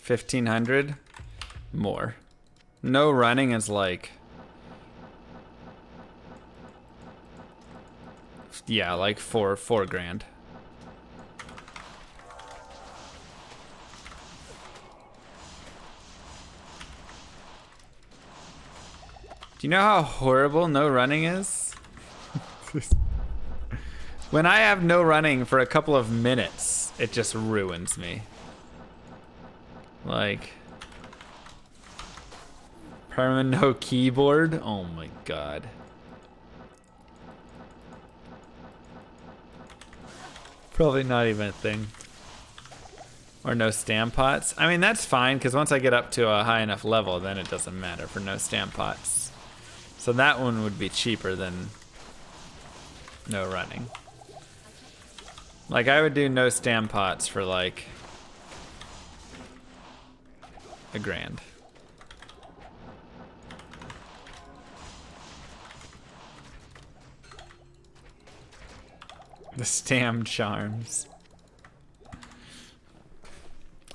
$1,500 more. No running is like, yeah, like four grand. Do you know how horrible no running is? When I have no running for a couple of minutes, it just ruins me. Like, perma no keyboard? Oh my god. Probably not even a thing. Or no stam pots. I mean, that's fine, because once I get up to a high enough level, then it doesn't matter for no stam pots. So that one would be cheaper than no running. Like, I would do no stam pots for like $1,000. The stam charms.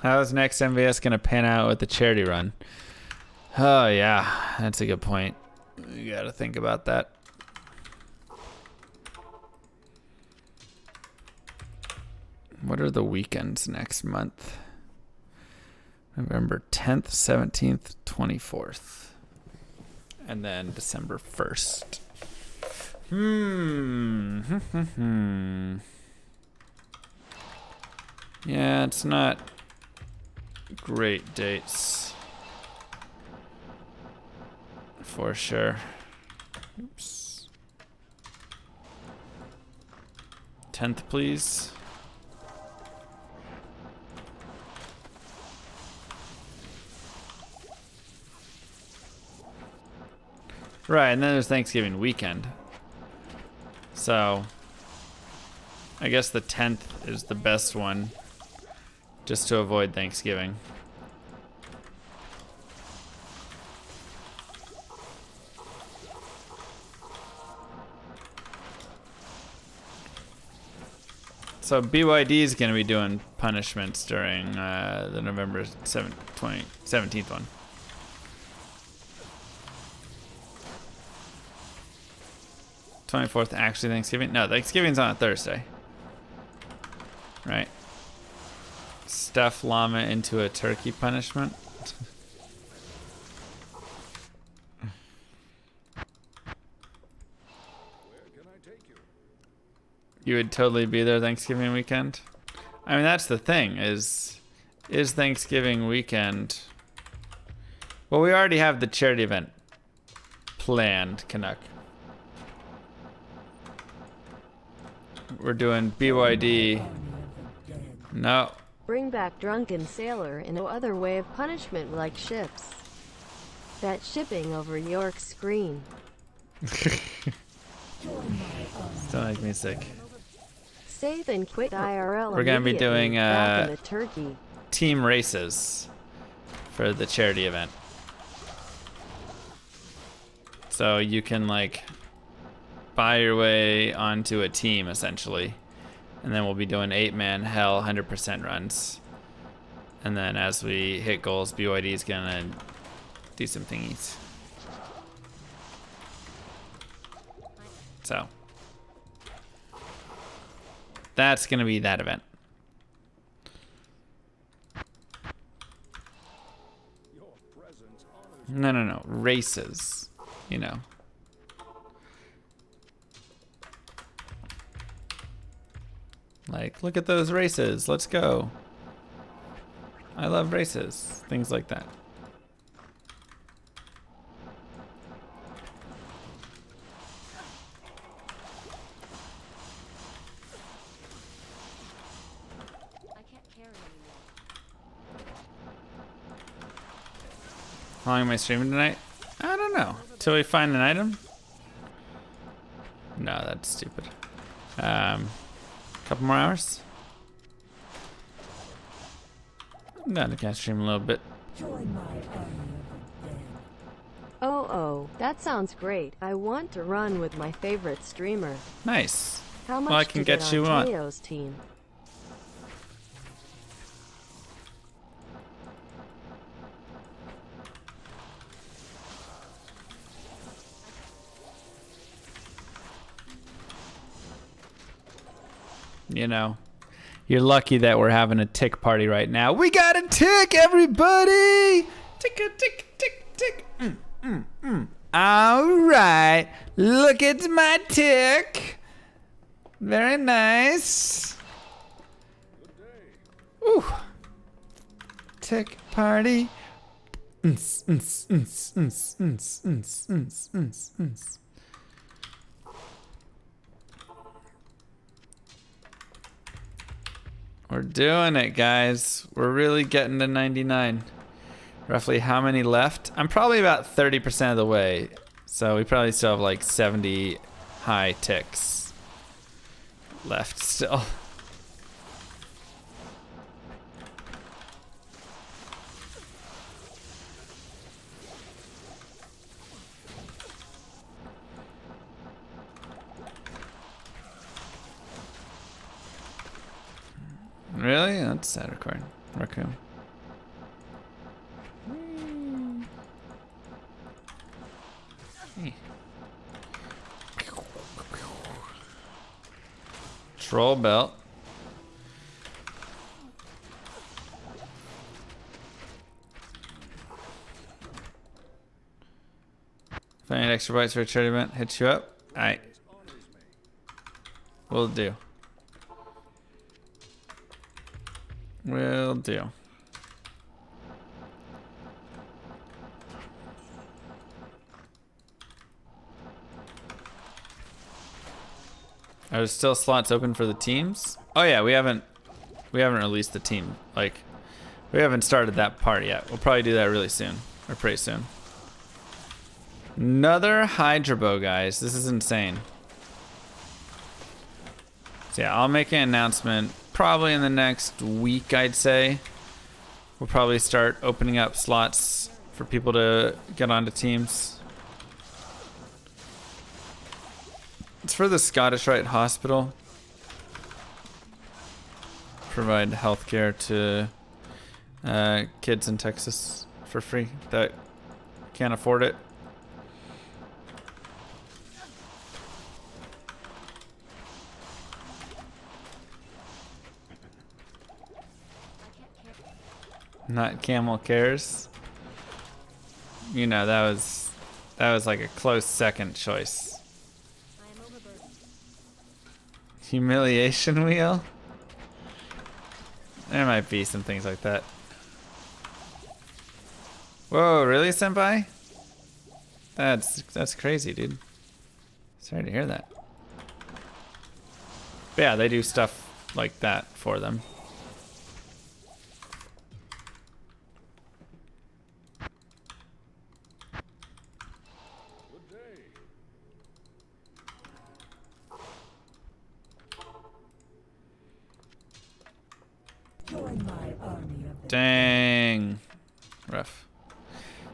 How's next MVS gonna pan out with the charity run? Oh yeah, that's a good point. You gotta think about that. What are the weekends next month? November 10th, 17th, 24th. And then December 1st. Yeah, it's not great dates. For sure. Oops. 10th, please. Right, and then there's Thanksgiving weekend. So, I guess the 10th is the best one, just to avoid Thanksgiving. So BYD is going to be doing punishments during the November 17th one. '24th actually Thanksgiving? No, Thanksgiving's on a Thursday. Right. Stuff llama into a turkey punishment. You would totally be there Thanksgiving weekend? I mean, that's the thing, is Thanksgiving weekend... Well, we already have the charity event planned, Canuck. We're doing BYD. No. Bring back Drunken Sailor and no other way of punishment like ships. That shipping over York's screen. Don't make me sick. Save and quit IRL. We're gonna be doing back in the turkey. team races for the charity event. So you can like buy your way onto a team essentially, and then we'll be doing 8-man hell 100% runs. And then as we hit goals, BYD is gonna do some thingies. So that's gonna be that event. No. Races, you know. Like, look at those races. Let's go. I love races. Things like that. I can't carry anymore. How long am I streaming tonight? I don't know. Till we find an item? No, that's stupid. Couple more hours? I'm down to catch stream a little bit. Join my army of the dead. Oh, that sounds great. I want to run with my favorite streamer. Nice. How much Well, I can to get you on. Teo's team? You know, you're lucky that we're having a tick party right now. We got a tick, everybody! Tick, a tick, tick, tick. All right, look at my tick. Very nice. Ooh. Tick party. We're doing it, guys. We're really getting to 99. Roughly how many left? I'm probably about 30% of the way. So we probably still have like 70 high ticks left still. Really? That's sad recording. Raccoon. Hey. Troll belt. If I need extra bites for a charity event, hit you up. Alright. Will do. Will do. Are there still slots open for the teams? Oh yeah, we haven't released the team. Like, we haven't started that part yet. We'll probably do that really soon, or pretty soon. Another Hydra bow, guys. This is insane. So yeah, I'll make an announcement probably in the next week, I'd say. We'll probably start opening up slots for people to get onto teams. It's for the Scottish Rite Hospital. Provide healthcare to kids in Texas for free that can't afford it. Not Camel Cares. You know, that was like a close second choice. I am overburdened. Humiliation wheel? There might be some things like that. Whoa, really, senpai? That's crazy, dude. Sorry to hear that. But yeah, they do stuff like that for them. Join my army of the Dang. Rough.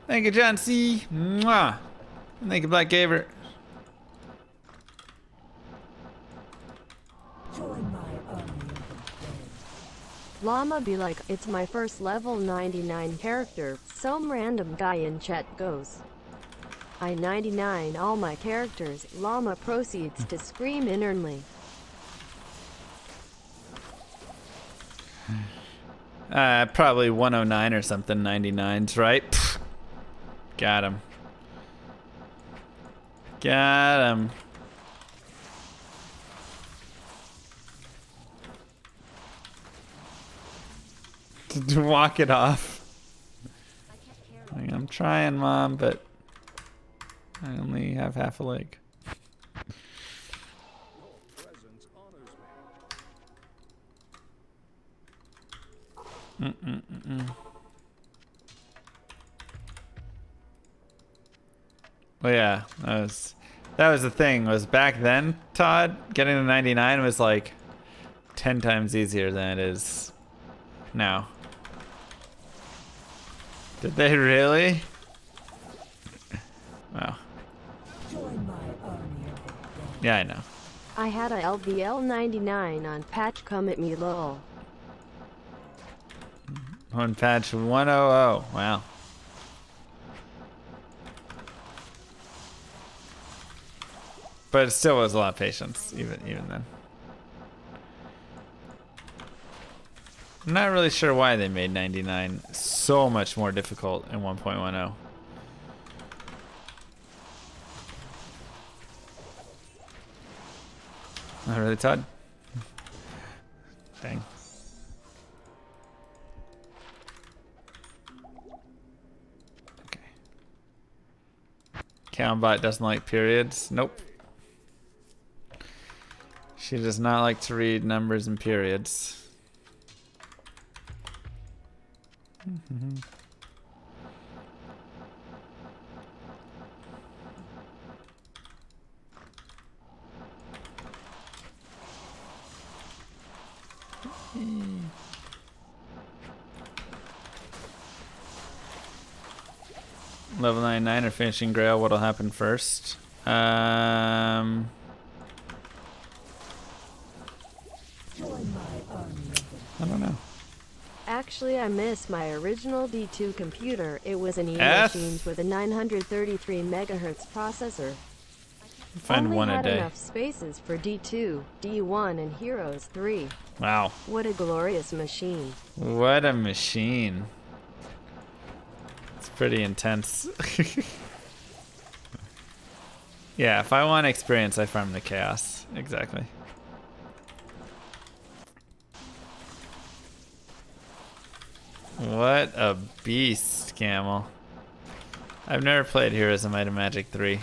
Thank you, John C. Mwah. Thank you, Black Gaver. Llama be like, it's my first level 99 character. Some random guy in chat goes, I 99 all my characters. Llama proceeds to scream internally. Probably 109 or something, 99s, right? Pfft. Got him. Got him. To walk it off. I can't carry I'm trying, Mom, but I only have half a leg. Well, yeah, that was the thing. Was back then, Todd, getting to 99 was like 10 times easier than it is now. Did they really? Wow. Join my army of the dead. Yeah, I know. I had a LVL 99 on patch, come at me lol. On patch 100. Wow. But it still was a lot of patience, even then. I'm not really sure why they made 99 so much more difficult in 1.10. Not really, Todd? Dang. Okay. Countbot doesn't like periods. Nope. She does not like to read numbers and periods. Level 99 or finishing Grail, what'll happen first? Join my army of the dead. I don't know. Actually, I miss my original D2 computer. It was an F? E-machines with a 933 megahertz processor. Find Only one a had day. enough spaces for D2, D1, and Heroes 3. Wow. What a glorious machine. What a machine. It's pretty intense. Yeah, if I want experience, I farm the chaos. Exactly. What a beast, Camel. I've never played Heroes of Might and Magic 3.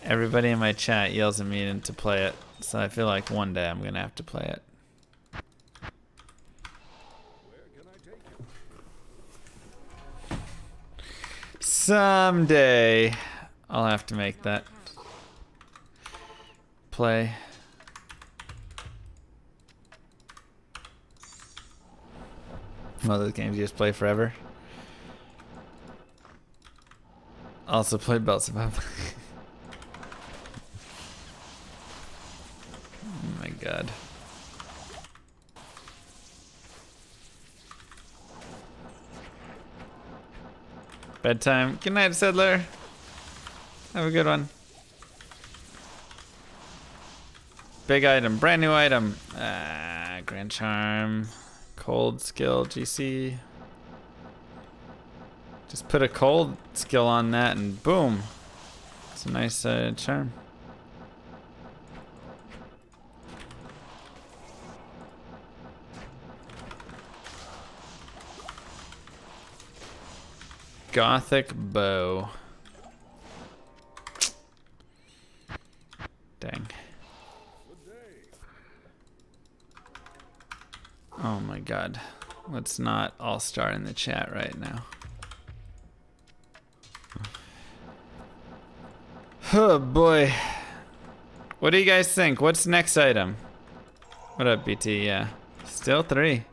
Everybody in my chat yells at me to play it, so I feel like one day I'm gonna have to play it. Someday I'll have to make that play. One of those games you just play forever. Also played Beelzebub. Oh my god. Bedtime. Good night, Settler. Have a good one. Big item. Brand new item. Grand Charm. Cold skill. GC. Just put a cold skill on that and boom. It's a nice charm. Gothic bow. Dang. Oh my god. Let's not all star in the chat right now. Oh boy. What do you guys think? What's next item? What up, BT? Yeah. Still 3.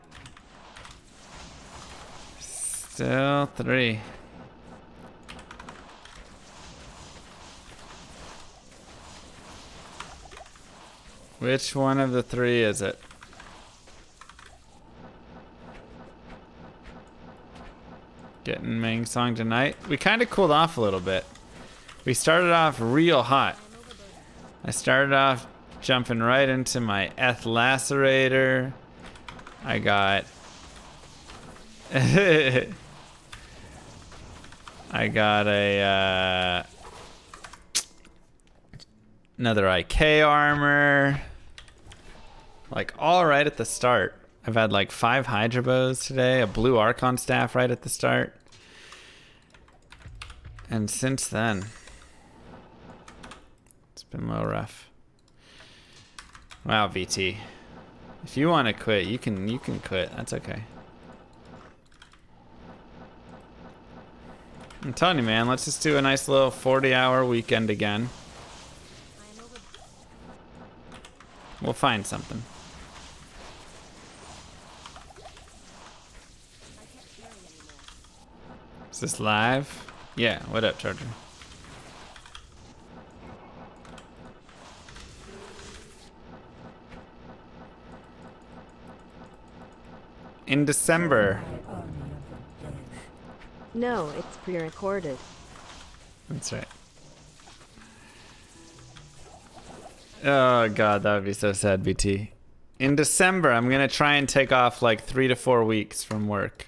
Still 3. Which one of the 3 is it? Getting Mang Song tonight. We kind of cooled off a little bit. We started off real hot. I started off jumping right into my Eth Lacerator. I got... I got a... another IK armor. Like, all right at the start. I've had like 5 Hydra bows today, a blue Archon staff right at the start. And since then, it's been a little rough. Wow, VT. If you want to quit, you can quit. That's okay. I'm telling you, man, let's just do a nice little 40-hour weekend again. We'll find something. Is this live? Yeah, what up, Charger? In December. No, it's pre-recorded. That's right. Oh god, that would be so sad, BT. In December, I'm gonna try and take off like 3 to 4 weeks from work.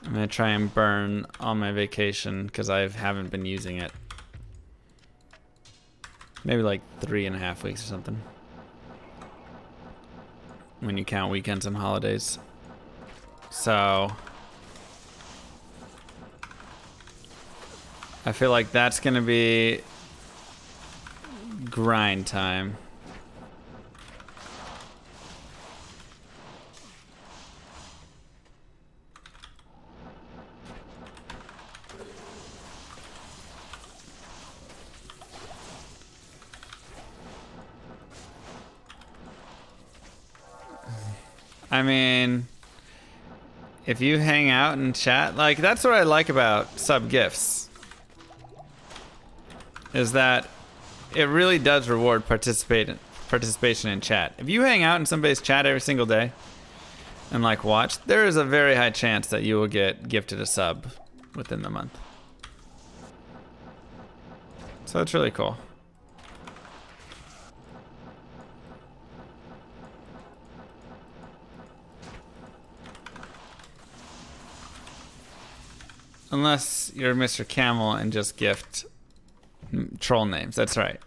I'm gonna try and burn all my vacation because I haven't been using it. Maybe like 3.5 weeks or something. When you count weekends and holidays. So I feel like that's gonna be grind time. I mean, if you hang out and chat, like, that's what I like about sub gifts. Is that it really does reward participation in chat. If you hang out in somebody's chat every single day and like watch, there is a very high chance that you will get gifted a sub within the month. So it's really cool. Unless you're Mr. Camel and just gift troll names. That's right.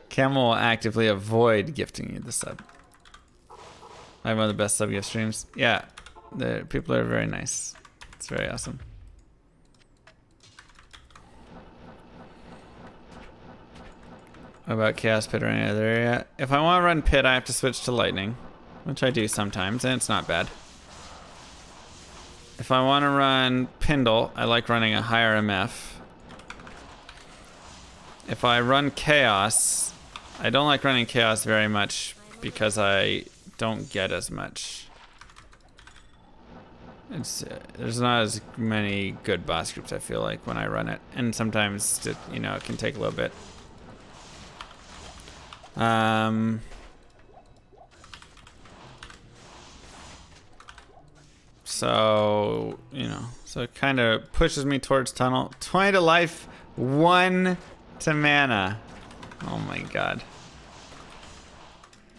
Camel will actively avoid gifting you the sub. I have one of the best sub gift streams. Yeah, the people are very nice. It's very awesome. What about Chaos Pit or any other area? If I want to run Pit, I have to switch to Lightning, which I do sometimes, and it's not bad. If I want to run Pindle, I like running a higher MF. If I run Chaos, I don't like running Chaos very much because I don't get as much. There's not as many good boss groups, I feel like, when I run it. And sometimes, it can take a little bit. So, so it kind of pushes me towards tunnel. 20 to life, 1 to mana. Oh my god.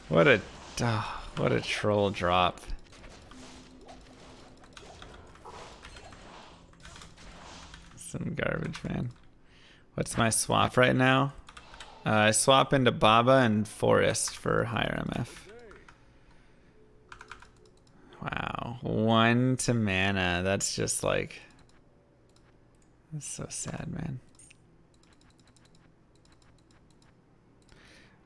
What a troll drop. Some garbage, man. What's my swap right now? I swap into Baba and Forest for higher MF. Wow, 1 to mana. That's just like, that's so sad, man.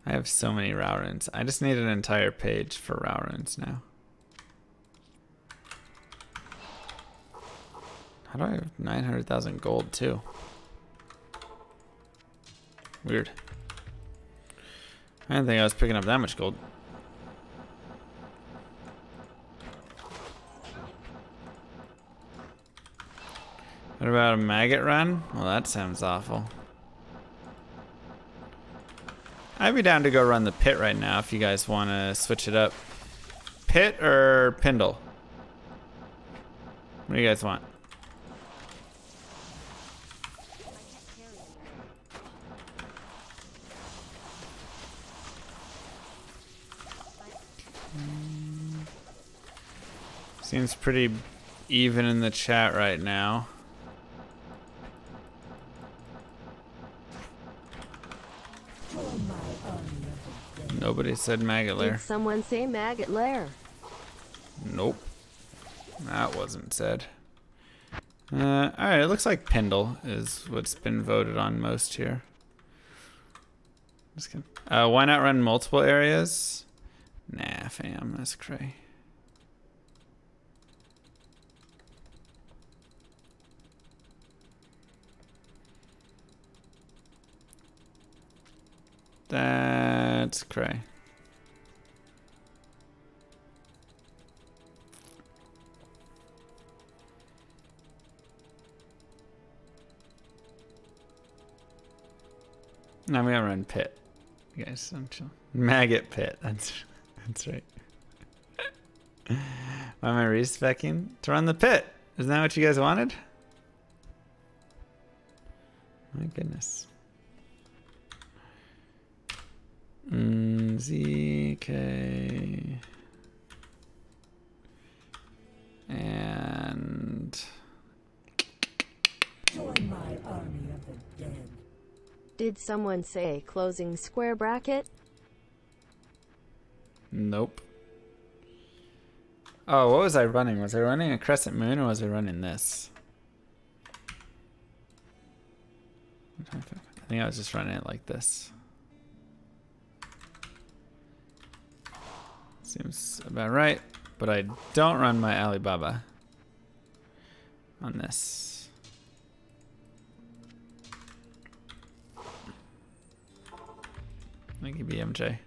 I have so many Rao runes. I just need an entire page for Rao runes now. How do I have 900,000 gold too? Weird. I didn't think I was picking up that much gold. What about a maggot run? Well, that sounds awful. I'd be down to go run the pit right now if you guys want to switch it up. Pit or Pindle? What What do you guys want? Seems pretty even in the chat right now. Nobody said maggot lair. Did someone say maggot lair? Nope. That wasn't said. Alright, it looks like Pendle is what's been voted on most here. Just kidding. Why not run multiple areas? Nah, fam, that's cray. That's cray. No, I'm gonna run pit. You guys, I'm chill. Maggot pit. That's right. Why am I respecing? To run the pit. Isn't that what you guys wanted? My goodness. ZK. And Join my army of the dead. Did someone say closing square bracket? nope. Oh, what was I running? Was I running a crescent moon or was I running this? I think I was just running it like this. Seems about right, but I don't run my Alibaba on this. Thank you, BMJ.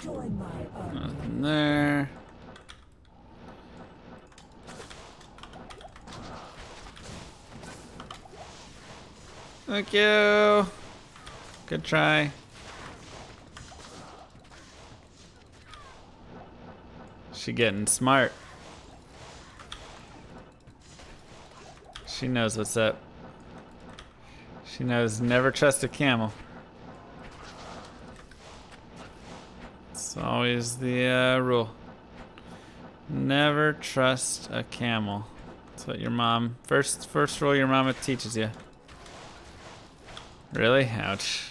Join my army. Nothing there. Thank you. Good try. She getting smart. She knows what's up. She knows never trust a camel. It's always the rule. Never trust a camel. That's what your mom, first rule your mama teaches you. Really? Ouch.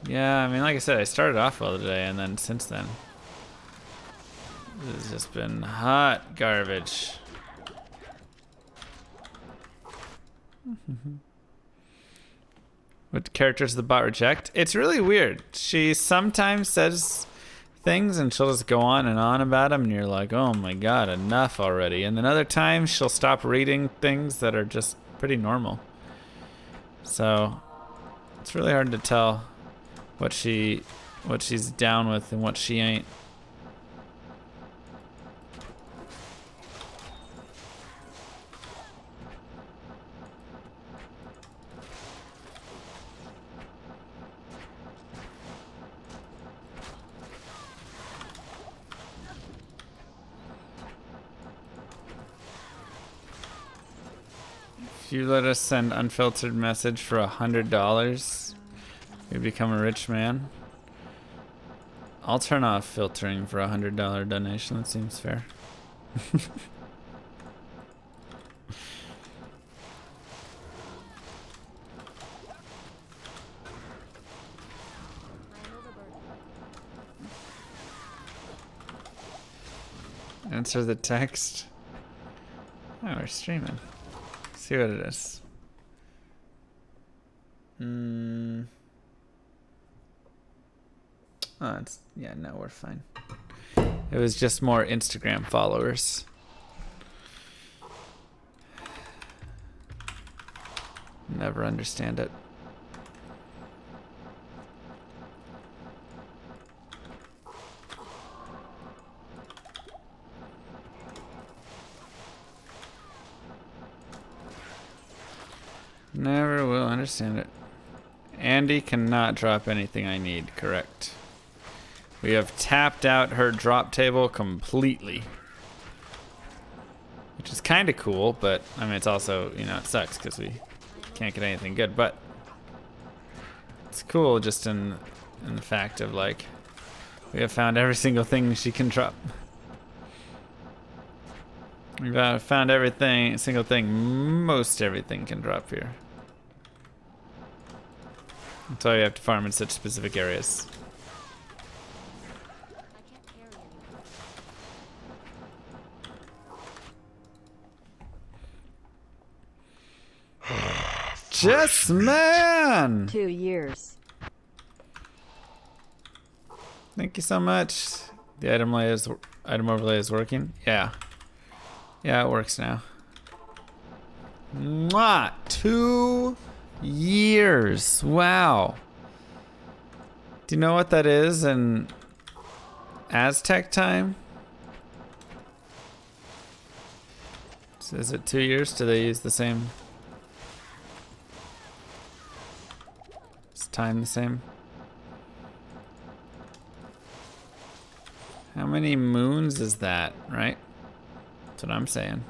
Yeah, I mean, like I said, I started off well today, and then since then, this has just been hot garbage. What characters does the bot reject? It's really weird. She sometimes says things and she'll just go on and on about them and you're like, oh my god, enough already. And then other times she'll stop reading things that are just pretty normal. So it's really hard to tell what she's down with and what she ain't. If you let us send unfiltered message for $100, we become a rich man. I'll turn off filtering for $100 donation. That seems fair. Answer the text. Oh, we're streaming. See what it is. Oh, it's, yeah, no, we're fine. It was just more Instagram followers. Never understand it. Never will understand it. Andy cannot drop anything I need, correct. We have tapped out her drop table completely. Which is kind of cool, but I mean, it's also, you know, it sucks because we can't get anything good, but it's cool just in the fact of like, we have found every single thing she can drop. We've found everything, single thing, most everything can drop here. That's why you have to farm in such specific areas. I can't carry anymore. Jess man! 2 years. Thank you so much. The item overlay is working. Yeah. Yeah, it works now. Mwah! 2 years. Wow. Do you know what that is in Aztec time? So is it 2 years? Do they use the same? Is time the same? How many moons is that, right? That's what I'm saying.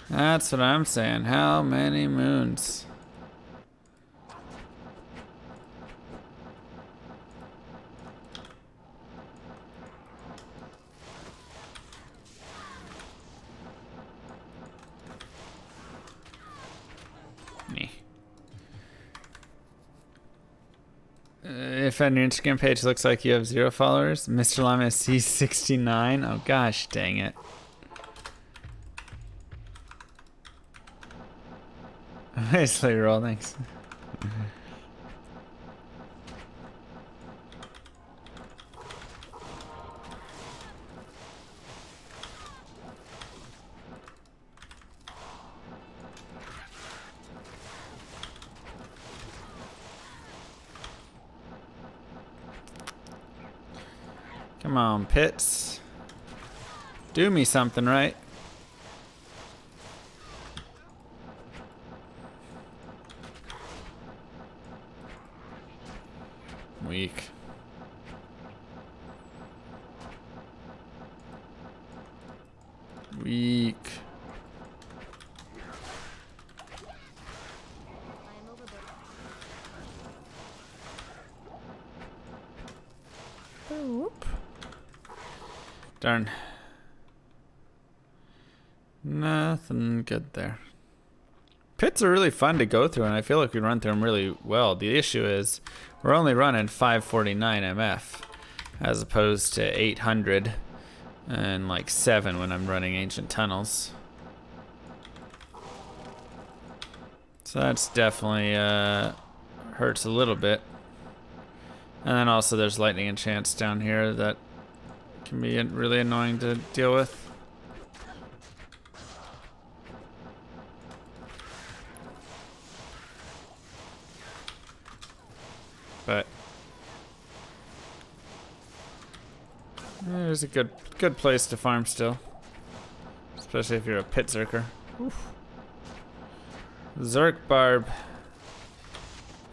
That's what I'm saying. How many moons? Me. If on your Instagram page looks like you have 0 followers, Mr. Llama C69. Oh gosh, dang it. Basically roll, thanks. Come on, Pits. Do me something, right? Weak. Weak. I am overburdened. Whoop. Darn. Nothing good there. Pits are really fun to go through, and I feel like we run through them really well. The issue is we're only running 549 MF as opposed to 800 and like 7 when I'm running Ancient Tunnels. So that's definitely hurts a little bit. And then also there's lightning enchants down here that can be really annoying to deal with. But there's a good place to farm still, especially if you're a pit zerker. Zerk Barb,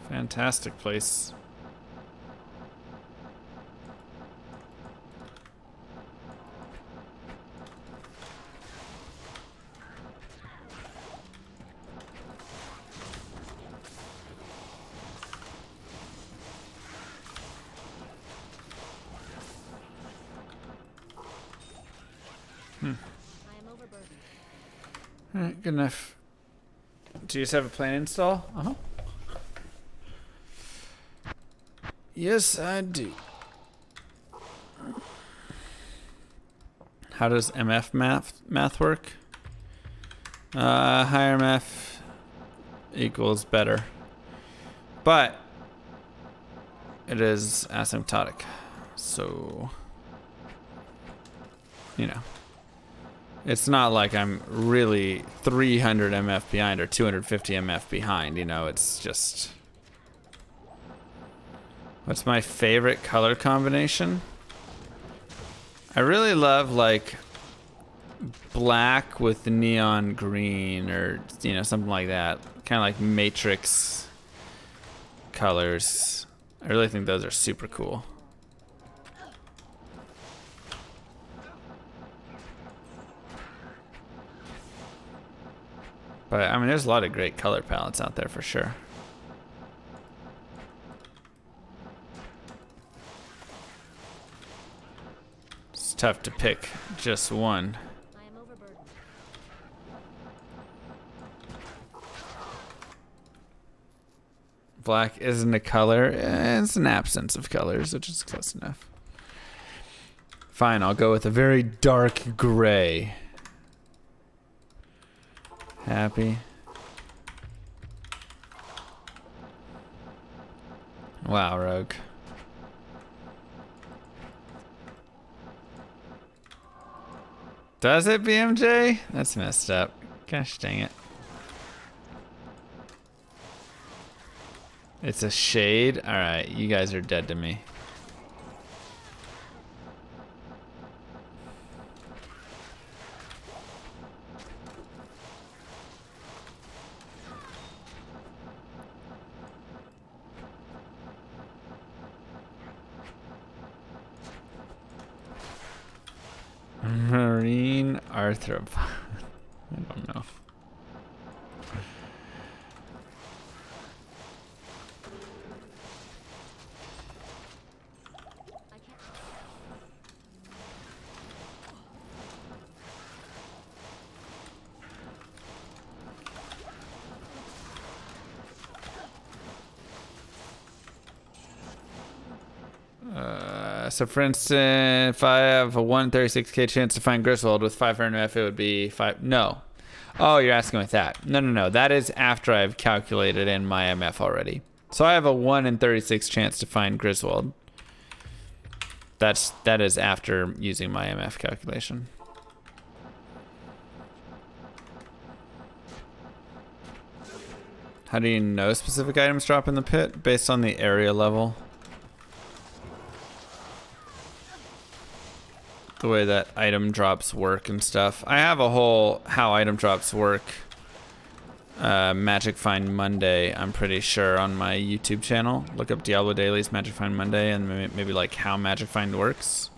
fantastic place. I am overburdened. Alright, good enough. Do you just have a plane install? Uh-huh. Yes, I do. How does MF math work? Higher MF equals better. But it is asymptotic. So, you know. It's not like I'm really 300 MF behind or 250 MF behind, you know, it's just What's my favorite color combination? I really love like black with the neon green, or you know, something like that. Kind of like matrix colors. I really think those are super cool. But I mean, there's a lot of great color palettes out there for sure. It's tough to pick just one. I am overburdened. Black isn't a color. It's an absence of colors, which is close enough. Fine, I'll go with a very dark gray. Happy. Wow, Rogue. Does it, BMJ? That's messed up. Gosh dang it. It's a shade? Alright, you guys are dead to me. Marine arthropod. I don't know. I can't. So for instance, if I have a 136k chance to find Griswold with 500 F, it would be 5. No. Oh, you're asking with that. No. That is after I've calculated in my MF already. So I have a 1 in 36 chance to find Griswold. That is after using my MF calculation. How do you know specific items drop in the pit? Based on the area level. The way that item drops work and stuff. I have a whole how item drops work Magic Find Monday, I'm pretty sure, on my YouTube channel. Look up Diablo Daily's Magic Find Monday and maybe like how Magic Find works.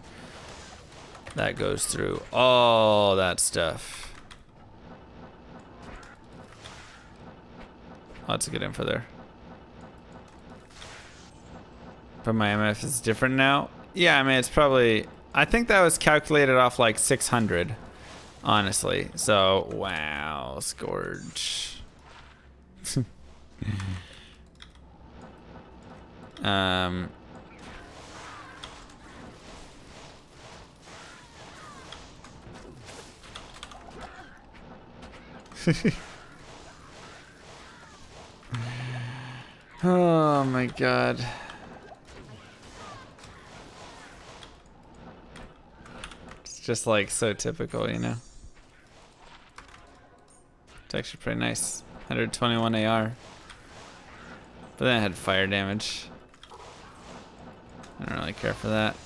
That goes through all that stuff. Lots of good info there. But my MF is different now. Yeah, I mean, it's probably... I think that was calculated off like 600, honestly. So, wow, Scourge. Oh my god. It's just like so typical, you know. It's actually pretty nice. 121 AR. But then I had fire damage. I don't really care for that.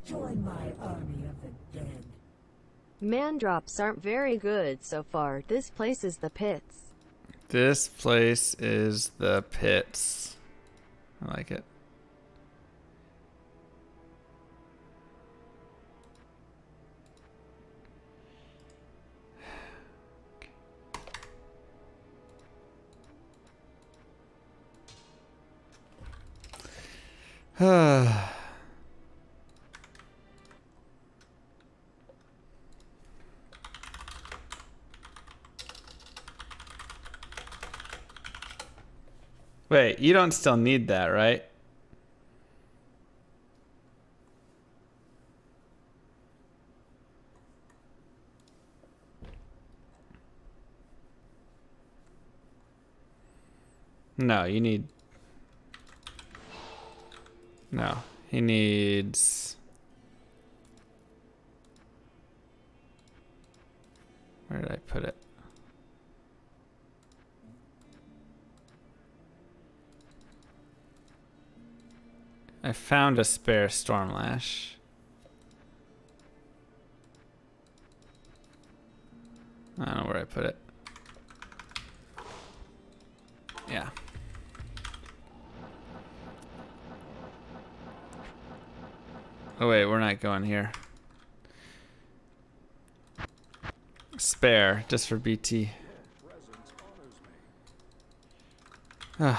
Join my army of the dead. Man drops aren't very good so far. This place is the pits. This place is the pits. I like it. Wait, you don't still need that, right? No, you need... No, he needs... Where did I put it? I found a spare Stormlash. I don't know where I put it. Yeah. Oh wait, we're not going here. Spare, just for BT.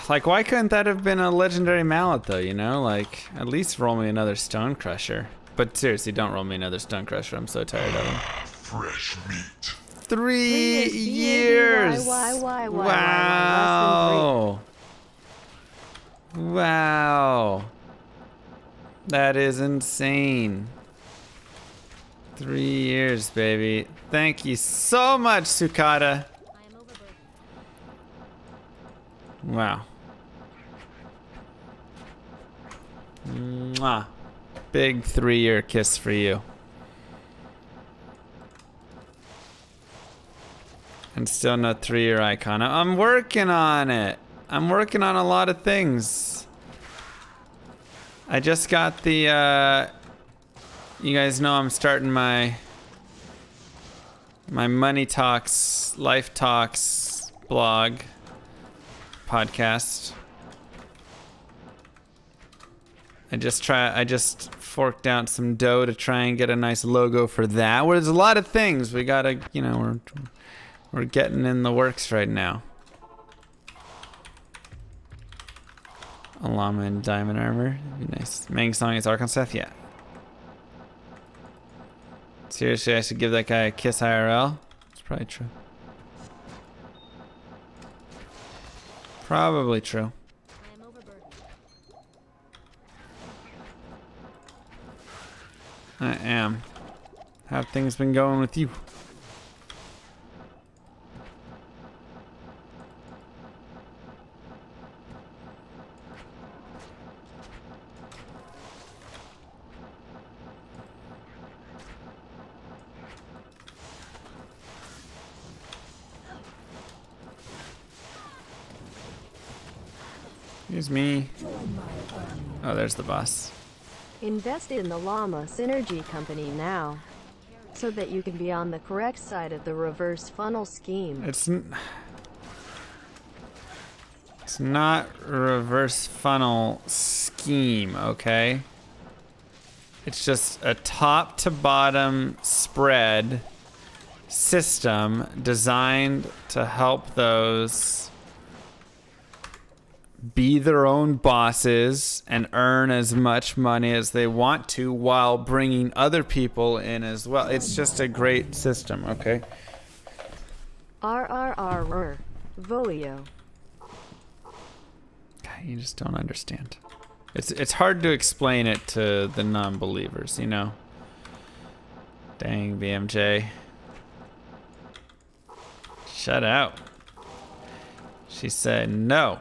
Like, why couldn't that have been a legendary mallet, though, you know? Like, at least roll me another Stone Crusher. But seriously, don't roll me another Stone Crusher. I'm so tired of them. Fresh meat. 3 years! Wow! Wow! That is insane. 3 years, baby. Thank you so much, Sukata. I am overburdened. Wow. Mwah. Big 3-year kiss for you. And still no 3-year icon. I'm working on it. I'm working on a lot of things. I just got the, you guys know I'm starting my Money Talks, Life Talks blog, podcast. I just forked out some dough to try and get a nice logo for that. Well, there's a lot of things we gotta, you know, we're getting in the works right now. A llama in diamond armor, that'd be nice. Mang Song is Arkansas, yeah. Seriously, I should give that guy a kiss IRL? It's probably true. Probably true. I am overburdened. I am. How have things been going with you? Excuse me. Oh, there's the boss. Invest in the Llama Synergy Company now, so that you can be on the correct side of the reverse funnel scheme. It's not reverse funnel scheme, okay? It's just a top to bottom spread system designed to help those be their own bosses and earn as much money as they want to while bringing other people in as well. It's just a great system, okay? RRR Volio. God, you just don't understand. It's hard to explain it to the non-believers, you know? Dang, BMJ. Shut out. She said no.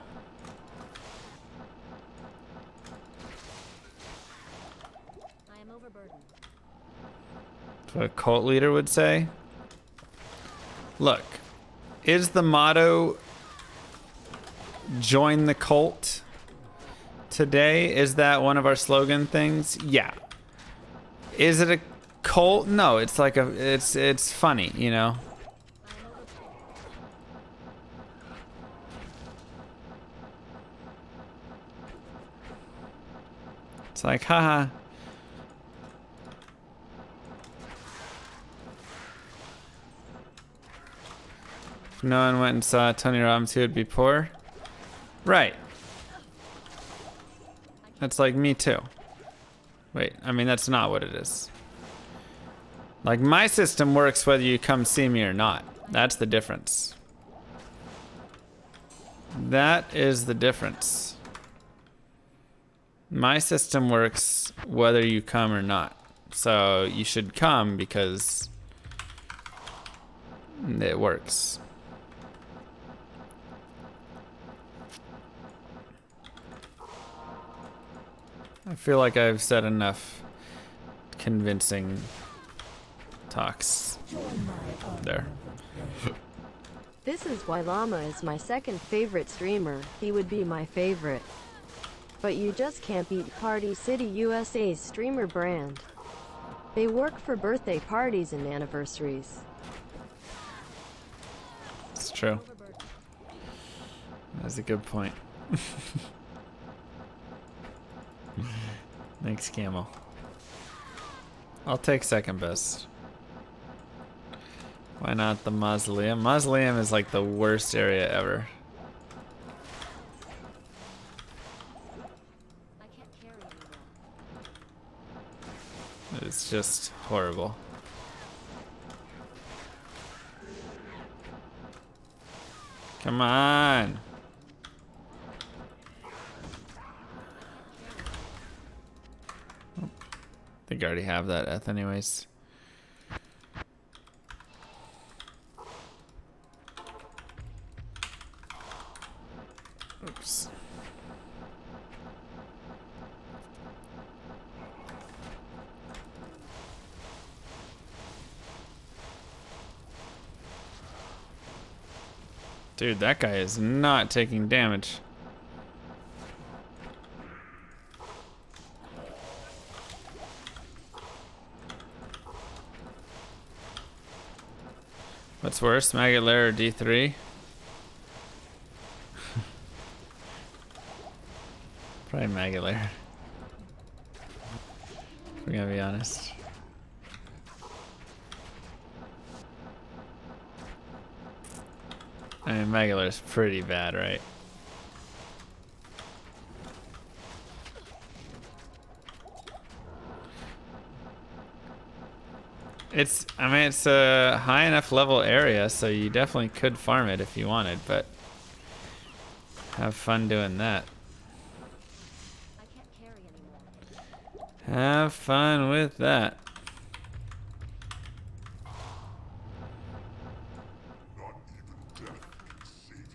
I am overburdened. That's what a cult leader would say. Look, is the motto join the cult today? Is that one of our slogan things? Yeah. Is it a cult? No, it's like it's funny, you know? It's like, haha. If no one went and saw Tony Robbins, he would be poor. Right. That's like me too. Wait, I mean, that's not what it is. Like, my system works whether you come see me or not. That's the difference. That is the difference. My system works whether you come or not. So you should come because it works. I feel like I've said enough convincing talks there. This is why Llama is my second favorite streamer. He would be my favorite. But you just can't beat Party City USA's streamer brand. They work for birthday parties and anniversaries. It's true. That's a good point. Thanks, Camel. I'll take second best. Why not the mausoleum? Mausoleum is like the worst area ever. I can't carry anymore. It's just horrible. Come on. I think I already have that Eth anyways. Oops. Dude, that guy is not taking damage. What's worse, Maggot Lair or D3? Probably Maggot Lair. If we're gonna be honest. I mean, Maggot Lair is pretty bad, right? I mean, it's a high enough level area, so you definitely could farm it if you wanted, but have fun doing that. I can't carry anymore. Have fun with that. Not even death can save you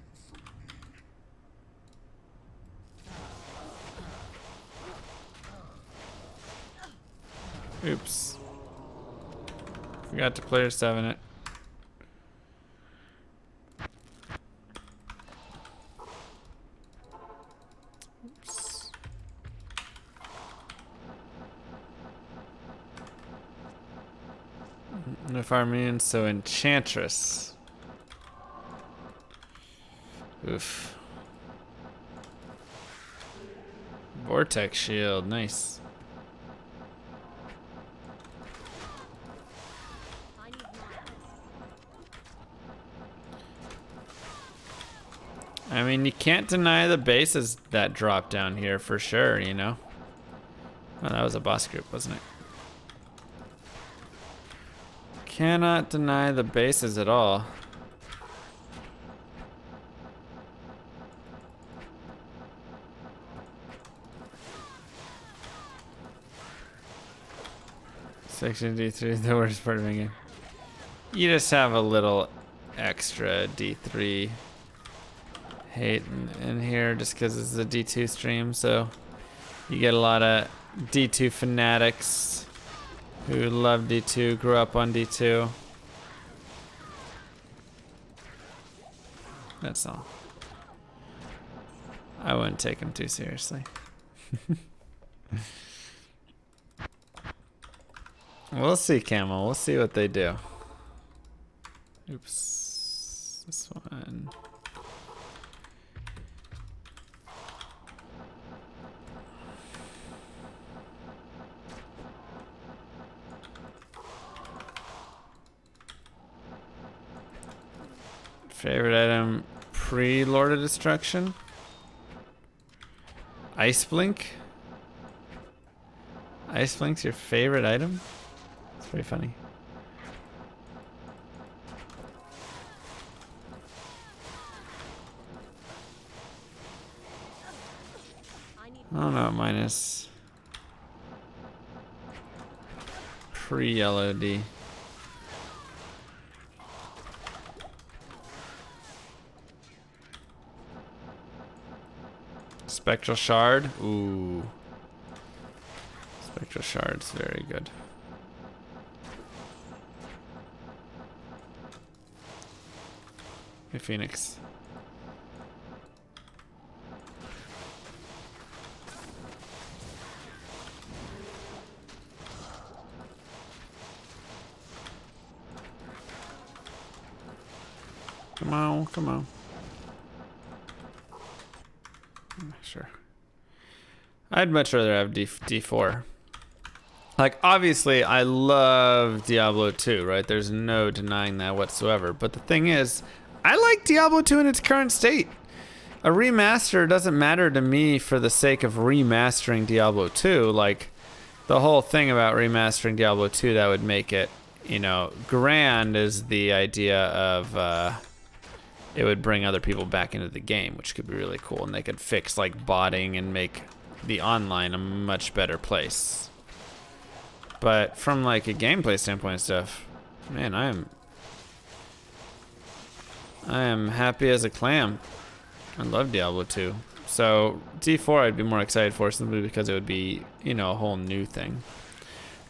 from me. Oops. Forgot to player 7 it. Oops. No farming, so Enchantress. Oof. Vortex shield, nice. I need miles. I mean, you can't deny the bases that drop down here for sure, you know? Oh, that was a boss group, wasn't it? Cannot deny the bases at all. Section D3 is the worst part of the game. You just have a little extra D3 hate in here just because it's a D2 stream, so you get a lot of D2 fanatics who love D2, grew up on D2. That's all. I wouldn't take them too seriously. We'll see, Camel. We'll see what they do. Oops. This one. Favorite item pre-Lord of Destruction? Ice Blink? Ice Blink's your favorite item? It's pretty funny. I don't know what mine is. Pre-LOD. Spectral Shard? Ooh. Spectral shards, very good. Hey, Phoenix. Come on, come on. Sure. I'd much rather have D4. Like, obviously, I love Diablo 2, right? There's no denying that whatsoever. But the thing is, I like Diablo 2 in its current state. A remaster doesn't matter to me for the sake of remastering Diablo 2. Like, the whole thing about remastering Diablo 2 that would make it, you know, grand is the idea of it would bring other people back into the game, which could be really cool. And they could fix, like, botting and make the online a much better place. But from, like, a gameplay standpoint and stuff, man, I am happy as a clam. I love Diablo 2. So D4 I'd be more excited for simply because it would be, you know, a whole new thing.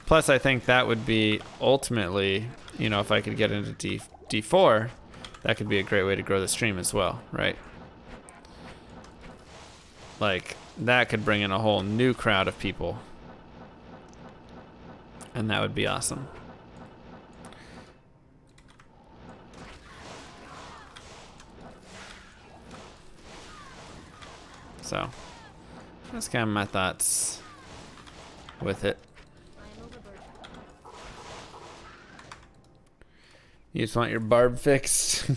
Plus I think that would be ultimately, you know, if I could get into D4, that could be a great way to grow the stream as well, right? Like, that could bring in a whole new crowd of people. And that would be awesome. So, that's kind of my thoughts with it. I am overburdened. You just want your barb fixed?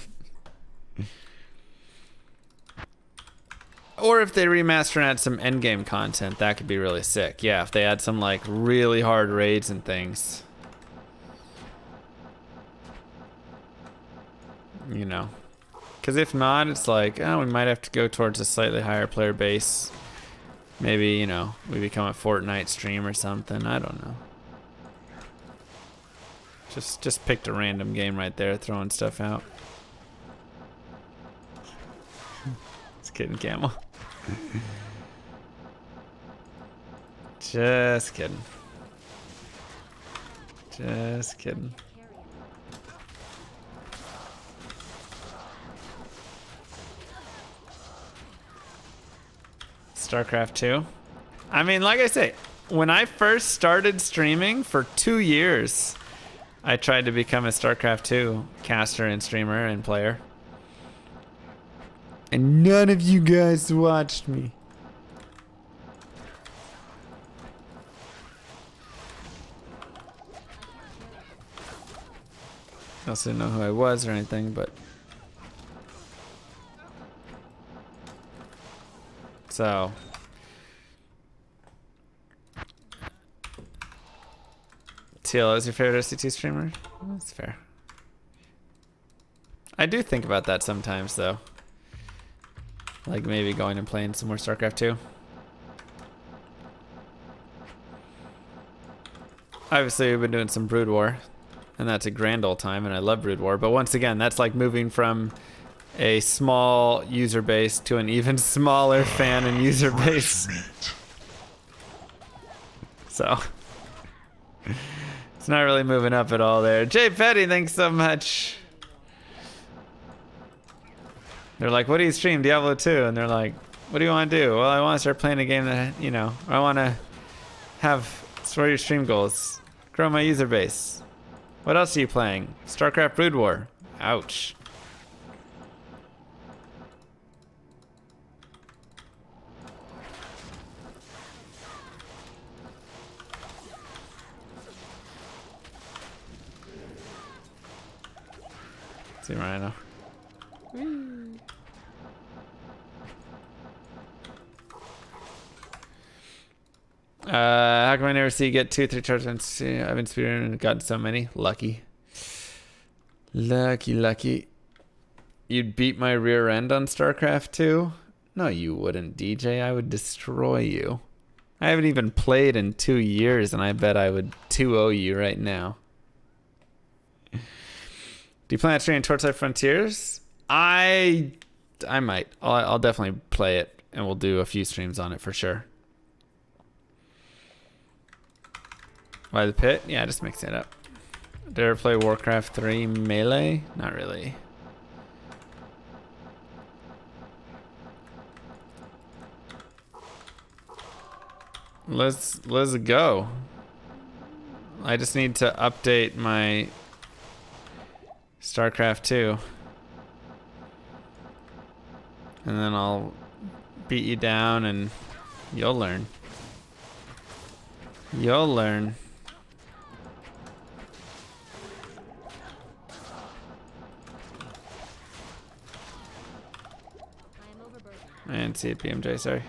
Or if they remaster and add some endgame content, that could be really sick. Yeah, if they add some like really hard raids and things. You know. Because if not, it's like, oh, we might have to go towards a slightly higher player base. Maybe, you know, we become a Fortnite stream or something. I don't know. Just picked a random game right there, throwing stuff out. Just kidding, Camel. Just kidding. Just kidding. StarCraft 2. I mean, like I say, when I first started streaming for 2 years, I tried to become a StarCraft 2 caster and streamer and player. And none of you guys watched me. I also didn't know who I was or anything, but... So... TL is your favorite SC2 streamer? That's fair. I do think about that sometimes, though. Like maybe going and playing some more StarCraft 2. Obviously, we've been doing some Brood War, and that's a grand old time, and I love Brood War. But once again, that's like moving from a small user base to an even smaller fan and user base. So, it's not really moving up at all there. Jay Petty, thanks so much. They're like, what do you stream? Diablo 2. And they're like, what do you want to do? Well, I want to start playing a game that, you know, I want to have, what are your stream goals? Grow my user base. What else are you playing? StarCraft Brood War. Ouch. See Rhino. How come I never see you get 2-3 charges? I've been speedrunning and gotten so many. Lucky. Lucky. You'd beat my rear end on StarCraft 2? No, you wouldn't, DJ. I would destroy you. I haven't even played in 2 years, and I bet I would 2-0 you right now. Do you plan on streaming Torchlight Frontiers? I might. I'll definitely play it, and we'll do a few streams on it for sure. Why the pit? Yeah, just mix it up. Did I ever play Warcraft 3 Melee? Not really. Let's go. I just need to update my StarCraft 2. And then I'll beat you down and you'll learn. You'll learn. I am overburdened. I didn't see it, BMJ, sorry.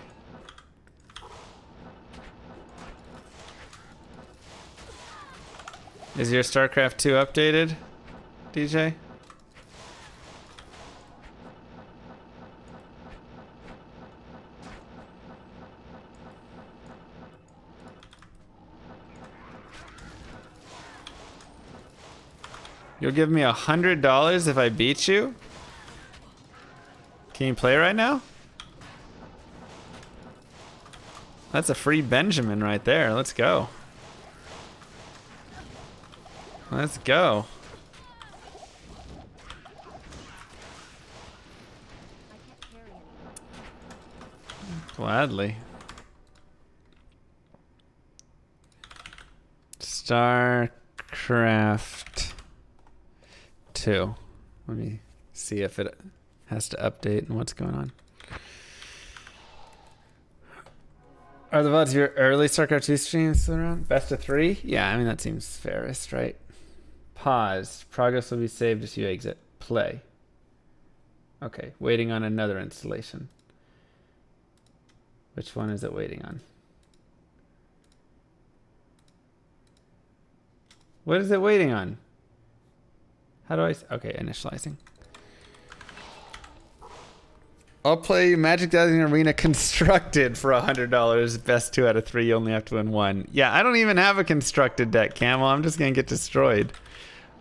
Is your StarCraft 2 updated, DJ? You'll give me $100 if I beat you? Can you play right now? That's a free Benjamin right there. Let's go. Let's go. I can't carry anymore. Gladly. StarCraft 2. Let me see if it has to update and what's going on. Are the VODs of your early StarCraft 2 streams still around? Best of 3? Yeah, I mean, that seems fairest, right? Pause. Progress will be saved as you exit. Play. Okay, waiting on another installation. Which one is it waiting on? What is it waiting on? How do I... Okay, initializing. I'll play Magic the Gathering Arena Constructed for $100. Best 2 out of 3. You only have to win 1. Yeah, I don't even have a constructed deck, Camel. I'm just going to get destroyed.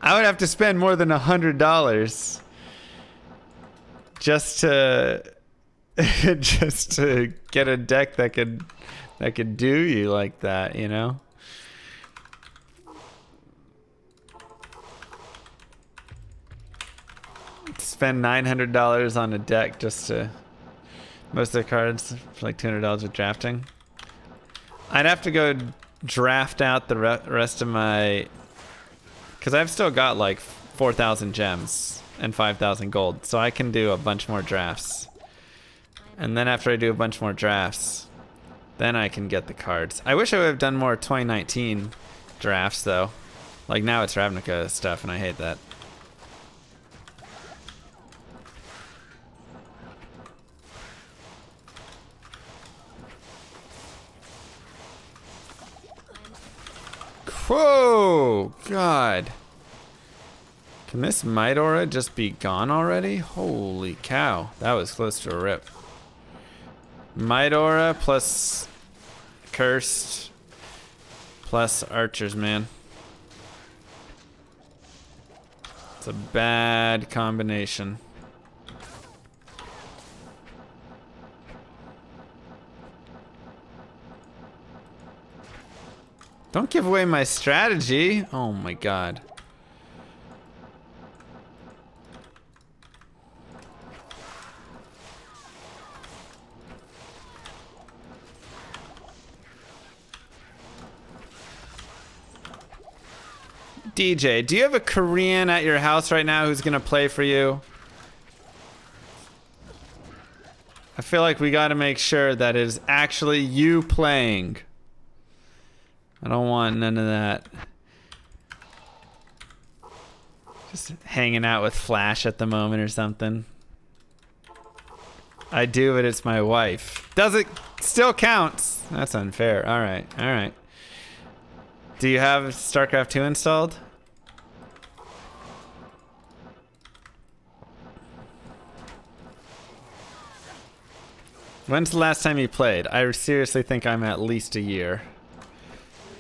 I would have to spend more than $100 just to just to get a deck that could do you like that, you know? Spend $900 on a deck just to most of the cards for like $200 with drafting. I'd have to go draft out the rest of my, because I've still got like 4,000 gems and 5,000 gold, so I can do a bunch more drafts. And then after I do a bunch more drafts, then I can get the cards. I wish I would have done more 2019 drafts though. Like now it's Ravnica stuff and I hate that. Whoa! God. Can this Might Aura just be gone already? Holy cow. That was close to a rip. Might Aura plus Cursed plus Archers, man. It's a bad combination. Don't give away my strategy. Oh my god. DJ, do you have a Korean at your house right now who's gonna play for you? I feel like we gotta make sure that it is actually you playing. I don't want none of that. Just hanging out with Flash at the moment or something. I do, but it's my wife. Does it still counts? That's unfair. All right, all right. Do you have StarCraft 2 installed? When's the last time you played? I seriously think I'm at least a year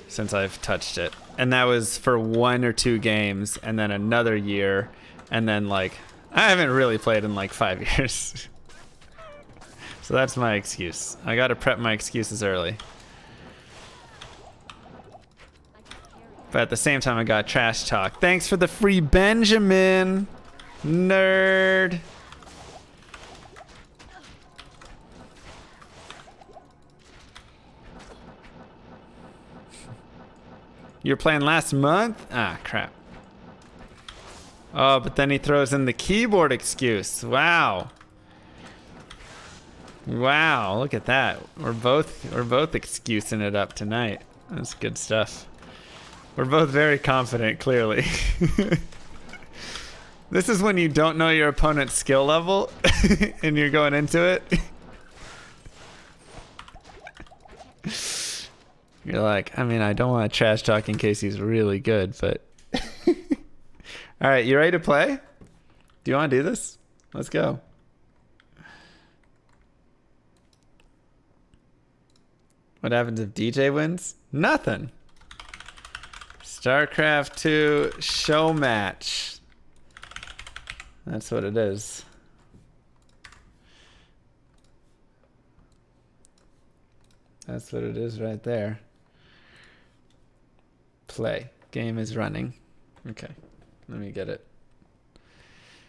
since I've touched it. And that was for 1 or 2 games, and then another year, and then like, I haven't really played in like 5 years. So that's my excuse. I gotta prep my excuses early. I can't But at the same time, I got trash talk. Thanks for the free Benjamin. Nerd. You were playing last month? Ah, crap. Oh, but then he throws in the keyboard excuse. Wow. Wow, look at that. We're both excusing it up tonight. That's good stuff. We're both very confident, clearly. This is when you don't know your opponent's skill level and you're going into it. You're like, I mean, I don't want to trash talk in case he's really good, but... All right, you ready to play? Do you want to do this? Let's go. What happens if DJ wins? Nothing. StarCraft 2 Showmatch. That's what it is. That's what it is right there. Play. Game is running. Okay. Let me get it.